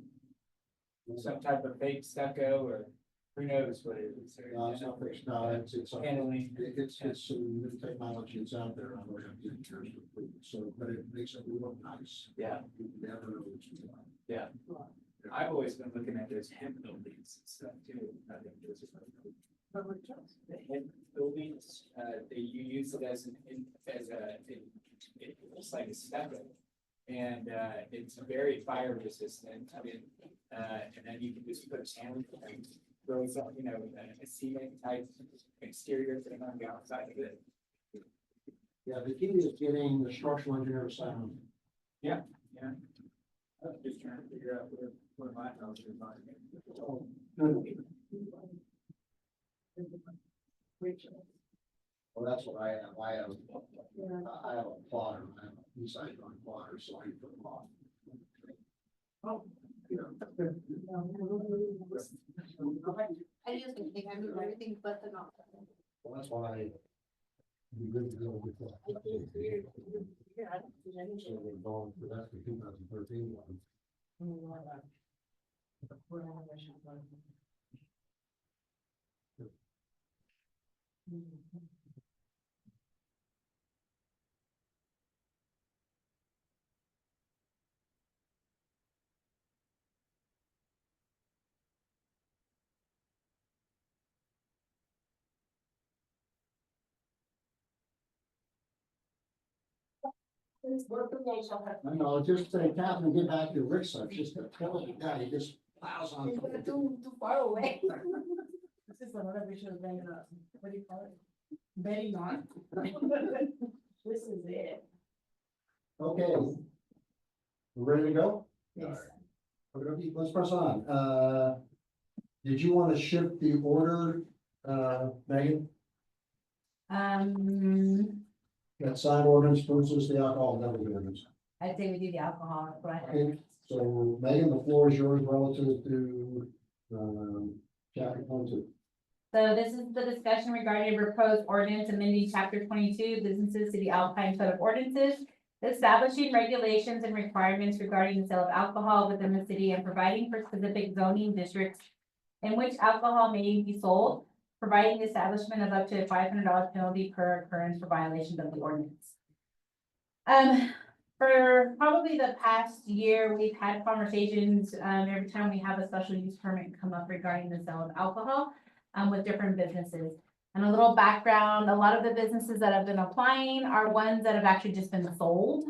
it. Some type of fake stucco or who knows what it is. No, it's not fixed, no, it's Paneling. it's some new technology that's out there, I'm going to have to get yours to prove it, so, but it makes it look nice. Yeah. You never know what you're doing. Yeah. I've always been looking at those hemp buildings and stuff too. I think those are the hemp buildings, you use it as it looks like a stepper. And, it's very fire resistant. I mean, and then you can just put sand and throw some, a cement type exterior thing on the outside of it. Yeah, the key is getting the structural engineer to sign on. Yeah. I was just trying to figure out where my house is on. Oh, good. Well, that's what I have. I have a plotter. I have a two-sided on plotter, so I can put them on. I just think I do everything but the not. Well, that's why I be good to go with that. So we're going for that for 2013 one. I know, just say, Catherine, get back to Rick's son, just a killing guy, he just plows on. Too far away. This is another vision of being, what do you call it? Betting on. This is it. Okay. We ready to go? Yes. Okay, let's press on. Did you want to shift the order, Megan? That sign ordinance versus the alcohol beverage ordinance? I'd say we do the alcohol. Okay, so Megan, the floor is yours relative to, chapter 22. So this is the discussion regarding a proposed ordinance amending chapter 22, businesses to the Alpine Code of Ordinances, establishing regulations and requirements regarding the sale of alcohol within the city and providing for specific zoning districts in which alcohol may be sold, providing the establishment of up to a $500 penalty per occurrence for violations of the ordinance. For probably the past year, we've had conversations, every time we have a special use permit come up regarding the sale of alcohol, with different businesses. And a little background, a lot of the businesses that have been applying are ones that have actually just been sold.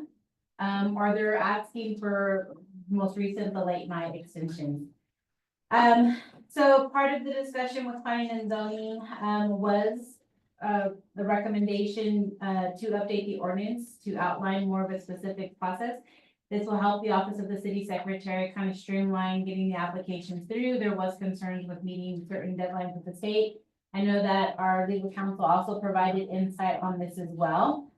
Or they're asking for most recent, the late night extensions. So part of the discussion with planning and zoning, was the recommendation to update the ordinance to outline more of a specific process. This will help the office of the city secretary kind of streamline getting the applications through. There was concerns with meeting certain deadlines with the state. I know that our legal counsel also provided insight on this as well.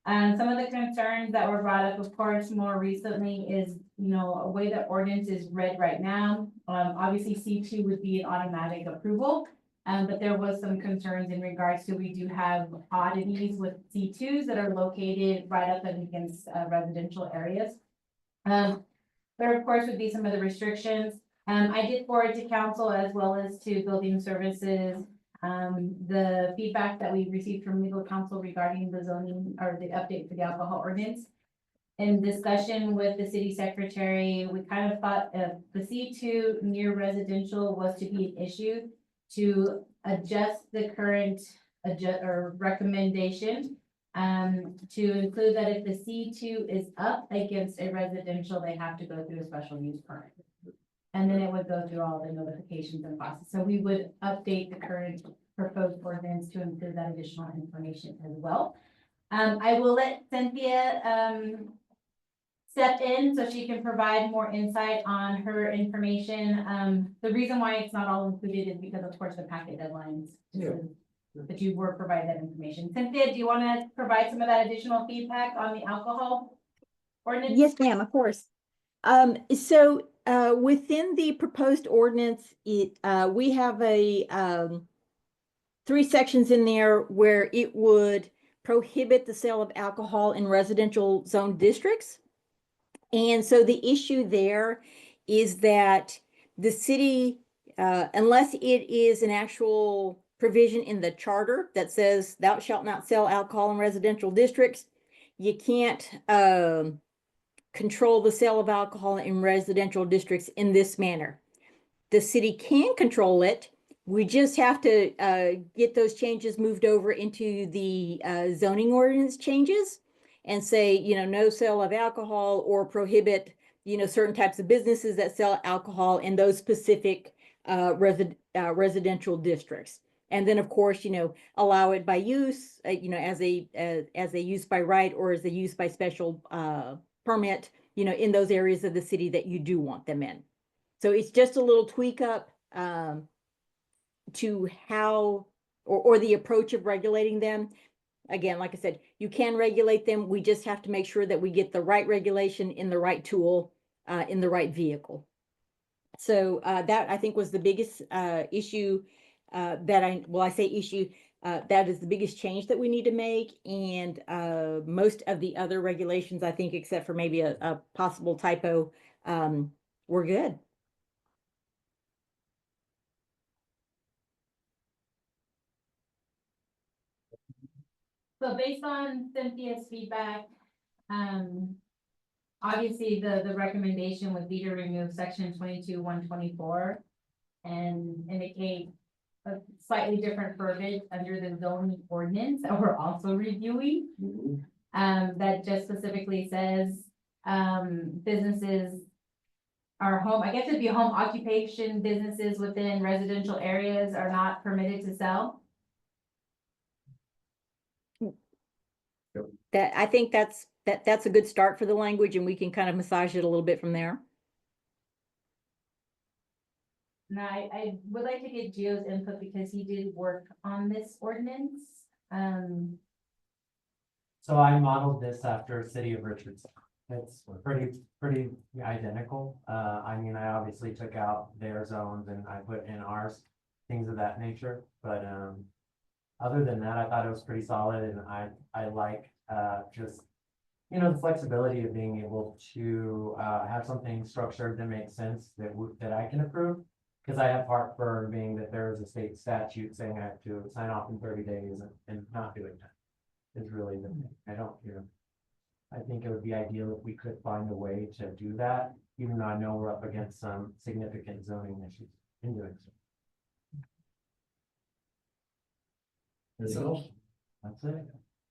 Some of the concerns that were brought up, of course, more recently is, a way that ordinance is read right now. Obviously C2 would be an automatic approval. But there was some concerns in regards to, we do have oddities with C2s that are located right up against residential areas. There of course would be some of the restrictions. I did forward to council as well as to building services. The feedback that we received from legal counsel regarding the zoning or the update for the alcohol ordinance. In discussion with the city secretary, we kind of thought the C2 near residential was to be an issue to adjust the current recommendation. To include that if the C2 is up against a residential, they have to go through a special use permit. And then it would go through all the notifications and process. So we would update the current proposed ordinance to include that additional information as well. I will let Cynthia step in so she can provide more insight on her information. The reason why it's not all included is because of course the packet deadlines. Yeah. But you were provided that information. Cynthia, do you want to provide some of that additional feedback on the alcohol ordinance? Yes, ma'am, of course. Within the proposed ordinance, we have a 3 sections in there where it would prohibit the sale of alcohol in residential zone districts. And so the issue there is that the city, unless it is an actual provision in the charter that says thou shalt not sell alcohol in residential districts, you can't control the sale of alcohol in residential districts in this manner. The city can control it. We just have to get those changes moved over into the zoning ordinance changes and say, no sale of alcohol, or prohibit, certain types of businesses that sell alcohol in those specific residential districts. And then, of course, allow it by use, as a use by right or as a use by special permit, in those areas of the city that you do want them in. So it's just a little tweak up to how, or the approach of regulating them. Again, like I said, you can regulate them. We just have to make sure that we get the right regulation in the right tool, in the right vehicle. So that, I think, was the biggest issue that is the biggest change that we need to make. And most of the other regulations, I think, except for maybe a possible typo, we're good. So based on Cynthia's feedback, obviously the recommendation would be to remove section 22-124 and indicate a slightly different verbiage under the zoning ordinance that we're also reviewing. That just specifically says, businesses are home, I guess it'd be home occupation businesses within residential areas are not permitted to sell. That, I think that's a good start for the language, and we can kind of massage it a little bit from there. Now, I would like to get Gio's input because he did work on this ordinance. So I modeled this after City of Richardson. It's pretty identical. I mean, I obviously took out their zones and I put in ours, things of that nature. But other than that, I thought it was pretty solid, and I like just, the flexibility of being able to have something structured that makes sense that I can approve. Because I have heartburn being that there is a state statute saying I have to sign off in 30 days and not doing that is really the thing. I don't, I think it would be ideal if we could find a way to do that, even though I know we're up against some significant zoning issues in doing so. So That's it.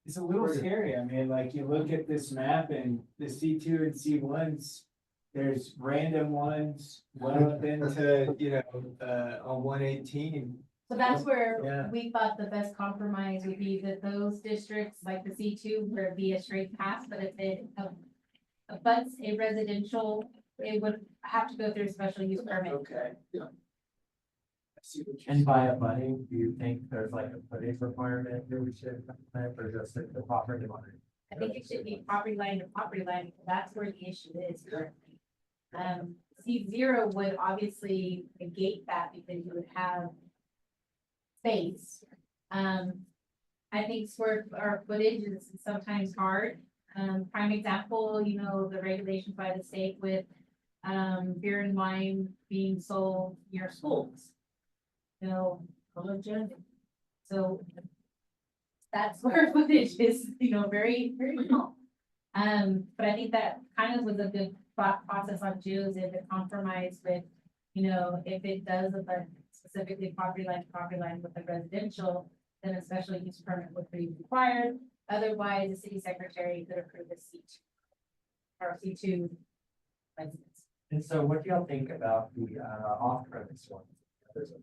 it's a little scary. I mean, like, you look at this map and the C2 and C1s, there's random ones well up into, on 118. So that's Yeah. where we thought the best compromise would be that those districts, like the C2, where it'd be a straight pass, but if it abuts a residential, it would have to go through a special use permit. Okay. Yeah. I see what you're And by abutting, do you think there's like a footage requirement that we should implement, or just the property line? I think it should be property line to property line, because that's where the issue is currently. C0 would obviously negate that because you would have space. I think square or footage is sometimes hard. Prime example, the regulations by the state with beer and wine being sold near schools. So that square footage is, very, very small. But I think that kind of was a good thought process on Jews in the compromise with, if it does, but specifically property line with the residential, then a special use permit would be required. Otherwise, the city secretary could approve the C2 or C2 license. And so what do y'all think about the off-premise one? There's a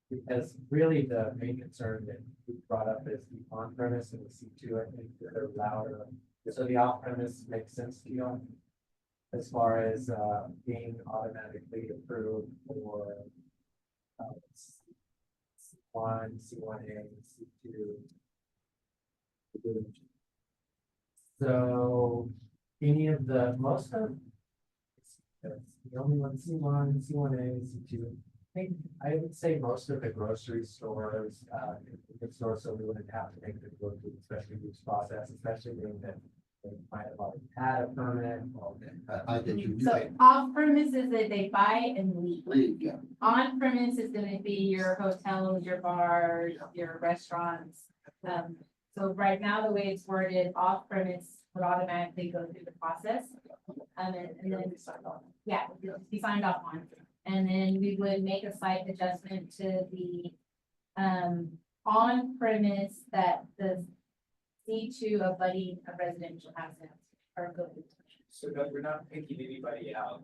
because really the main concern that we brought up is the on-premise and the C2, I think they're louder. So the off-premise makes sense to you as far as being automatically approved for C1, C1A, C2. So the only one C1, C1A, C2. I would say most of the grocery stores, so we wouldn't have to make the go through the special use process, especially being that they might have already had a permit. I think you do. So off premises that they buy and leave. Yeah. On premise is gonna be your hotels, your bars, your restaurants. So right now, the way it's worded, off premise would automatically go through the process. And then, yeah, it'll be signed off on. And then we would make a slight adjustment to the, on premise that the C2 abutting a residential housing are good. So that we're not picking anybody out.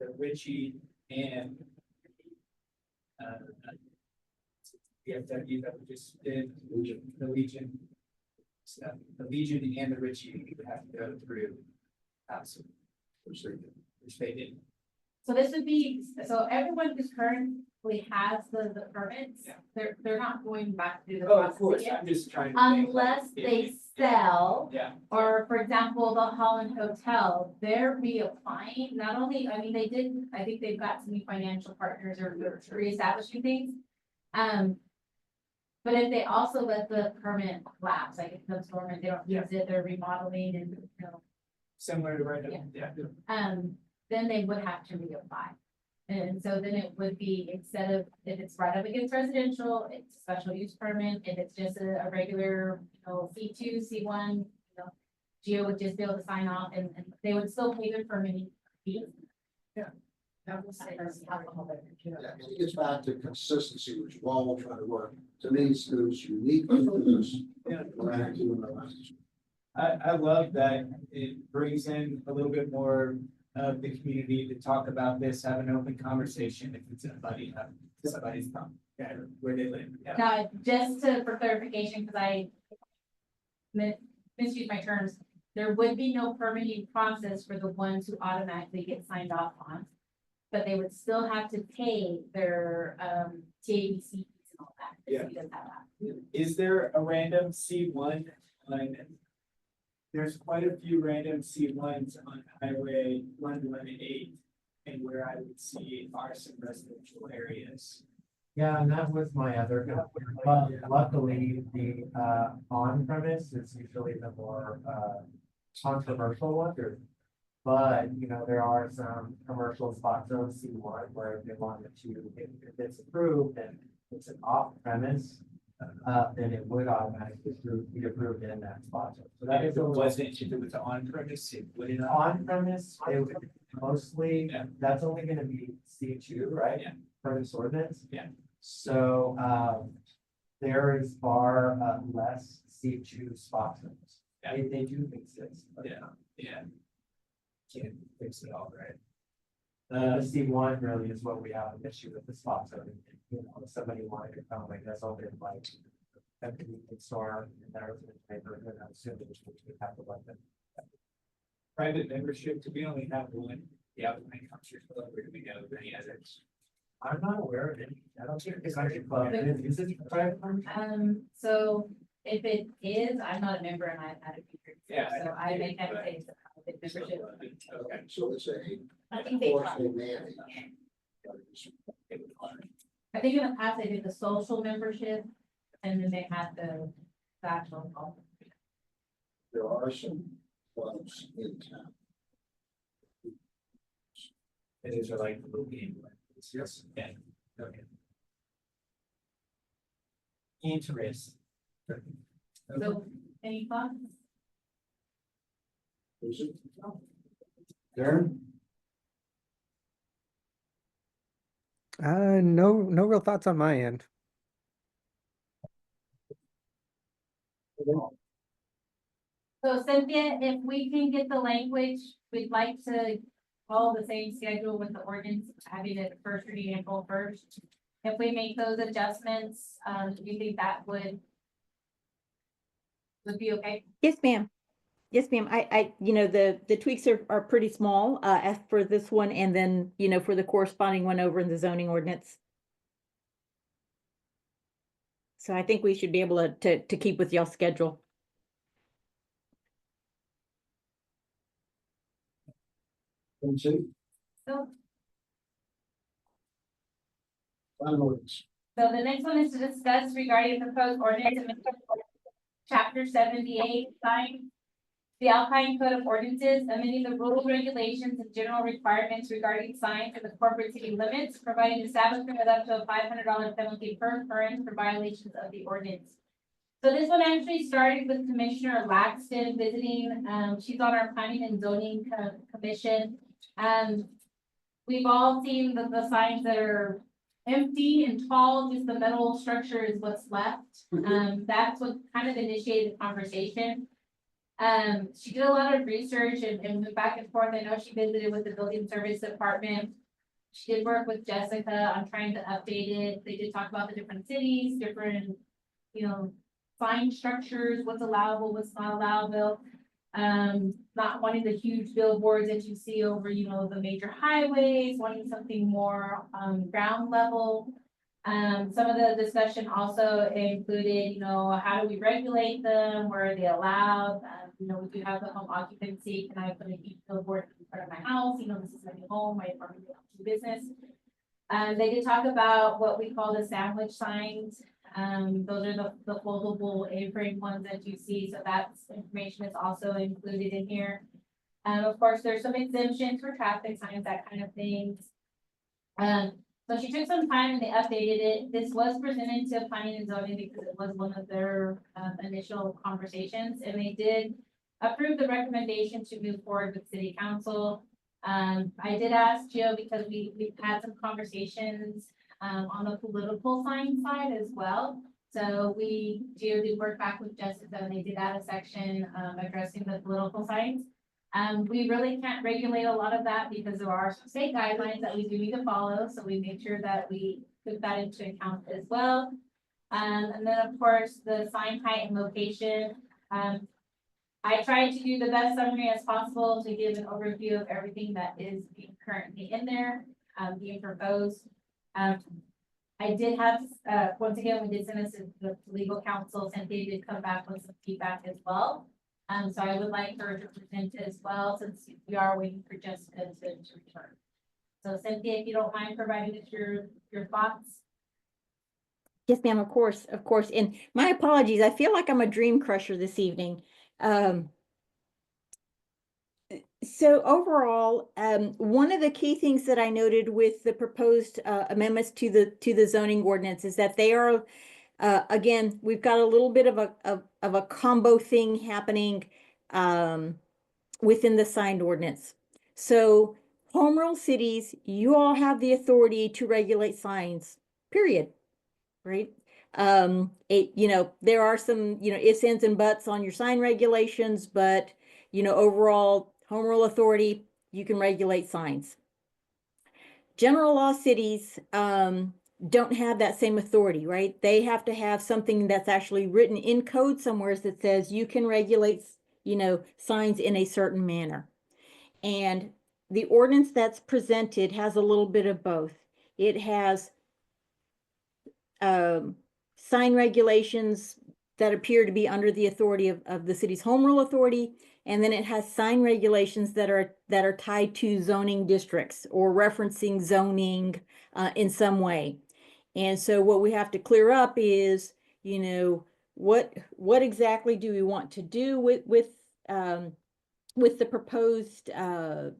The Ritchie and VFW that we just did, the Legion. So the Legion and the Ritchie would have to go through. Absolutely. Which they did. So this would be, so everyone who's currently has the permits, Yeah. they're not going back through the Oh, of process course, again. I'm just trying to. think, like, Unless if they sell, Yeah, or for example, the Holland Hotel, they're reapplying, not only, I mean, they did, I think they've got some new financial partners or reestablishing things. But if they also let the permit lapse, like it becomes dormant, they don't use it, they're remodeling and, you know, similar to right now, yeah. then they would have to reapply. And so then it would be, instead of, if it's right up against residential, it's a special use permit. If it's just a regular, you know, C2, C1, you know, Geo would just be able to sign off and they would still pay their permitting fee. Yeah. That was alcohol beverage. Yeah, it gets back to consistency, which we're all trying to work, to meet those unique features. Yeah. Around here in the last- I love that it brings in a little bit more of the community to talk about this, have an open conversation if it's somebody's problem, yeah, where they live. Yeah. Now, just to, for clarification, because I misused my terms, there would be no permitting process for the ones who automatically get signed off on. But they would still have to pay their, TABC fees and all that. The Yeah. city does have that. Is there a random C1 on? There's quite a few random C1s on Highway 118 and where I would see are some residential areas. Yeah, and that was my other, but luckily, the on premise is usually the more controversial one. But, you know, there are some commercial spots on C1 where they wanted to, if it's approved and it's an off premise, then it would automatically be approved in that spot. So that If is it a little wasn't, if it was on premise, it wouldn't. on premise, it would mostly, Yeah. that's only gonna be C2, right? Yeah. For this ordinance. Yeah. So, there is far less C2 spots. Yeah. They do exist. but, Yeah. Can't fix it all, right? The C1 really is what we have an issue with the spots. So, you know, if somebody wanted to come, like, that's all been like a convenience store in their neighborhood, I'm assuming we have to let them. Private membership, do we only have one? The Alpine Country Club, or do we know of any others? I'm not aware of any. I don't think it's country club. Is it private? So if it is, I'm not a member and I've had a few. Yeah, So I make that but- say it's a private membership. Okay. So it's a. I think they, Forceful manage. I think in the past they did the social membership and then they had the actual. There are some clubs in town. And these are like little game. Yes. Yeah, okay. Interest. So any thoughts? Is it? Darren? No real thoughts on my end. So Cynthia, if we can get the language, we'd like to follow the same schedule with the ordinance, having it first reading April 1st. If we make those adjustments, do you think that would be okay? Yes, ma'am. Yes, ma'am. You know, the tweaks are pretty small, as for this one and then, you know, for the corresponding one over in the zoning ordinance. So I think we should be able to keep with y'all's schedule. So, Landlords. so the next one is to discuss regarding proposed ordinance amendment chapter 78, sign the Alpine Code of Ordinances, amending the rules, regulations, and general requirements regarding signs in the corporate city limits, providing establishment of up to a $500 penalty per occurrence for violations of the ordinance. So this one actually started with Commissioner Laxton visiting, she's on our planning and zoning commission. We've all seen the signs that are empty and tall, just the metal structure is what's left. That's what kind of initiated the conversation. She did a lot of research and went back and forth. I know she visited with the building service department. She did work with Jessica on trying to update it. They did talk about the different cities, different, sign structures, what's allowable, what's not allowable. Not wanting the huge billboards that you see over, the major highways, wanting something more, ground level. Some of the discussion also included, how do we regulate them? Where are they allowed? We do have the home occupancy. Can I put a huge billboard in front of my house? This is my new home, my apartment, business. They did talk about what we call the sandwich signs. Those are the foldable A-frame ones that you see. So that's information is also included in here. Of course, there's some exemptions for traffic signs, that kind of things. So she took some time and they updated it. This was presented to planning and zoning because it was one of their initial conversations, and they did approve the recommendation to move forward with city council. I did ask Joe because we've had some conversations on the political sign side as well. So Gio did work back with Jessica and they did add a section addressing the political signs. We really can't regulate a lot of that because there are some state guidelines that we do need to follow. So we make sure that we took that into account as well. And then of course, the sign height and location. I tried to do the best summary as possible to give an overview of everything that is being currently in there, being proposed. I did have, once again, we did send this to the legal counsel, Cynthia did come back with some feedback as well. So I would like her to present as well, since we are waiting for Jessica to return. So Cynthia, if you don't mind providing us your thoughts. Yes, ma'am, of course. And my apologies, I feel like I'm a dream crusher this evening. So overall, one of the key things that I noted with the proposed amendments to the zoning ordinance is that they are, again, we've got a little bit of a combo thing happening within the signed ordinance. So home rule cities, you all have the authority to regulate signs, period. Right? There are some, ifs, ands, and buts on your sign regulations, but, overall, home rule authority, you can regulate signs. General law cities don't have that same authority, right? They have to have something that's actually written in code somewhere that says you can regulate, signs in a certain manner. And the ordinance that's presented has a little bit of both. It has sign regulations that appear to be under the authority of the city's home rule authority, and then it has sign regulations that are tied to zoning districts or referencing zoning in some way. And so what we have to clear up is, what exactly do we want to do with the proposed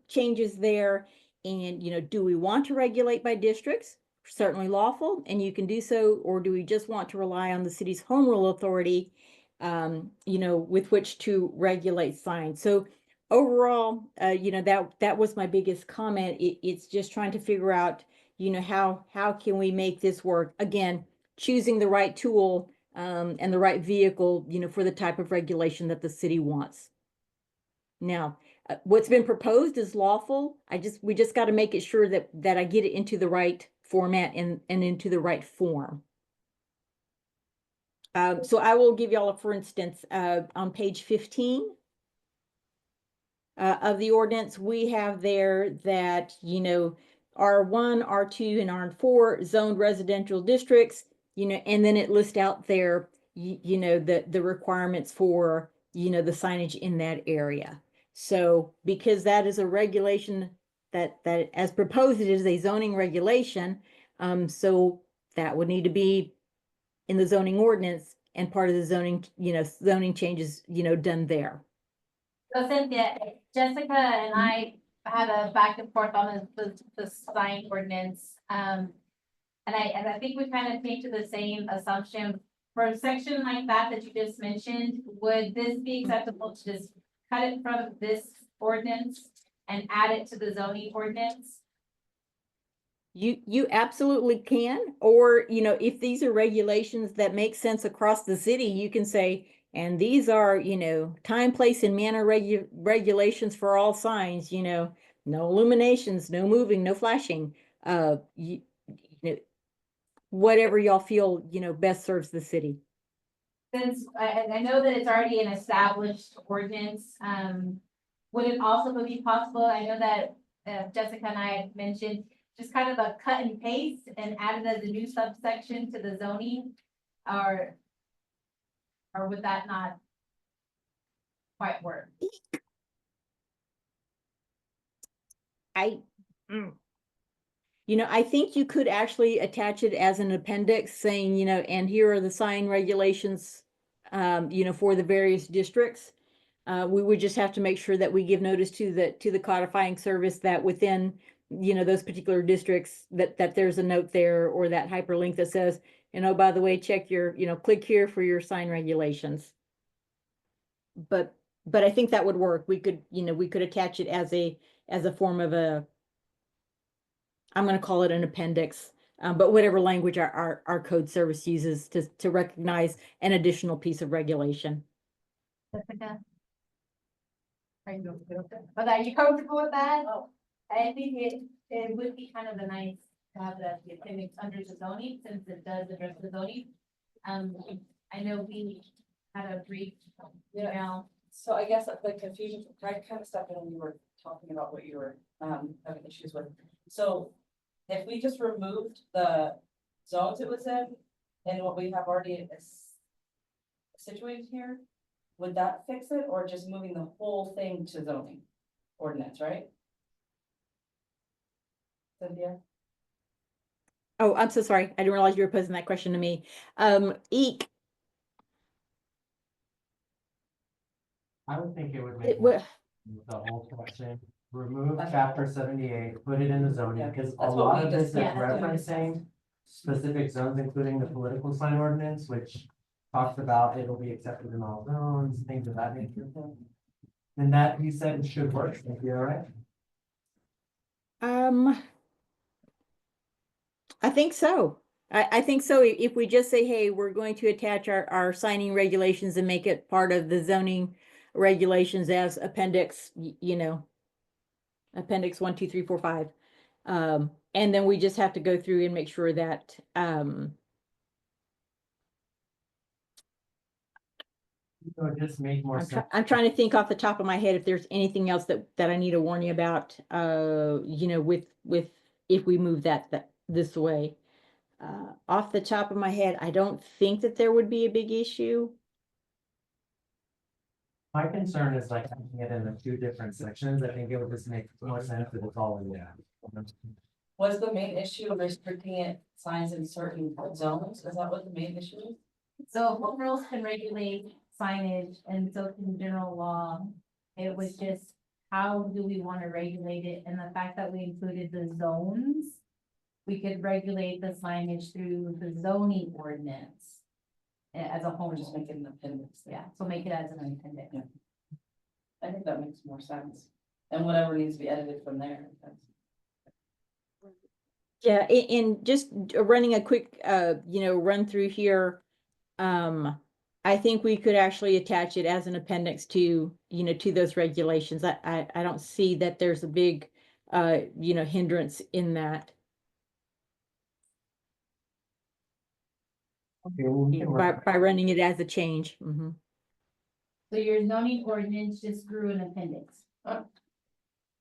changes there, and do we want to regulate by districts? Certainly lawful, and you can do so, or do we just want to rely on the city's home rule authority, with which to regulate signs? So overall, that was my biggest comment. It's just trying to figure out, how can we make this work? Again, choosing the right tool and the right vehicle, for the type of regulation that the city wants. Now, what's been proposed is lawful. We just got to make it sure that I get it into the right format and into the right form. So I will give y'all for instance, on page 15 of the ordinance, we have there that, R1, R2, and R4 zoned residential districts, and then it lists out there, the requirements for, the signage in that area. So because that is a regulation that as proposed, it is a zoning regulation. So that would need to be in the zoning ordinance and part of the zoning, zoning changes, done there. So Cynthia, Jessica and I had a back and forth on the sign ordinance. And I think we kind of came to the same assumption for a section like that you just mentioned, would this be acceptable to just cut it from this ordinance and add it to the zoning ordinance? You absolutely can, or, you know, if these are regulations that make sense across the city, you can say, and these are, you know, time, place, and manner regulations for all signs, you know, no illuminations, no moving, no flashing. You know, whatever y'all feel, you know, best serves the city. Since I know that it's already an established ordinance, would it also be possible, I know that Jessica and I had mentioned, just kind of a cut and paste and add it as a new subsection to the zoning? Or would that not quite work? You know, I think you could actually attach it as an appendix saying, you know, and here are the sign regulations, you know, for the various districts. We would just have to make sure that we give notice to the codifying service that within, you know, those particular districts, that there's a note there or that hyperlink that says, and oh, by the way, check your, you know, click here for your sign regulations. But I think that would work. We could, you know, we could attach it as a form of a, I'm going to call it an appendix, but whatever language our code service uses to recognize an additional piece of regulation. Jessica? Are you comfortable with that? I think it would be kind of a nice to have that the appendix under the zoning, since it does address the zoning. I know we had a brief, you know. So I guess the confusion, I kind of stepped in when you were talking about what you were having issues with. So if we just removed the zones it was in and what we have already situated here, would that fix it, or just moving the whole thing to zoning ordinance, right? Cynthia? Oh, I'm so sorry. I didn't realize you were posing that question to me. Eek, I would think it would it make would, the whole section, remove chapter 78, put it in the zoning, Yeah, because a that's what lot we of this is just- yeah, that's what we referencing specific zones, including the political sign ordinance, which talks about it'll be accepted in all zones, things of that nature. And that, you said, it should work, if you're all right. I think so. I think so. If we just say, hey, we're going to attach our signing regulations and make it part of the zoning regulations as appendix, you know, appendix 1, 2, 3, 4, 5. And then we just have to go through and make sure that, So it just make more sense. I'm trying to think off the top of my head if there's anything else that I need to warn you about, you know, with if we move that this way. Off the top of my head, I don't think that there would be a big issue. My concern is like having it in the two different sections. I think it would just make more sense if it's all in there. Was the main issue restricting it signs in certain zones? Is that what the main issue is? So home rules can regulate signage, and so can general law. It was just, how do we want to regulate it? And the fact that we included the zones, we could regulate the signage through the zoning ordinance as a whole. Just make it an appendix. Yeah, so make it as an appendix. Yeah. I think that makes more sense. And whatever needs to be edited from there. Yeah, and just running a quick, you know, run through here. I think we could actually attach it as an appendix to, you know, to those regulations. I don't see that there's a big, you know, hindrance in that. Okay, well, we can work. By running it as a change. Mhm. So your zoning ordinance just grew an appendix.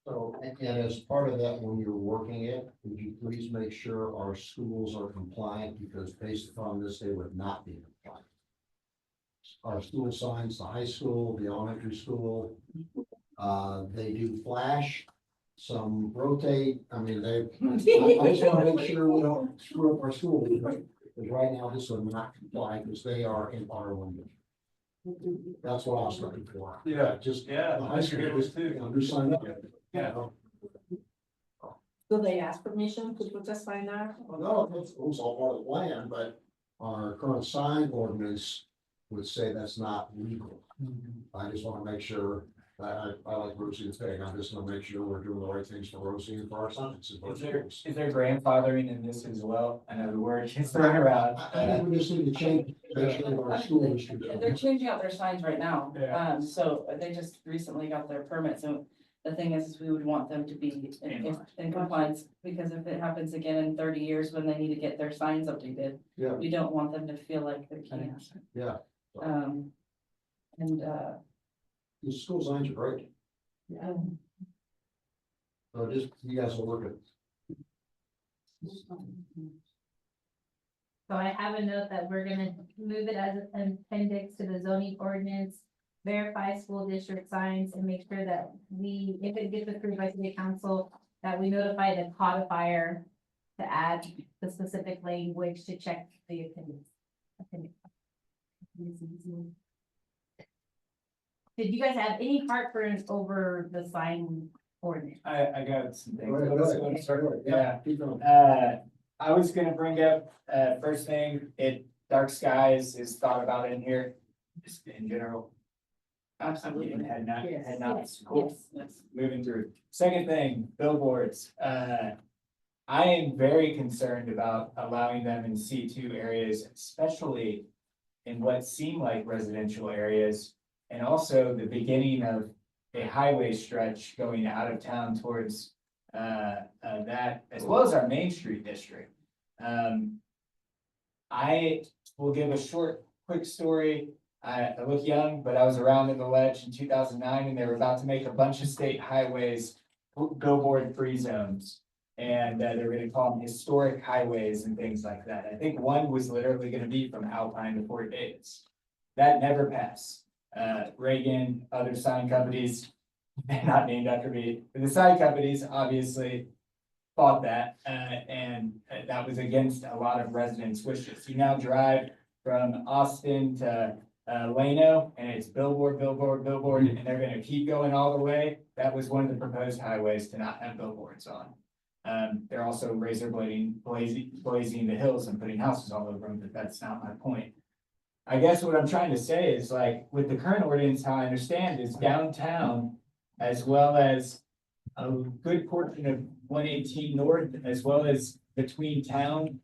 So, and as part of that, when you're working it, would you please make sure our schools are compliant, because based upon this, they would not be compliant. Our school signs, the high school, the elementary school, they do flash, some rotate, I mean, I just wanna make sure we don't screw up our school, because right now this would not comply, because they are in R1. That's what I was looking for. Yeah, just, yeah, The high I school agree with too. you know, do sign up. Yeah. Do they ask permission to put a sign there? Well, no, it was all part of the plan, but our current sign ordinance would say that's not legal. I just want to make sure, I like Rosie's thing, I just want to make sure we're doing the right things for Rosie and for our signs. and for our schools. Is there grandfathering in this as well? I know the word gets thrown around. I think we just need to change, especially our school district. Yeah, they're changing out their signs right now. Yeah. So they just recently got their permit, so the thing is we would want them to be in compliance, because if it happens again in 30 years when they need to get their signs updated, Yeah, we don't want them to feel like they can't. yeah, And, the school signs are great, so just, you guys will look at. So I have a note that we're gonna move it as an appendix to the zoning ordinance, verify school district signs, and make sure that we, if it gets approved by city council, that we notify the codifier to add the specific language to check the appendix. Did you guys have any heartburn over the sign ordinance? I got some things. Go ahead, Let's go ahead. start. Yeah. Keep going. I was gonna bring up, first thing, dark skies is thought about in here, just in general. absolutely. Had not, Yes. Yes. Yes. Moving through. Second thing, billboards. I am very concerned about allowing them in C2 areas, especially in what seem like residential areas. And also the beginning of a highway stretch going out of town towards that, as well as our Main Street district. I will give a short, quick story. I look young, but I was around in the ledge in 2009, and they were about to make a bunch of state highways billboard free zones. And they were gonna call them historic highways and things like that. I think one was literally gonna be from Alpine to Fort Davis. That never passed. Reagan, other sign companies, not named after me, but the sign companies obviously fought that, and that was against a lot of residents' wishes. You now drive from Austin to Lano, and it's billboard, billboard, billboard, and they're gonna keep going all the way. That was one of the proposed highways to not have billboards on. They're also blazing the hills and putting houses all over them, but that's not my point. I guess what I'm trying to say is like, with the current ordinance, how I understand is downtown, as well as a good portion of 118 north, as well as between town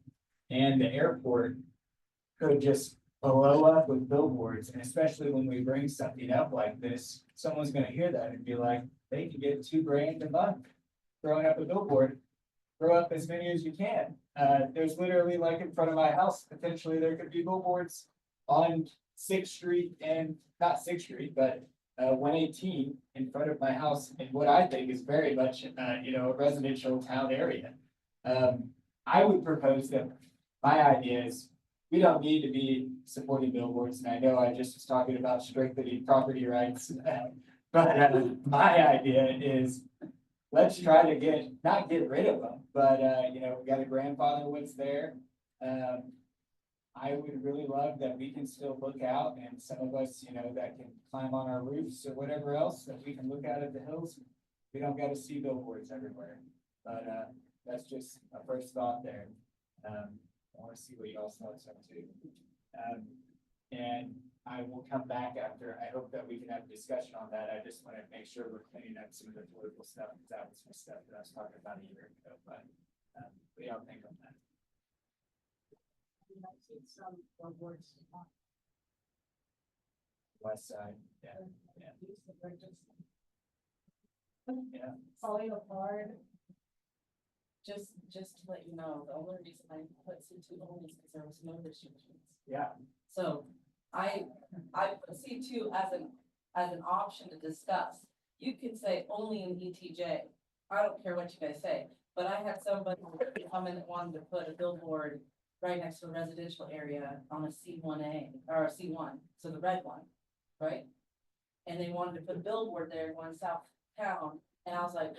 and the airport, could just blow up with billboards, and especially when we bring something up like this, someone's gonna hear that and be like, they can get $2,000 a month throwing up a billboard. Throw up as many as you can. There's literally, like, in front of my house, potentially there could be billboards on 6th Street and, not 6th Street, but 118 in front of my house, in what I think is very much, a residential town area. I would propose that, my idea is, we don't need to be supporting billboards, and I know I just was talking about strengthening property rights. But my idea is, let's try to not get rid of them, but, we got a grandfather what's there. I would really love that we can still look out, and some of us, that can climb on our roofs or whatever else, that we can look out at the hills. We don't gotta see billboards everywhere, but, that's just a first thought there. I wanna see what y'all's thoughts are too. And I will come back after. I hope that we can have a discussion on that. I just wanna make sure we're cleaning up some of the political stuff, because that was some stuff that I was talking about a year ago, but, what do y'all think on that? I've seen some billboards. West side, yeah, yeah. Falling apart. Just to let you know, the only reason I put C2 only is because there was no restrictions. Yeah. So I put C2 as an option to discuss. You could say only in ETJ. I don't care what you guys say, but I had somebody come in that wanted to put a billboard right next to a residential area on a C1A or a C1, so the red one, right? And they wanted to put a billboard there going south town, and I was like,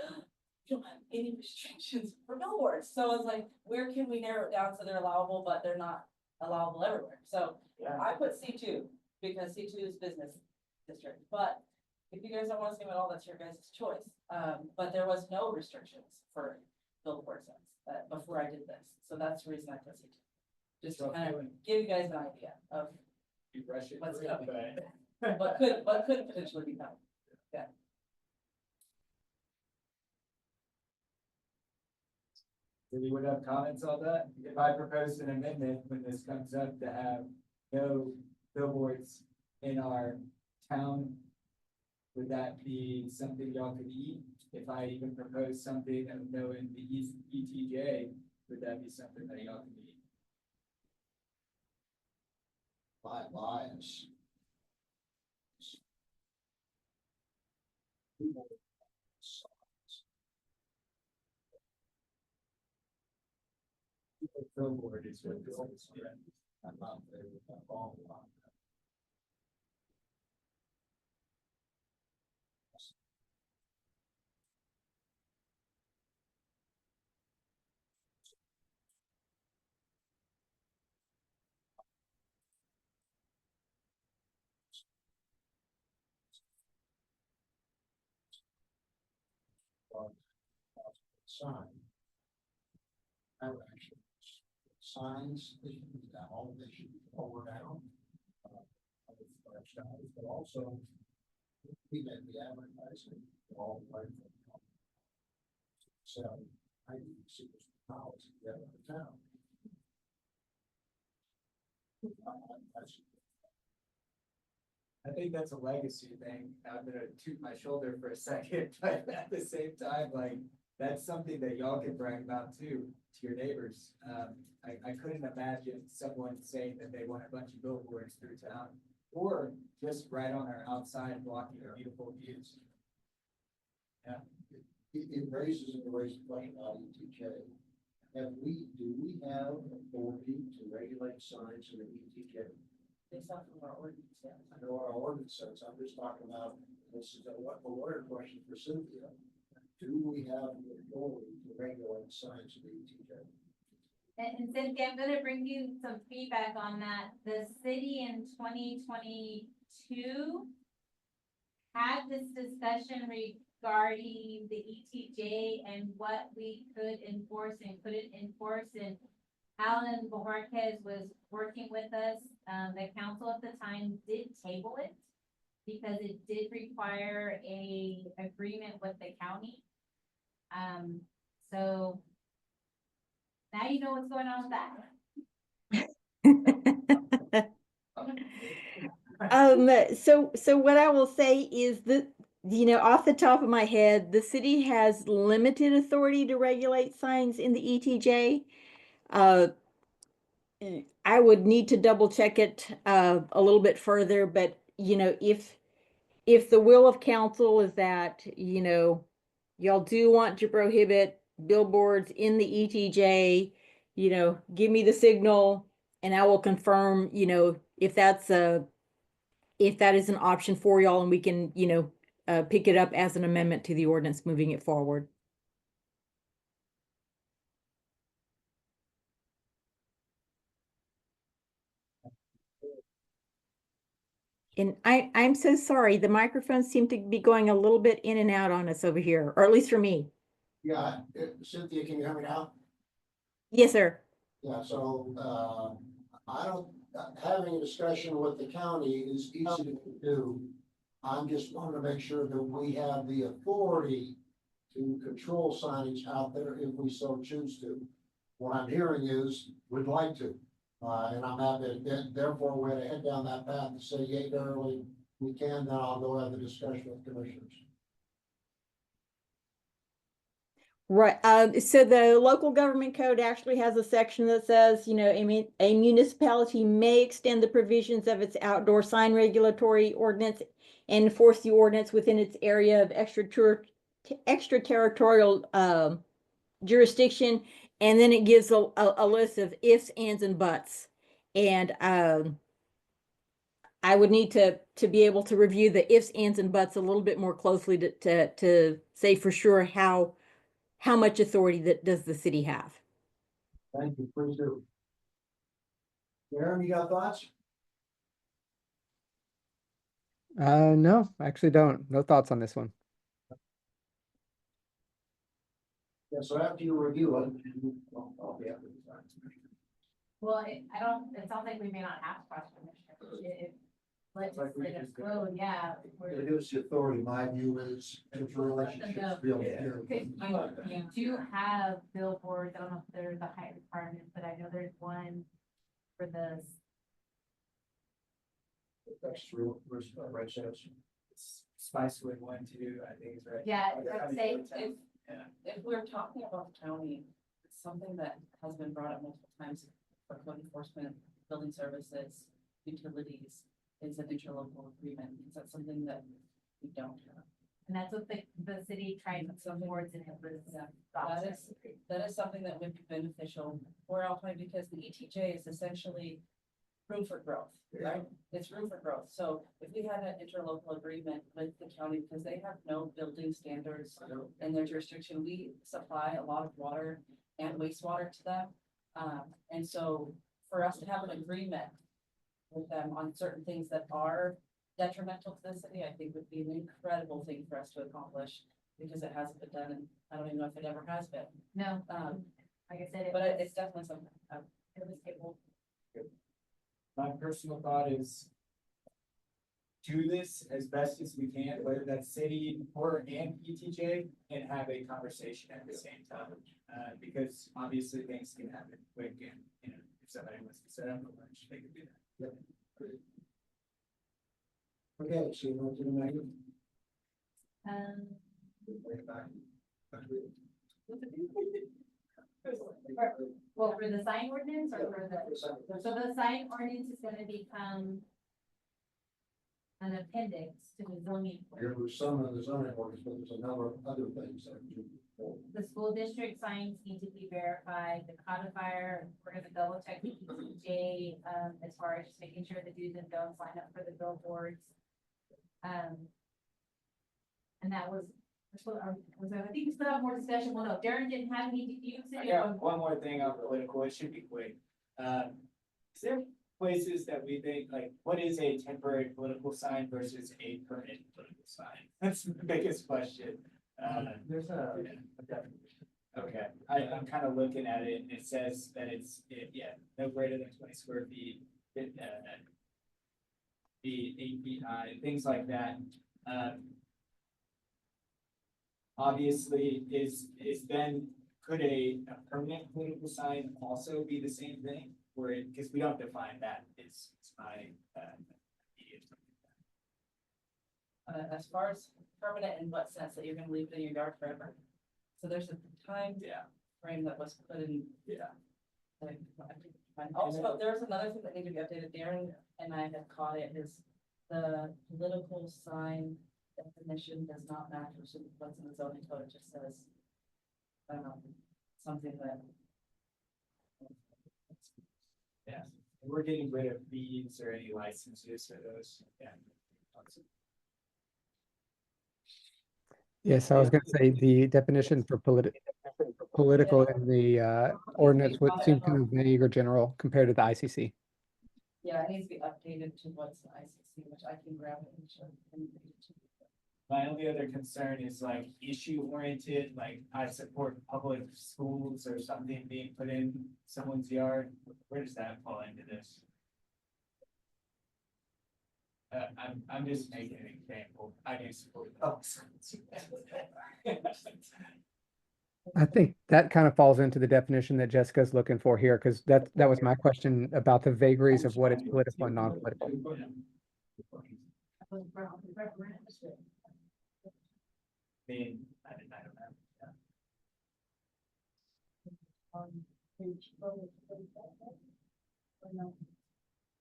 you don't have any restrictions for billboards. So I was like, where can we narrow it down so they're allowable, but they're not allowable everywhere? So Yeah. I put C2 because C2 is business district, but if you guys don't want to see it all, that's your guys' choice. But there was no restrictions for billboard signs before I did this, so that's the reason I put C2. Just to kind of give you guys an idea of You rush it What's through, coming? but what could potentially be coming. anyone have comments on that? If I propose an amendment when this comes up to have no billboards in our town, would that be something y'all could eat? If I even propose something of no in the ETJ, would that be something that y'all can eat? My bias. Billboard is what this is, yeah. I'm not there with that ball. Sign. I would actually, signs, they should be down, they should be over down. But also, we get the advertising all the way from. So, I need to see this policy get out of town. I think that's a legacy thing. I'm gonna toot my shoulder for a second, but at the same time, like, that's something that y'all can brag about too, to your neighbors. I couldn't imagine someone saying that they want a bunch of billboards through town, or just right on our outside blocking our beautiful views. It raises the question about ETJ. Do we have authority to regulate signs in the ETJ? Based off of our ordinance, yeah. I know our ordinance says, I'm just talking about, this is a lawyer question for Cynthia. Do we have the authority to regulate signs in the ETJ? And Cynthia, I'm gonna bring you some feedback on that. The city in 2022 had this discussion regarding the ETJ and what we could enforce and couldn't enforce. And Alan Bojarquez was working with us. The council at the time did table it because it did require a agreement with the county. So now you know what's going on with that. So what I will say is that, off the top of my head, the city has limited authority to regulate signs in the ETJ. I would need to double check it a little bit further, but if the will of council is that, y'all do want to prohibit billboards in the ETJ, give me the signal and I will confirm, if that is an option for y'all and we can, pick it up as an amendment to the ordinance moving it forward. And I'm so sorry, the microphones seem to be going a little bit in and out on us over here, or at least for me. Yeah, Cynthia, can you hear me now? Yes, sir. Yeah, so, having a discussion with the county is easy to do. I'm just wanting to make sure that we have the authority to control signage out there if we so choose to. What I'm hearing is, we'd like to, and I'm happy, therefore, we're gonna head down that path and say, yay, early, we can, then I'll go have the discussion with commissioners. Right. So the local government code actually has a section that says, a municipality may extend the provisions of its outdoor sign regulatory ordinance and enforce the ordinance within its area of extraterritorial jurisdiction. And then it gives a list of ifs, ands, and buts. And I would need to be able to review the ifs, ands, and buts a little bit more closely to say for sure how much authority does the city have. Thank you, please do. Aaron, you got thoughts? No, I actually don't. No thoughts on this one. Yeah, so after you review it, I'll be happy to talk. Well, it sounds like we may not have cross commissioners. If legislative code, yeah. we're- It is the authority, my view is, interrelationships. real here. You do have billboards, I don't know if they're the height requirements, but I know there's one for the, That's true, right, Chance? Spicewood one, too, I think is right. yeah, I'd say, If we're talking about the county, it's something that has been brought up multiple times for code enforcement, building services, utilities, is an interlocal agreement, because that's something that we don't have. and that's what the city tried some boards and it was. That is something that would be beneficial for Alpine, because the ETJ is essentially room for growth, right? It's room for growth. So if we had an interlocal agreement with the county, because they have no building standards in their jurisdiction, we supply a lot of water and wastewater to them. And so for us to have an agreement with them on certain things that are detrimental to the city, I think would be an incredible thing for us to accomplish, because it hasn't been done, and I don't even know if it ever has been. No, Um, like I said, but it's definitely something. it will. My personal thought is do this as best as we can, whether that's city or and ETJ, and have a conversation at the same time. Because obviously things can happen quick and, you know, if somebody wants to set up a lunch, they can do that. Okay, so you want to do the next? Well, for the sign ordinance or for the, so the sign ordinance is gonna become an appendix to the zoning. There was some of the zoning ordinance, but there's a number of other things that you. The school district signs need to be verified, the codifier, we're gonna double check the ETJ, as far as just making sure the do's and don'ts line up for the billboards. And that was, I think we still have more discussion, well, no, Darren didn't have any, you said I you got have one more thing on political, it should be quick. Is there places that we think, like, what is a temporary political sign versus a permanent political sign? That's the biggest question. There's a Okay, I'm kind of looking at it and it says that yeah, no greater than 20 square feet. Be 8 feet high, things like that. Obviously, could a permanent political sign also be the same thing? Where, because we don't define that, it's my, As far as permanent, in what sense, that you're gonna leave it in your yard forever? So there's a time yeah, frame that was put in. yeah. Also, there's another thing that needed to be updated. Darren and I have caught it, is the political sign definition does not match what's in the zoning code. It just says something that. Yeah, and we're getting rid of fees or any licenses for those, yeah. Yes, I was going to say the definition for political in the ordinance would seem kind of vague or general compared to the ICC. Yeah, it needs to be updated to what's the ICC, which I can grab it and show. My only other concern is like issue oriented, like I support public schools or something being put in someone's yard. Where does that fall into this? I'm just making an example. I do support public schools. I think that kind of falls into the definition that Jessica's looking for here, because that was my question about the vagaries of what is political and non-political. I mean, I don't know.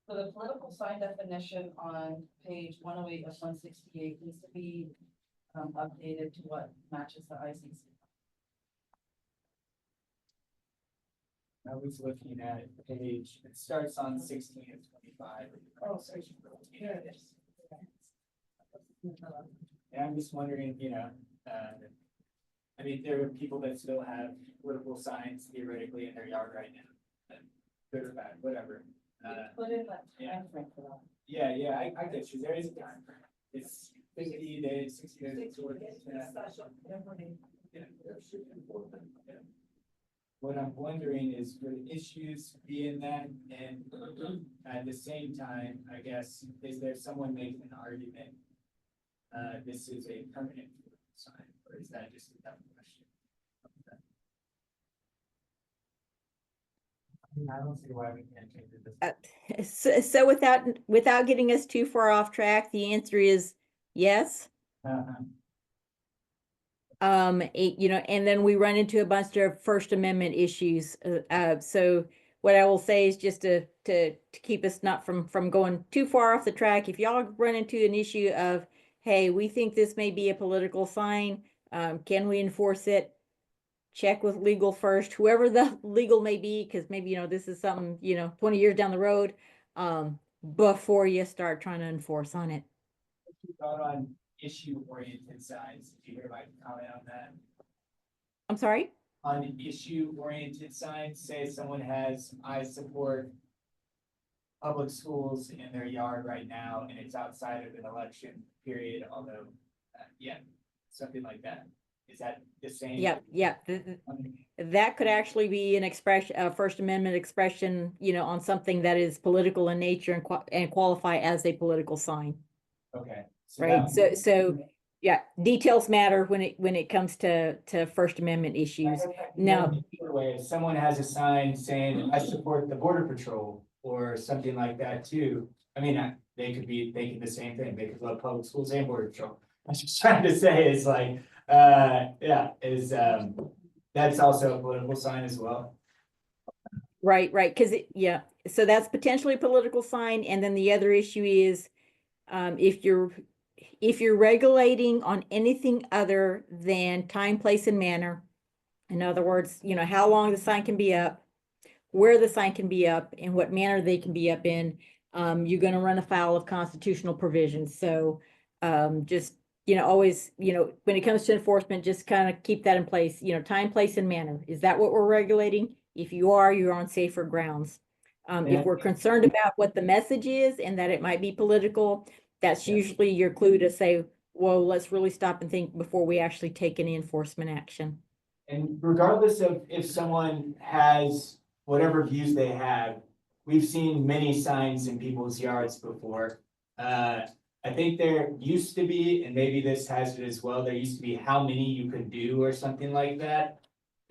So the political sign definition on page 108 of 168 needs to be updated to what matches the ICC. I was looking at page, it starts on 16 and 25. Oh, section. Here it is. And I'm just wondering, you know, I mean, there are people that still have political signs theoretically in their yard right now. Good or bad, whatever. Put in that yeah. time frame for that. Yeah, I get you. There is a time frame. It's 50 days, 60 days. Yeah. Yeah. what I'm wondering is would issues be in that? And at the same time, I guess, is there someone making an argument? This is a permanent sign, or is that just a dumb question? I don't see why we can't change it this. So without getting us too far off track, the answer is yes. And then we run into a bunch of First Amendment issues. So what I will say is just to keep us not from going too far off the track, if y'all run into an issue of, hey, we think this may be a political sign, can we enforce it? Check with legal first, whoever the legal may be, because maybe, this is something, 20 years down the road, before you start trying to enforce on it. Thought on issue-oriented signs, did you hear my comment on that? I'm sorry? On issue-oriented signs, say someone has, I support public schools in their yard right now, and it's outside of an election period, although, yeah, something like that. Is that the same? Yep. That could actually be an expression, a First Amendment expression, on something that is political in nature and qualify as a political sign. Okay. Right. So yeah, details matter when it comes to First Amendment issues. Now, if someone has a sign saying, I support the Border Patrol or something like that too. I mean, they could be the same thing. They could love public schools and Border Patrol. I was just trying to say is like, that's also a political sign as well. right. Because so that's potentially a political sign. And then the other issue is, if you're regulating on anything other than time, place, and manner, in other words, how long the sign can be up, where the sign can be up, and what manner they can be up in, you're going to run afoul of constitutional provisions. So just, always, when it comes to enforcement, just kind of keep that in place, time, place, and manner. Is that what we're regulating? If you are, you're on safer grounds. If we're concerned about what the message is and that it might be political, that's usually your clue to say, whoa, let's really stop and think before we actually take any enforcement action. And regardless of if someone has whatever views they have, we've seen many signs in people's yards before. I think there used to be, and maybe this has it as well, there used to be how many you could do or something like that.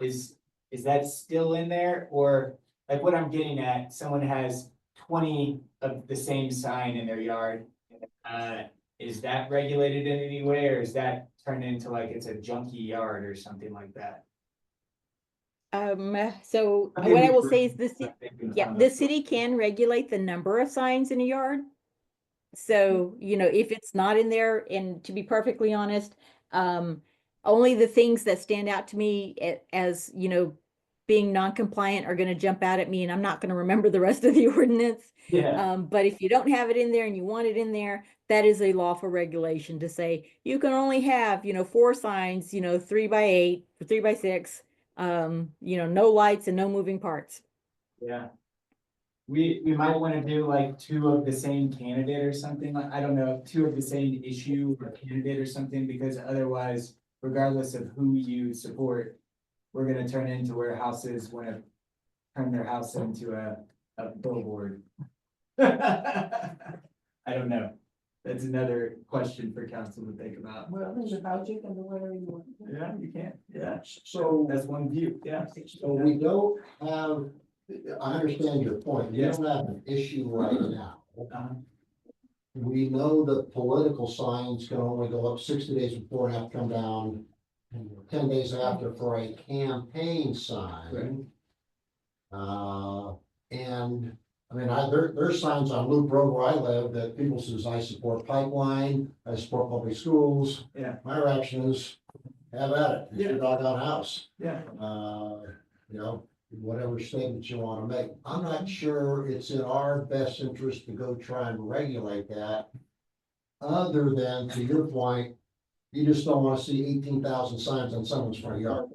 Is that still in there? Or like what I'm getting at, someone has 20 of the same sign in their yard. Is that regulated in any way, or is that turned into like it's a junky yard or something like that? So what I will say is the city can regulate the number of signs in a yard. So, if it's not in there, and to be perfectly honest, only the things that stand out to me as, being non-compliant are going to jump out at me, and I'm not going to remember the rest of the ordinance. Yeah. But if you don't have it in there and you want it in there, that is a lawful regulation to say you can only have, 4 signs, 3 by 8 or 3 by 6, no lights and no moving parts. Yeah. We might want to do like 2 of the same candidate or something, like, I don't know, 2 of the same issue or candidate or something, because otherwise, regardless of who you support, we're gonna turn into where houses want to turn their house into a billboard. I don't know. That's another question for council to think about. Well, there's about you can do whatever you want. Yeah, you can, yeah. So, That's one view, yeah. so we don't have, I understand your point. We don't have an issue right now. We know that political signs can only go up 60 days before and have to come down 10 days after for a campaign sign. And I mean, there's signs on Loop Road where I live that people says, I support pipeline, I support public schools. Yeah. My reaction is, have at it, it's your doggone house. Yeah. Whatever statement you want to make. I'm not sure it's in our best interest to go try and regulate that. Other than, to your point, you just don't want to see 18,000 signs on someone's front yard.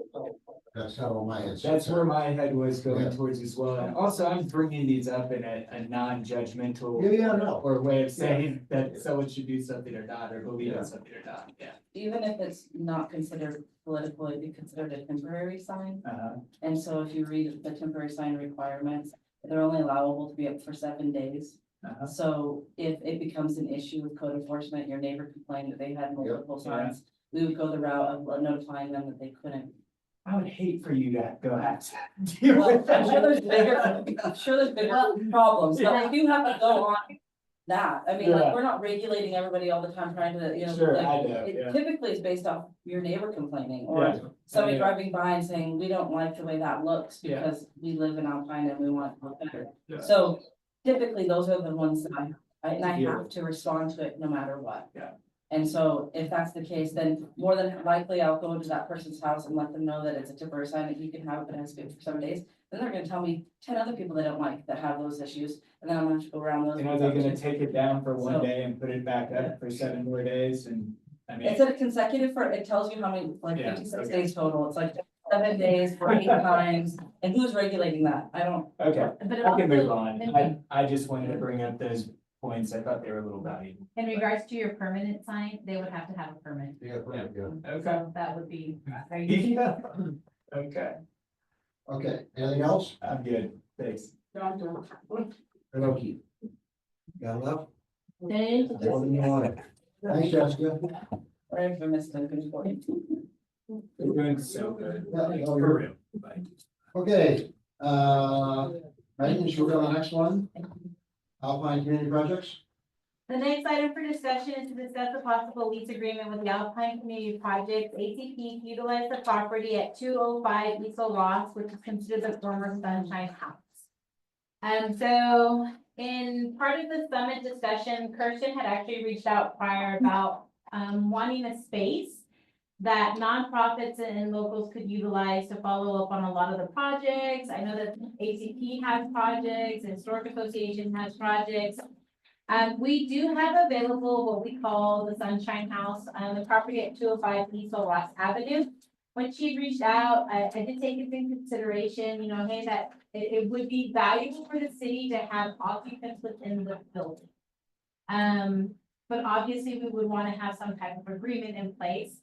That's kind of what my head. That's where my head was going Yeah. towards as well. And also, I'm bringing these up in a non-judgmental. Yeah, no. Or way of saying that someone should do something or not, or believe Yeah. in something or not, yeah. Even if it's not considered political, it'd be considered a temporary sign. And so if you read the temporary sign requirements, they're only allowable to be up for 7 days. So if it becomes an issue with code enforcement, your neighbor complained that they had multiple Yeah. signs, we would go the route of notifying them that they couldn't. I would hate for you to go have to deal Well, with I'm sure there's that. bigger, I'm sure there's bigger problems, but we do have to go on that. I mean, Yeah. like, we're not regulating everybody all the time trying to, you know. Sure, like, I know, it yeah. typically is based off your neighbor complaining or Yeah. somebody Yeah. driving by and saying, we don't like the way that looks Yeah. because we live in Alpine and we want it to look better. Yeah. So typically, those are the ones that I Yeah. have to respond to it no matter what. Yeah. And so if that's the case, then more than likely I'll go to that person's house and let them know that it's a temporary sign that you can have, but it has to be up for 7 days. Then they're gonna tell me 10 other people they don't like that have those issues, and then I'm gonna have to go around those. And are they gonna issues. take it down for one So- day and put it back up for 7 more days and, I mean. Instead of consecutive for, it tells you how many, like Yeah, 56 okay. days total, it's like 7 days for 8 times, and who's regulating that? I don't. Okay, But it I can move also- on. I just wanted to bring up those points. I thought they were a little valuable. In regards to your permanent sign, they would have to have a permit. Yeah, right, yeah. Okay. So that would be. Yeah. Okay, Okay, anything else? I'm good. Thanks. Pinocchio. Got enough? Thank you. More than you wanted. Thanks, Jessica. Or if I missed a good point. You're doing so good. Yeah, Like, oh, for you're- real. Like, Okay, maintenance, we're on the next one. Alpine Community Projects. The next item for discussion is to discuss the possible lease agreement with the Alpine Community Projects, ACP, to utilize the property at 205 Easel Ross, which is considered the former Sunshine House. So in part of the summit discussion, Kirsten had actually reached out prior about wanting a space that nonprofits and locals could utilize to follow up on a lot of the projects. I know that ACP has projects, Historic Association has projects. We do have available what we call the Sunshine House, the property at 205 East Ross Avenue. When she reached out, I did take it into consideration, you know, hey, that it would be valuable for the city to have occupants within the building. But obviously we would want to have some type of agreement in place.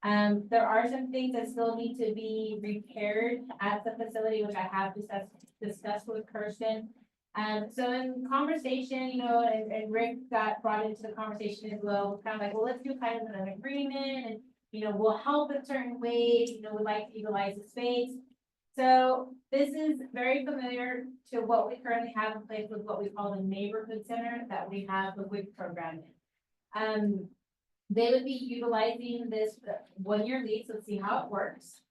There are some things that still need to be repaired at the facility, which I have discussed with Kirsten. So in conversation, you know, and Rick got brought into the conversation as well, kind of like, well, let's do kind of an agreement and, you know, we'll help in certain ways, you know, we'd like to utilize the space. So this is very familiar to what we currently have in place with what we call the neighborhood center that we have the WIC program in. They would be utilizing this 1-year lease, let's see how it works.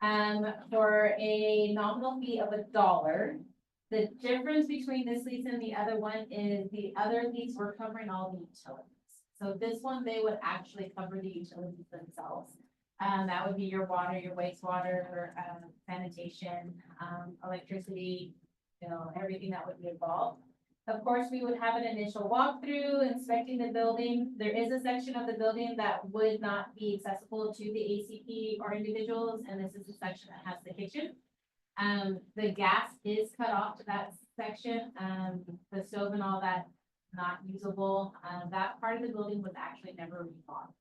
For a nominal fee of $1. The difference between this lease and the other one is the other lease, we're covering all the utilities. So this one, they would actually cover the utilities themselves. That would be your water, your wastewater, sanitation, electricity, you know, everything that would be involved. Of course, we would have an initial walkthrough, inspecting the building. There is a section of the building that would not be accessible to the ACP or individuals, and this is the section that has the kitchen. The gas is cut off to that section, the stove and all that not usable. That part of the building was actually never remodeled.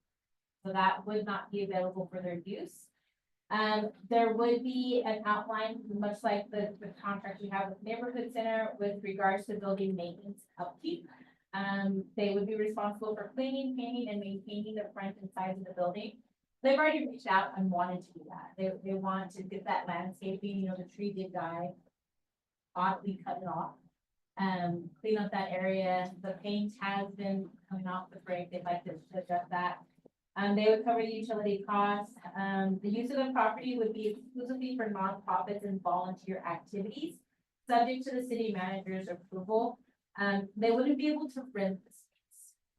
So that would not be available for their use. There would be an outline, much like the contract we have with Neighborhood Center with regards to building maintenance upkeep. They would be responsible for cleaning, painting, and maintaining the front and sides of the building. They've already reached out and wanted to do that. They want to get that landscaping, you know, the tree did die. Oddly cut it off. Clean up that area. The paint has been coming off the frame. They'd like to adjust that. They would cover the utility costs. The use of the property would be exclusively for nonprofits and volunteer activities, subject to the city manager's approval. They wouldn't be able to rent the space.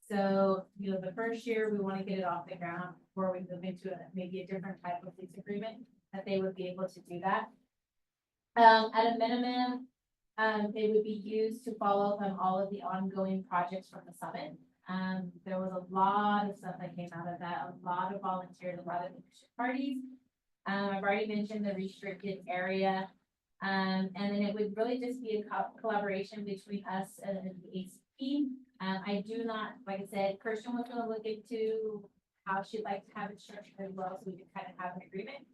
So, you know, the first year we want to get it off the ground before we move into maybe a different type of lease agreement, that they would be able to do that. At a minimum, they would be used to follow up on all of the ongoing projects from the summit. There was a lot of stuff that came out of that, a lot of volunteers, a lot of interested parties. I've already mentioned the restricted area. And then it would really just be a collaboration between us and the ACP. I do not, like I said, Kirsten was gonna look into how she'd like to have it structured as well, so we can kind of have an agreement.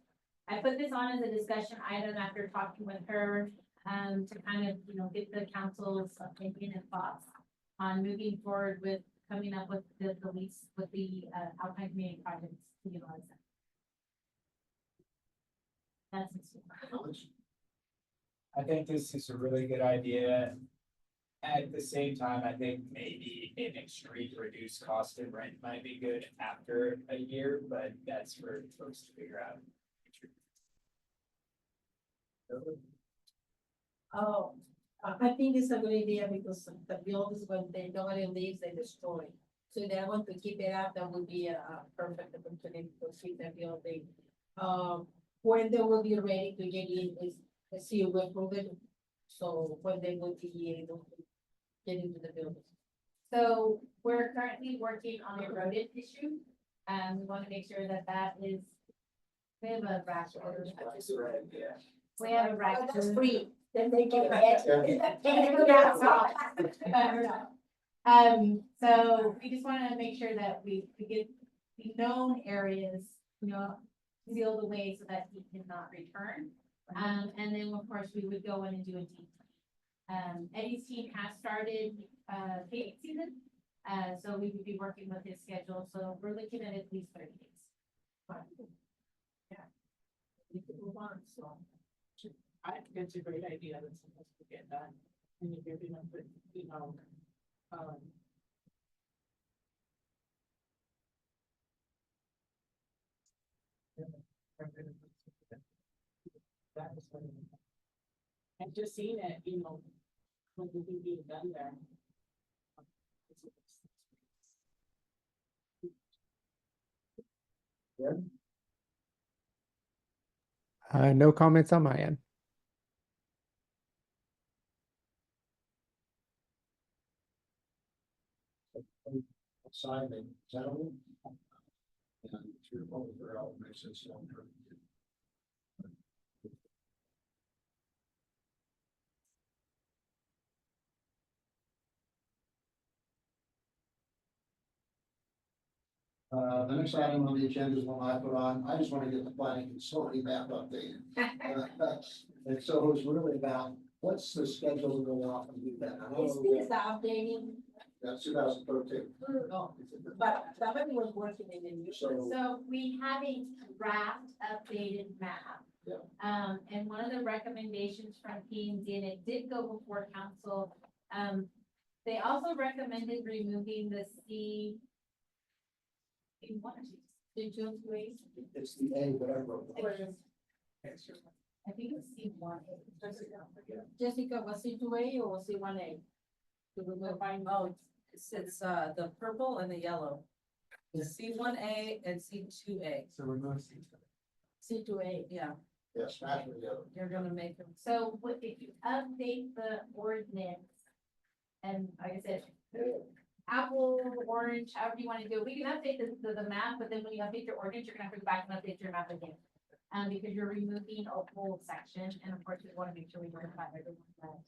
I put this on as a discussion item after talking with her, to kind of, get the council's opinion and thoughts on moving forward with coming up with the lease with the, Alpine Community Projects to utilize that. That's it. I think this is a really good idea. At the same time, I think maybe an extreme reduced cost of rent might be good after a year, but that's for folks to figure out. Oh, I think it's a good idea because the buildings, when they nobody leaves, they destroy. So if they want to keep it up, that would be a perfect opportunity to keep the building. When they will be ready to get in is, see we approve it. So when they will be able to get into the building. So we're currently working on a rodent issue. We want to make sure that that is, we have a raccoon. Yeah. We have a Oh, that's raccoon. free, then they can get. So we just want to make sure that we get the known areas, sealed away so that he cannot return. And then of course we would go in and do a deep clean. Eddie's team has started, paving season. So we would be working with his schedule. So we're looking at least 30 days. We can move on, so. I think it's a great idea that's supposed to get done, and if you're gonna put, that is what it is. And just seeing it, what we can be done there. No comments on my end. Sign the gentleman. And through all of their makes sense long term. The next item on the agenda is one I put on. I just want to get the planning and zoning map updated. And so it was really about, what's the schedule to go off and do that? I know Is this the updating? that's 2013. No, but somebody was working in the new. So we have a draft updated map. Yeah. And one of the recommendations from P and Z, and it did go before council, they also recommended removing the C. In one or two, the two ways. It's the A, whatever. I think it's C1. Jessica, was C2A or was C1A? Oh, it's the purple and the yellow. C1A and C2A. So remove C. C2A. Yeah, Yeah, smash it together. you're gonna make them. So if you update the ordinance, and like I said, apple, orange, however you want to do it, we can update the map, but then when you update your ordinance, you're gonna have to go back and update your map again. Because you're removing a whole section, and of course, we want to make sure we notify everyone that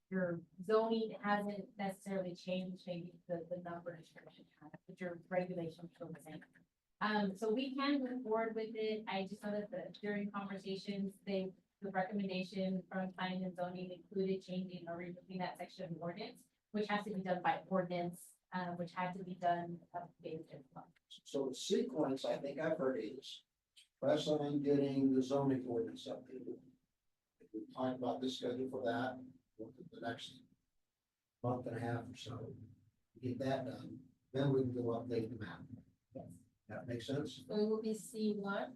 your zoning hasn't necessarily changed, maybe the number description, but your regulations still the same. So we can move forward with it. I just know that during conversations, the recommendation from planning and zoning included changing or removing that section of the ordinance, which has to be done by ordinance, which had to be done based as well. So the sequence, I think I've heard is press on getting the zoning ordinance updated. We talked about the schedule for that, the next month and a half or so. Get that done, then we can go update the map. Yes. That makes sense? So it will be C1,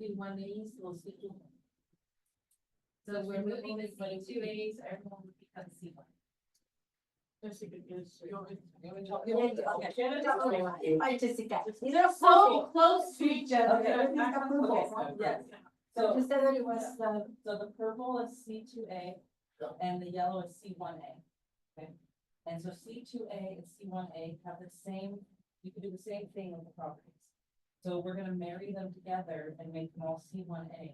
C1A, or C2. So we're moving the C2A, so everyone would become C1. Jessica, Hi, Jessica. These are So close to each other. Yes. So you said that it was, So the purple is C2A Yeah. and the yellow is C1A. Okay, and so C2A and C1A have the same, you can do the same thing with the properties. So we're gonna marry them together and make them all C1A.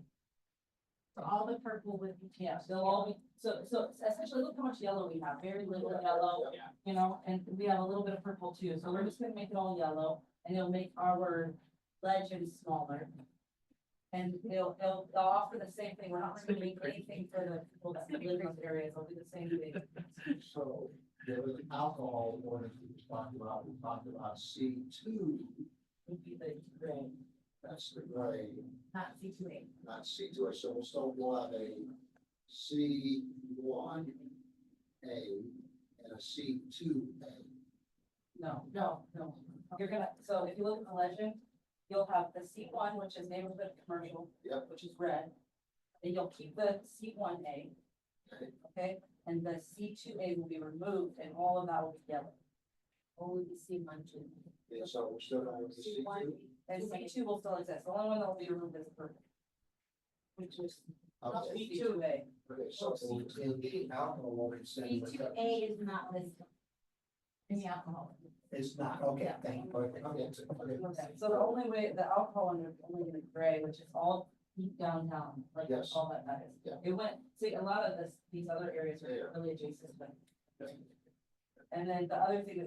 So all the purple would be Yeah, they'll all be, so essentially, look how much yellow we have, very little yellow, you know, and we have a little bit of purple too, so we're just gonna make it all yellow, and it'll make our legend smaller. And they'll offer the same thing, we're not gonna make anything for the people that live in those areas, they'll do the same thing. So there was alcohol ordinance we talked about C2, Would be the gray, that's the gray, not C2A. not C2, so we'll have a C1A and a C2A. no, you're gonna, so if you look at the legend, you'll have the C1, which is neighborhood commercial. Yep. Which is red, and you'll keep the C1A. Okay. Okay, and the C2A will be removed, and all of that will be yellow. Only the C1, 2. Okay, so we're still going with the C2. And C2 will still exist, the only one that will be removed is purple. Which is Okay. C2A. Okay, so in the alcohol ordinance, then we got- C2A is not listed in the alcohol. it's not, okay, thank you. Okay. Okay, so the only way, the alcohol one is only in the gray, which is all deep downtown, like Yes. all that is. Yeah. It went, see, a lot of these other areas Yeah. are really adjacent, but. And then the other thing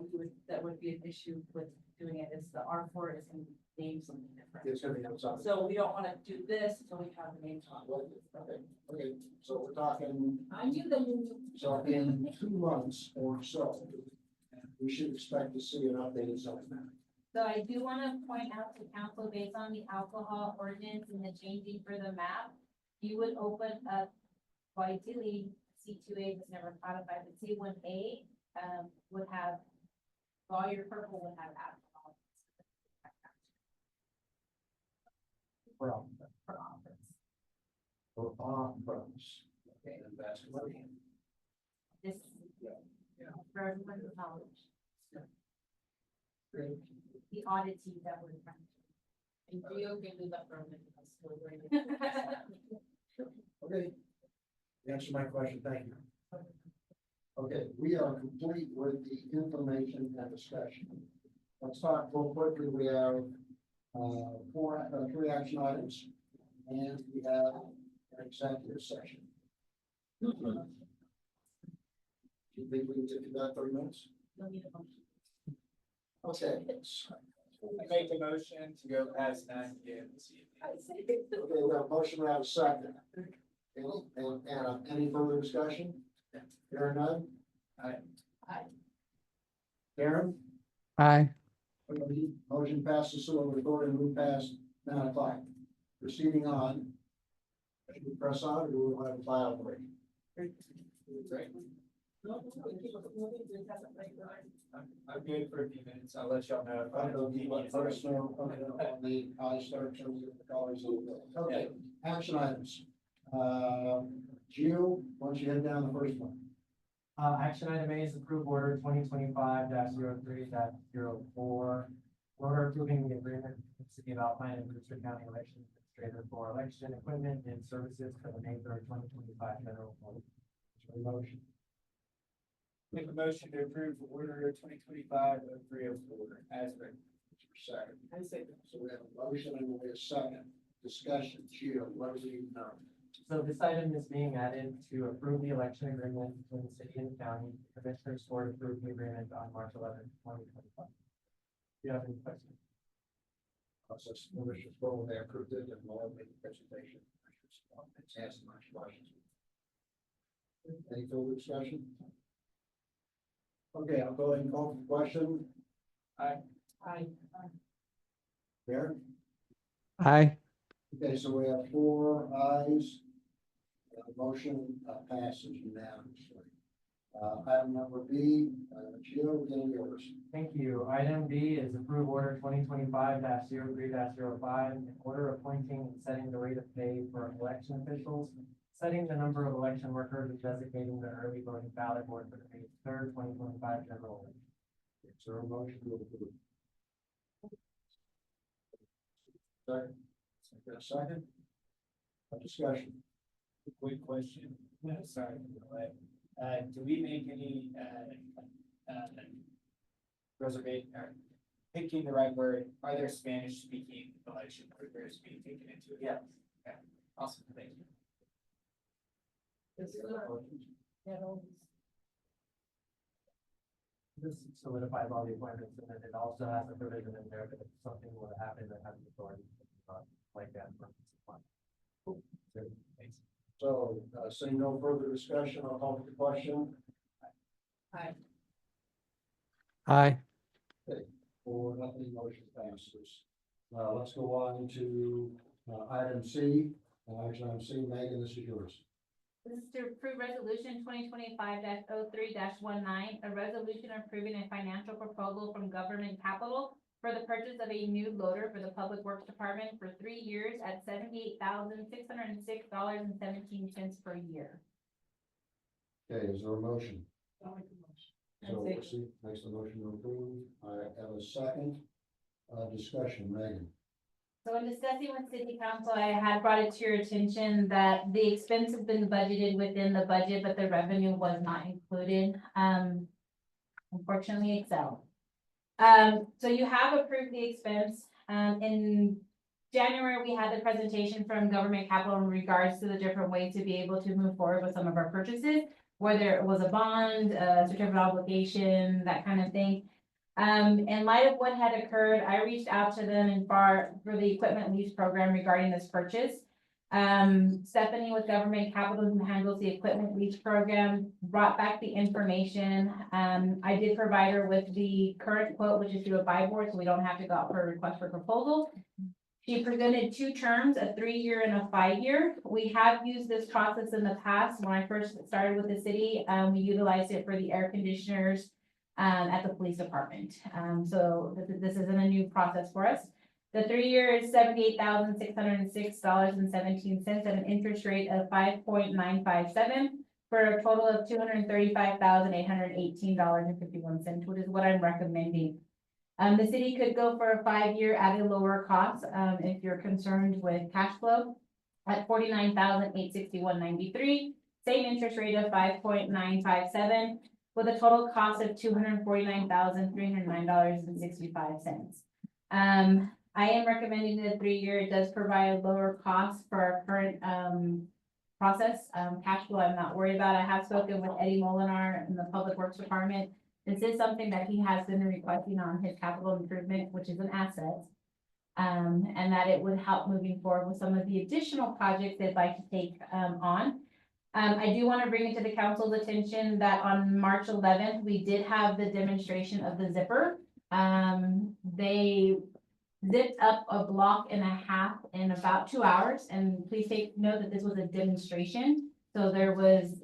that would be an issue with doing it is the R4 is gonna name something different. It's gonna be outside. So we don't wanna do this until we have the names on. Okay, so we're talking, I knew that you. so in 2 months or so, we should expect to see an updated zoning map. So I do want to point out to council, based on the alcohol ordinance and the changing for the map, you would open up, well, ideally, C2A was never codified, but C1A, would have, all your purple would have alcohol. For office. on-premise. Okay, and that's what. This, for everyone's knowledge, the oddity that we're trying to. And Rio can do that for me. Okay. You answered my question, thank you. Okay, we are complete with the information and discussion. Let's talk real quickly, we have, 3 action items, and we have an executive session. Do you think we can get through that 30 minutes? Okay. I make a motion to go past 9 p.m. this evening. Okay, we have a motion, we have a second. Any further discussion? Hearing none? Aye. Karen? Aye. Motion passes, so we're going to move past 9 o'clock. Proceeding on. Should we press on or do we want to have a file break? Great. I'm good for a few minutes. I'll let y'all know. I don't need one first, so, on the, I start changing the colors of the, okay, action items. Gio, why don't you head down the first one? Action item A is approve order 2025-03-04. Order approving the agreement with the city of Alpine and Brewster County Election Administrator for election equipment and services for the May 3rd, 2025 general vote. Motion. Make a motion to approve order 2025-03-04 as written. Second. So we have a motion and we have a second. Discussion, Gio, what do you know? So this item is being added to approve the election agreement between the city and the county. The Commissioners Court approved the agreement on March 11th, 2025. Do you have any questions? Process, Commissioner Sproul, they approved it and Laura made the presentation. Ask my questions. Any further discussion? Okay, I'll go ahead and call for the question. Aye. There. Aye. Okay, so we have 4 ayes. The motion passes unanimously. Item number B, Gio, again, yours. Thank you. Item B is approve order 2025-03-05, an order appointing and setting the rate of pay for election officials, setting the number of election workers and designating the early voting ballot board for the May 3rd, 2025 general election. Is there a motion to approve? Second. Second. A discussion. Quick question. Sorry. Do we make any reservation or picking the right word, are there Spanish speaking election workers being taken into it? Yes. Okay, awesome, thank you. This solidifies all the appointments, and then it also has a provision in there that if something were to happen that has authority, like that. Thanks. So, seeing no further discussion, I'll call for the question. Aye. For nothing, motion passes. Let's go on to, item C. Action item C, Megan, this is yours. This is to approve resolution 2025-03-19, a resolution approving a financial proposal from Government Capital for the purchase of a new loader for the Public Works Department for 3 years at $78,606.17 per year. Okay, is there a motion? I'll make a motion. So, Chrissy makes the motion to approve. I have a second. Discussion, Megan. So in discussing with city council, I had brought it to your attention that the expense has been budgeted within the budget, but the revenue was not included. Unfortunately, Excel. So you have approved the expense. In January, we had the presentation from Government Capital in regards to the different ways to be able to move forward with some of our purchases, whether it was a bond, a certificate of obligation, that kind of thing. In light of what had occurred, I reached out to them for the equipment lease program regarding this purchase. Stephanie with Government Capital, who handles the equipment lease program, brought back the information. I did provide her with the current quote, which is through a buy board, so we don't have to go out for a request for proposal. She presented 2 terms, a 3-year and a 5-year. We have used this process in the past. When I first started with the city, we utilized it for the air conditioners at the police department. So this isn't a new process for us. The 3-year is $78,606.17 at an interest rate of 5.957 for a total of $235,818.51, which is what I'm recommending. The city could go for a 5-year at a lower cost, if you're concerned with cash flow at $49,861.93, same interest rate of 5.957 with a total cost of $249,309.65. I am recommending the 3-year. It does provide lower costs for our current process. Cash flow, I'm not worried about. I have spoken with Eddie Molinar in the Public Works Department. This is something that he has been requesting on his capital improvement, which is an asset. And that it would help moving forward with some of the additional projects they'd like to take on. I do want to bring it to the council's attention that on March 11th, we did have the demonstration of the zipper. They zipped up a block and a half in about 2 hours, and please take note that this was a demonstration. So there was,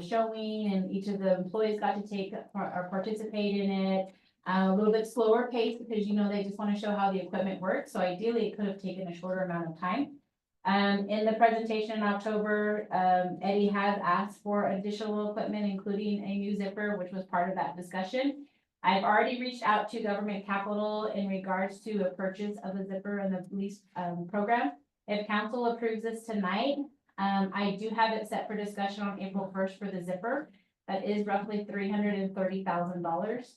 showing, and each of the employees got to take or participate in it. A little bit slower pace because, they just want to show how the equipment works. So ideally, it could have taken a shorter amount of time. In the presentation in October, Eddie has asked for additional equipment, including a new zipper, which was part of that discussion. I've already reached out to Government Capital in regards to a purchase of a zipper and the lease program. If council approves this tonight, I do have it set for discussion on April 1st for the zipper. That is roughly $330,000.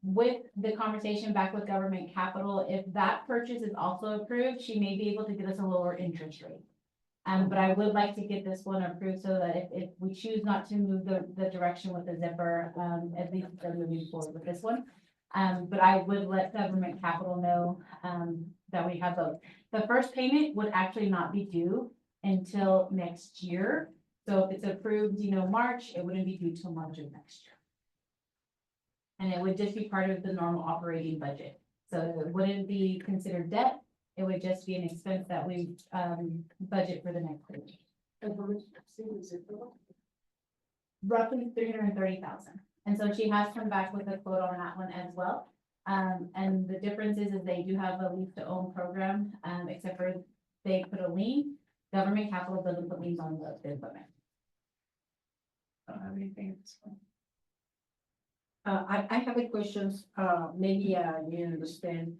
With the conversation back with Government Capital, if that purchase is also approved, she may be able to give us a lower interest rate. But I would like to get this one approved so that if we choose not to move the direction with the zipper, at least they're moving forward with this one. But I would let Government Capital know, that we have both. The first payment would actually not be due until next year. So if it's approved, March, it wouldn't be due till March of next year. And it would just be part of the normal operating budget. So it wouldn't be considered debt. It would just be an expense that we budget for the next year. Roughly $330,000. And so she has come back with a quote on that one as well. And the difference is they do have a lease to own program, except for they put a lien. Government Capital doesn't put liens on the equipment. I don't have anything at this point. I have a question, maybe you understand.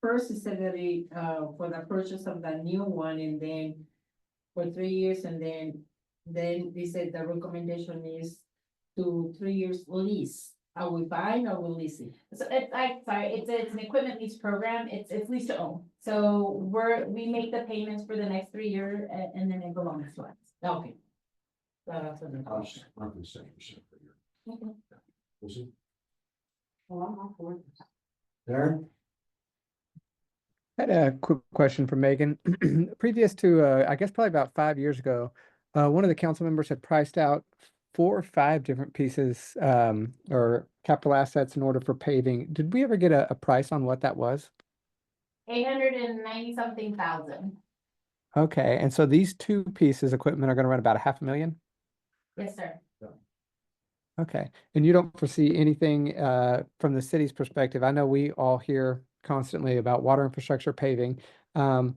First is that for the purchase of the new one, and then for 3 years, and then they said the recommendation is to 3 years lease. Are we buying or we leasing? So it's an equipment lease program. It's lease to own. So we make the payments for the next 3 years and then it belongs to us. Okay. That's what I'm- Cost roughly 7% per year. Okay. Lucy? Well, I'm all for it. Darren? I had a quick question for Megan. Previous to, I guess probably about 5 years ago, one of the council members had priced out 4 or 5 different pieces or capital assets in order for paving. Did we ever get a price on what that was? 890 something thousand. Okay, and so these 2 pieces of equipment are going to run about $500,000? Yes, sir. Okay, and you don't foresee anything from the city's perspective? I know we all hear constantly about water infrastructure paving. You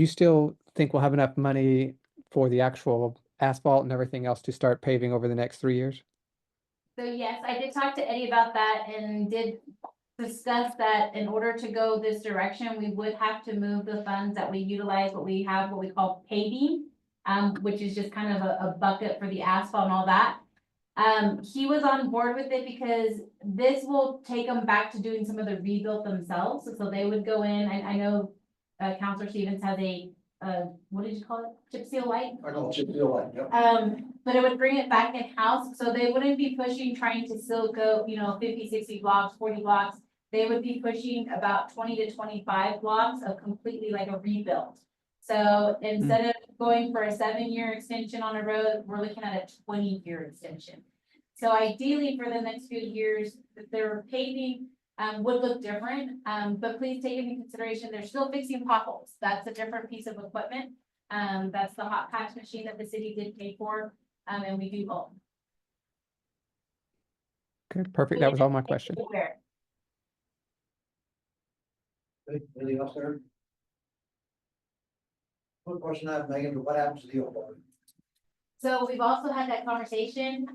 still think we'll have enough money for the actual asphalt and everything else to start paving over the next 3 years? So yes, I did talk to Eddie about that and did discuss that in order to go this direction, we would have to move the funds that we utilize, what we call paving, which is just kind of a bucket for the asphalt and all that. He was on board with it because this will take them back to doing some of the rebuild themselves. So they would go in, and I know Counselor Stevens has what did you call it? Chip seal light? I know, chip seal light, yep. But it would bring it back in-house, so they wouldn't be pushing, trying to still go, 50, 60 blocks, 40 blocks. They would be pushing about 20 to 25 blocks of completely like a rebuild. So instead of going for a 7-year extension on a road, we're looking at a 20-year extension. So ideally for the next few years, their paving would look different, but please take into consideration, they're still fixing potholes. That's a different piece of equipment. That's the hot patch machine that the city did pay for, and we do both. Okay, perfect. That was all my question. Anything else there? One question I have, Megan, what happens to the old one? So we've also had that conversation.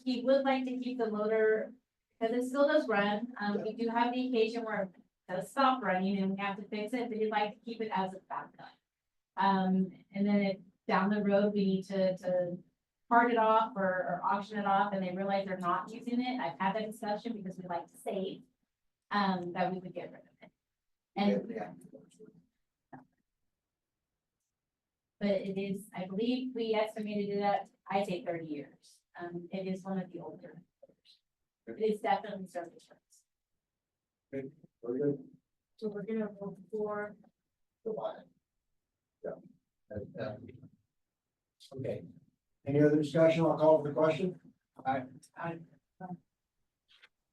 He would like to keep the motor, because it still does run. We do have the occasion where it does stop running and we have to fix it, but he'd like to keep it as a backup. And then down the road, we need to part it off or auction it off, and they realize they're not using it. I've had that discussion because we like to save, that we would get rid of it. And but it is, I believe we estimated it at, I say 30 years. It is one of the older. It is definitely service roads. Very good. So we're gonna vote for. Yeah. Okay. Any other discussion? I'll call for the question.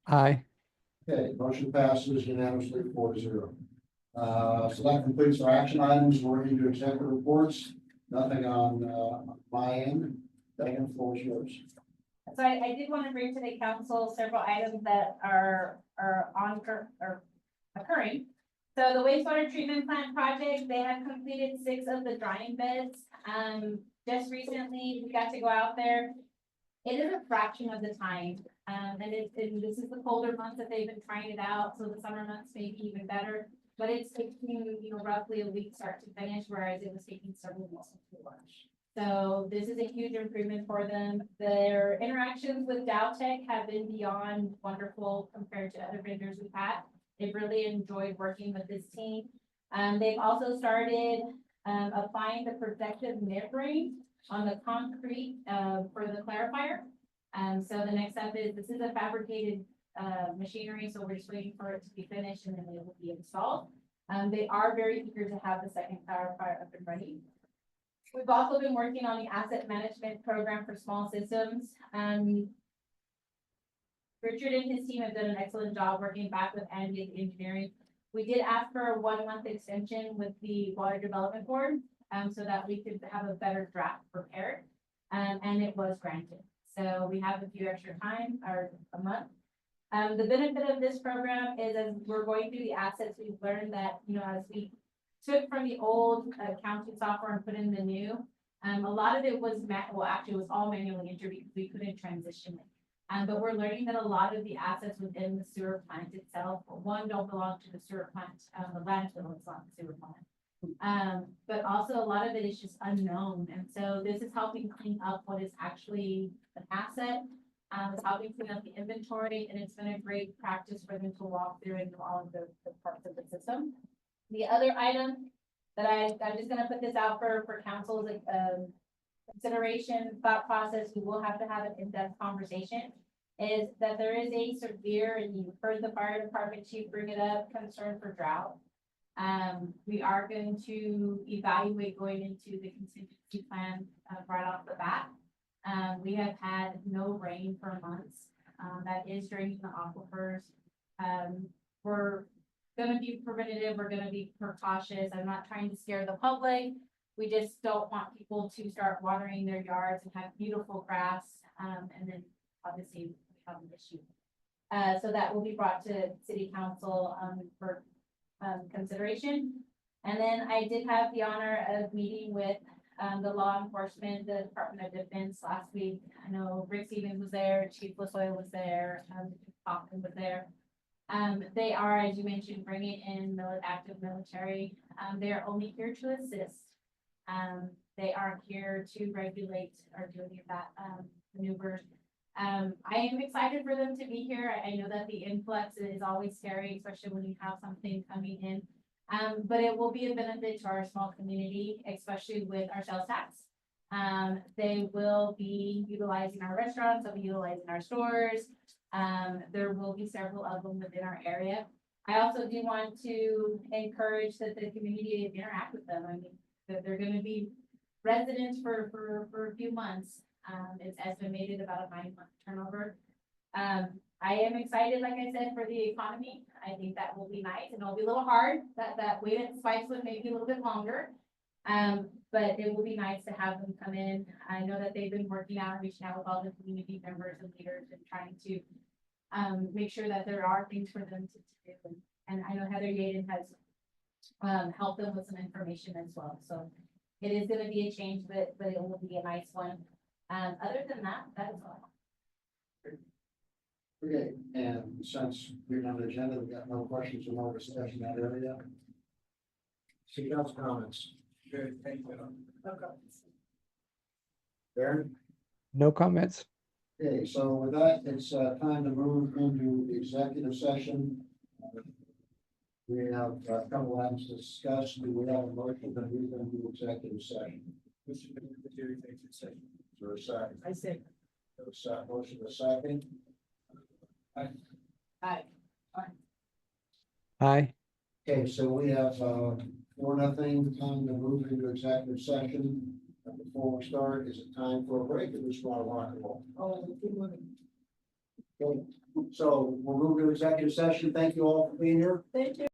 Aye. Okay, motion passes unanimously 4-0. So that completes our action items. We're into executive reports. Nothing on my end. Megan, floor is yours. So I did want to bring to the council several items that are occurring. So the wastewater treatment plant project, they have completed 6 of the drying beds. Just recently, we got to go out there. It is a fraction of the time. And this is the colder months that they've been trying it out. So the summer months may be even better. But it's taking, roughly a week start to finish, whereas it was taking several months to launch. So this is a huge improvement for them. Their interactions with Dowtech have been beyond wonderful compared to other vendors we've had. They've really enjoyed working with this team. They've also started applying the protective membrane on the concrete for the clarifier. So the next step is, this is a fabricated machinery, so we're just waiting for it to be finished and then it will be installed. They are very eager to have the second clarifier up and running. We've also been working on the asset management program for small systems. Richard and his team have done an excellent job working back with Andy at engineering. We did ask for a 1-month extension with the Water Development Board, so that we could have a better draft prepared, and it was granted. So we have a few extra time, or a month. The benefit of this program is, as we're going through the assets, we've learned that, as we took from the old accounting software and put in the new, a lot of it was actually it was all manually entered because we couldn't transition it. But we're learning that a lot of the assets within the sewer plant itself, one, don't belong to the sewer plant, the landfill is not the sewer plant. But also a lot of it is just unknown. And so this is helping clean up what is actually an asset. It's helping clean up the inventory, and it's been a great practice for them to walk through and do all of the parts of the system. The other item that I'm just gonna put this out for council's, consideration, thought process, we will have to have an in-depth conversation, is that there is a severe, and you've heard the fire department chief bring it up, concern for drought. We are going to evaluate going into the contingency plan, right off the bat. We have had no rain for months, that is draining the aquifers. We're gonna be preventative, we're gonna be precautious, I'm not trying to scare the public. We just don't want people to start watering their yards and have beautiful grass, and then obviously we have an issue. So that will be brought to city council, for, consideration. And then I did have the honor of meeting with, the law enforcement, the Department of Defense last week. I know Rick Stevens was there, Chief Lasoya was there, Hoffman was there. They are, as you mentioned, bringing in active military. They are only here to assist. They aren't here to regulate or do any of that, maneuvers. I am excited for them to be here. I know that the influx is always scary, especially when you have something coming in. But it will be a benefit to our small community, especially with our sales tax. They will be utilizing our restaurants, they'll be utilizing our stores. There will be several of them within our area. I also do want to encourage that the community interact with them. I mean, that they're gonna be residents for a few months. It's estimated about a 9-month turnover. I am excited, like I said, for the economy. I think that will be nice, and it'll be a little hard, that wait at Spicewood may be a little bit longer. But it will be nice to have them come in. I know that they've been working out, reaching out with all the community members and leaders and trying to make sure that there are things for them to do. And I know Heather Yaden has helped them with some information as well. So it is gonna be a change, but it will be a nice one. Other than that, that is all. Okay, and since we're on the agenda, we got no questions or no discussion in that area. City council comments. Good, thank you. Darren? No comments. Okay, so with that, it's time to move into the executive session. We have a couple items to discuss. Do we have a motion to move into executive session? Is there a second? I say. There's a motion to second. Aye. Aye. Okay, so we have 4-0, time to move into executive session. Before we start, is it time for a break or just want to rock and roll? Oh, good morning. Okay, so we'll move to executive session. Thank you all for being here. Thank you.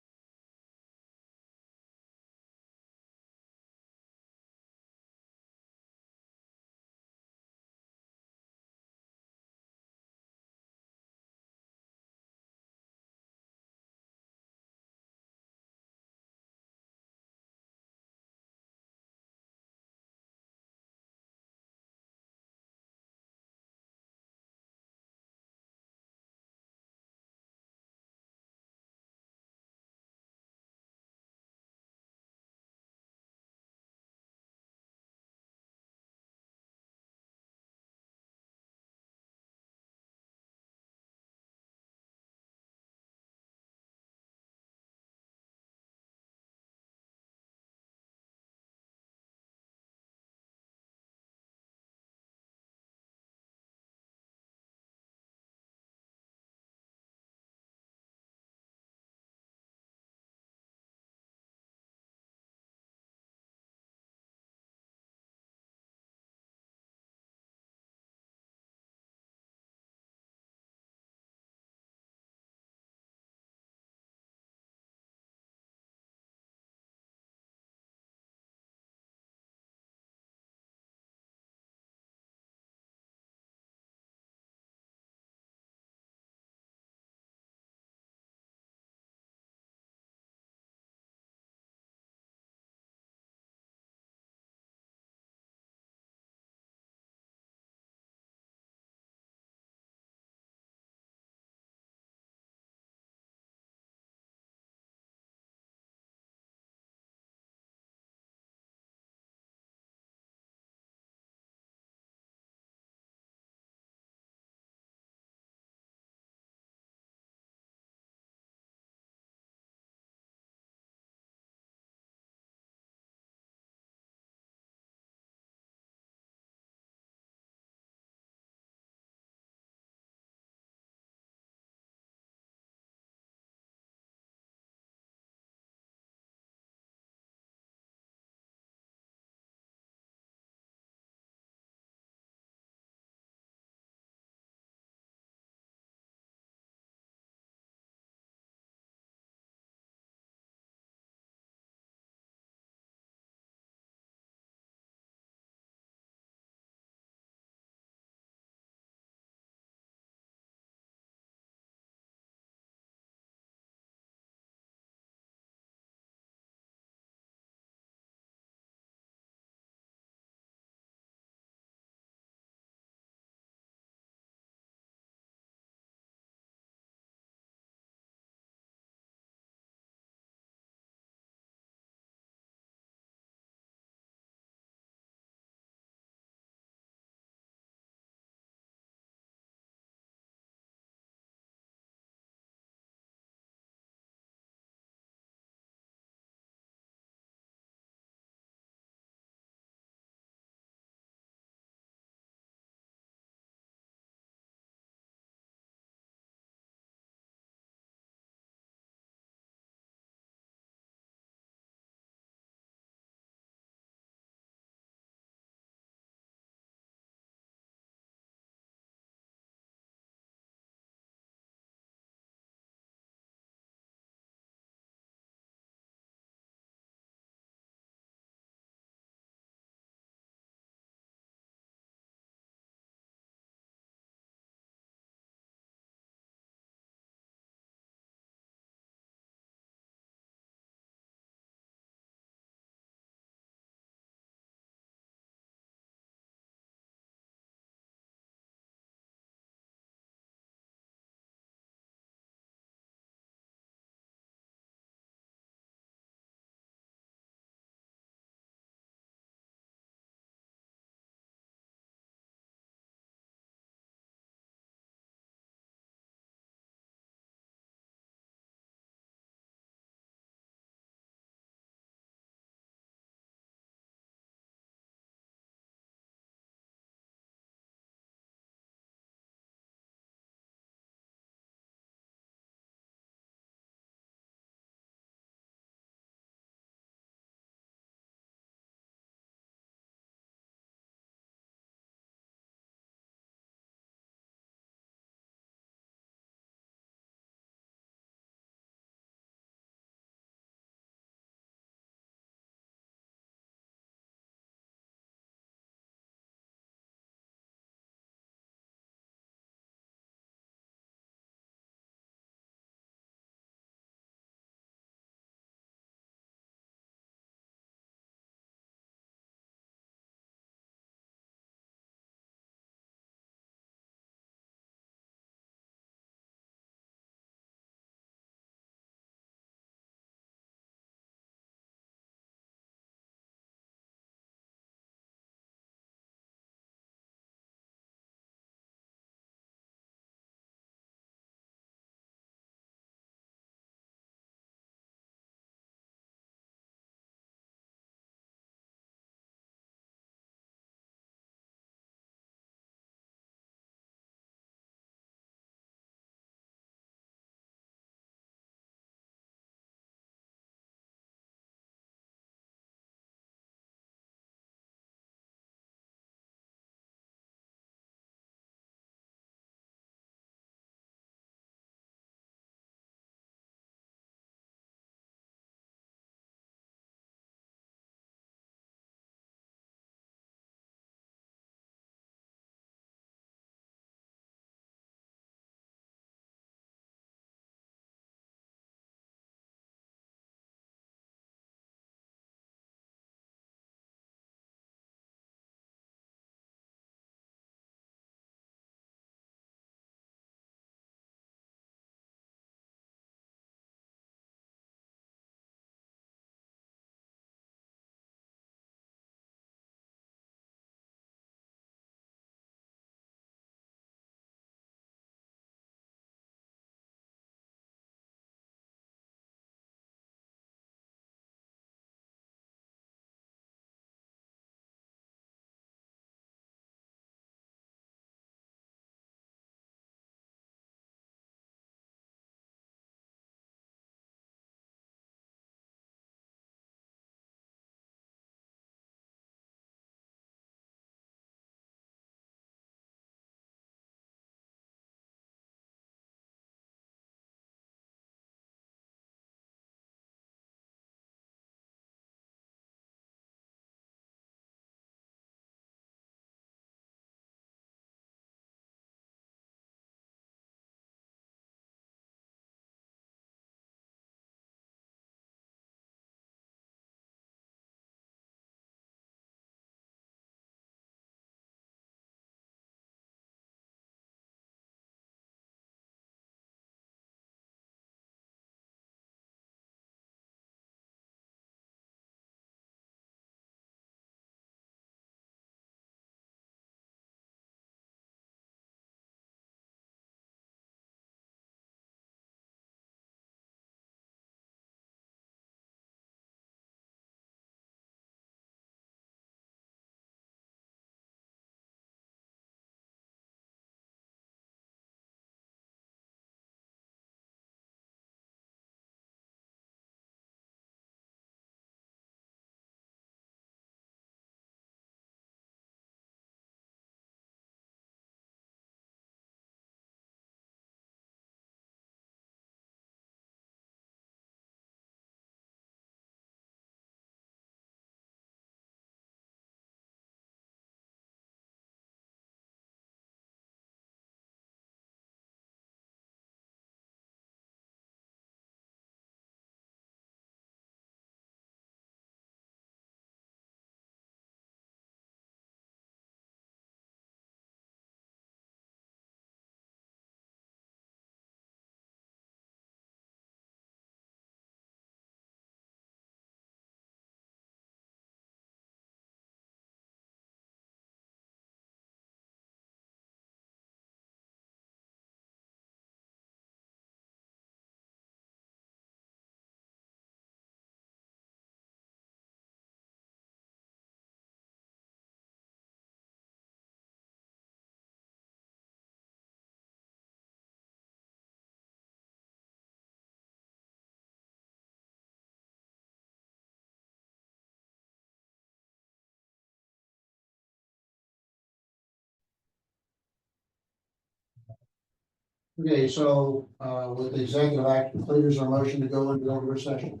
Okay, so, with the executive act completed, is there a motion to go into regular session?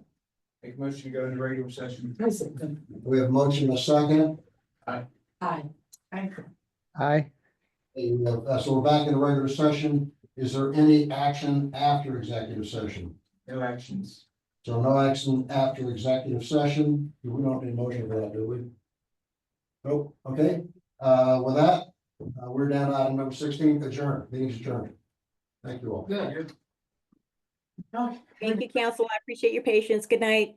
Make a motion to go into regular session. We have a motion and a second. Aye. Aye. So we're back in the regular session. Is there any action after executive session? No actions. So no action after executive session. We don't need a motion for that, do we? Nope. Okay, with that, we're down to item number 16, adjourned, meeting's adjourned. Thank you all. Thank you, council. I appreciate your patience. Good night.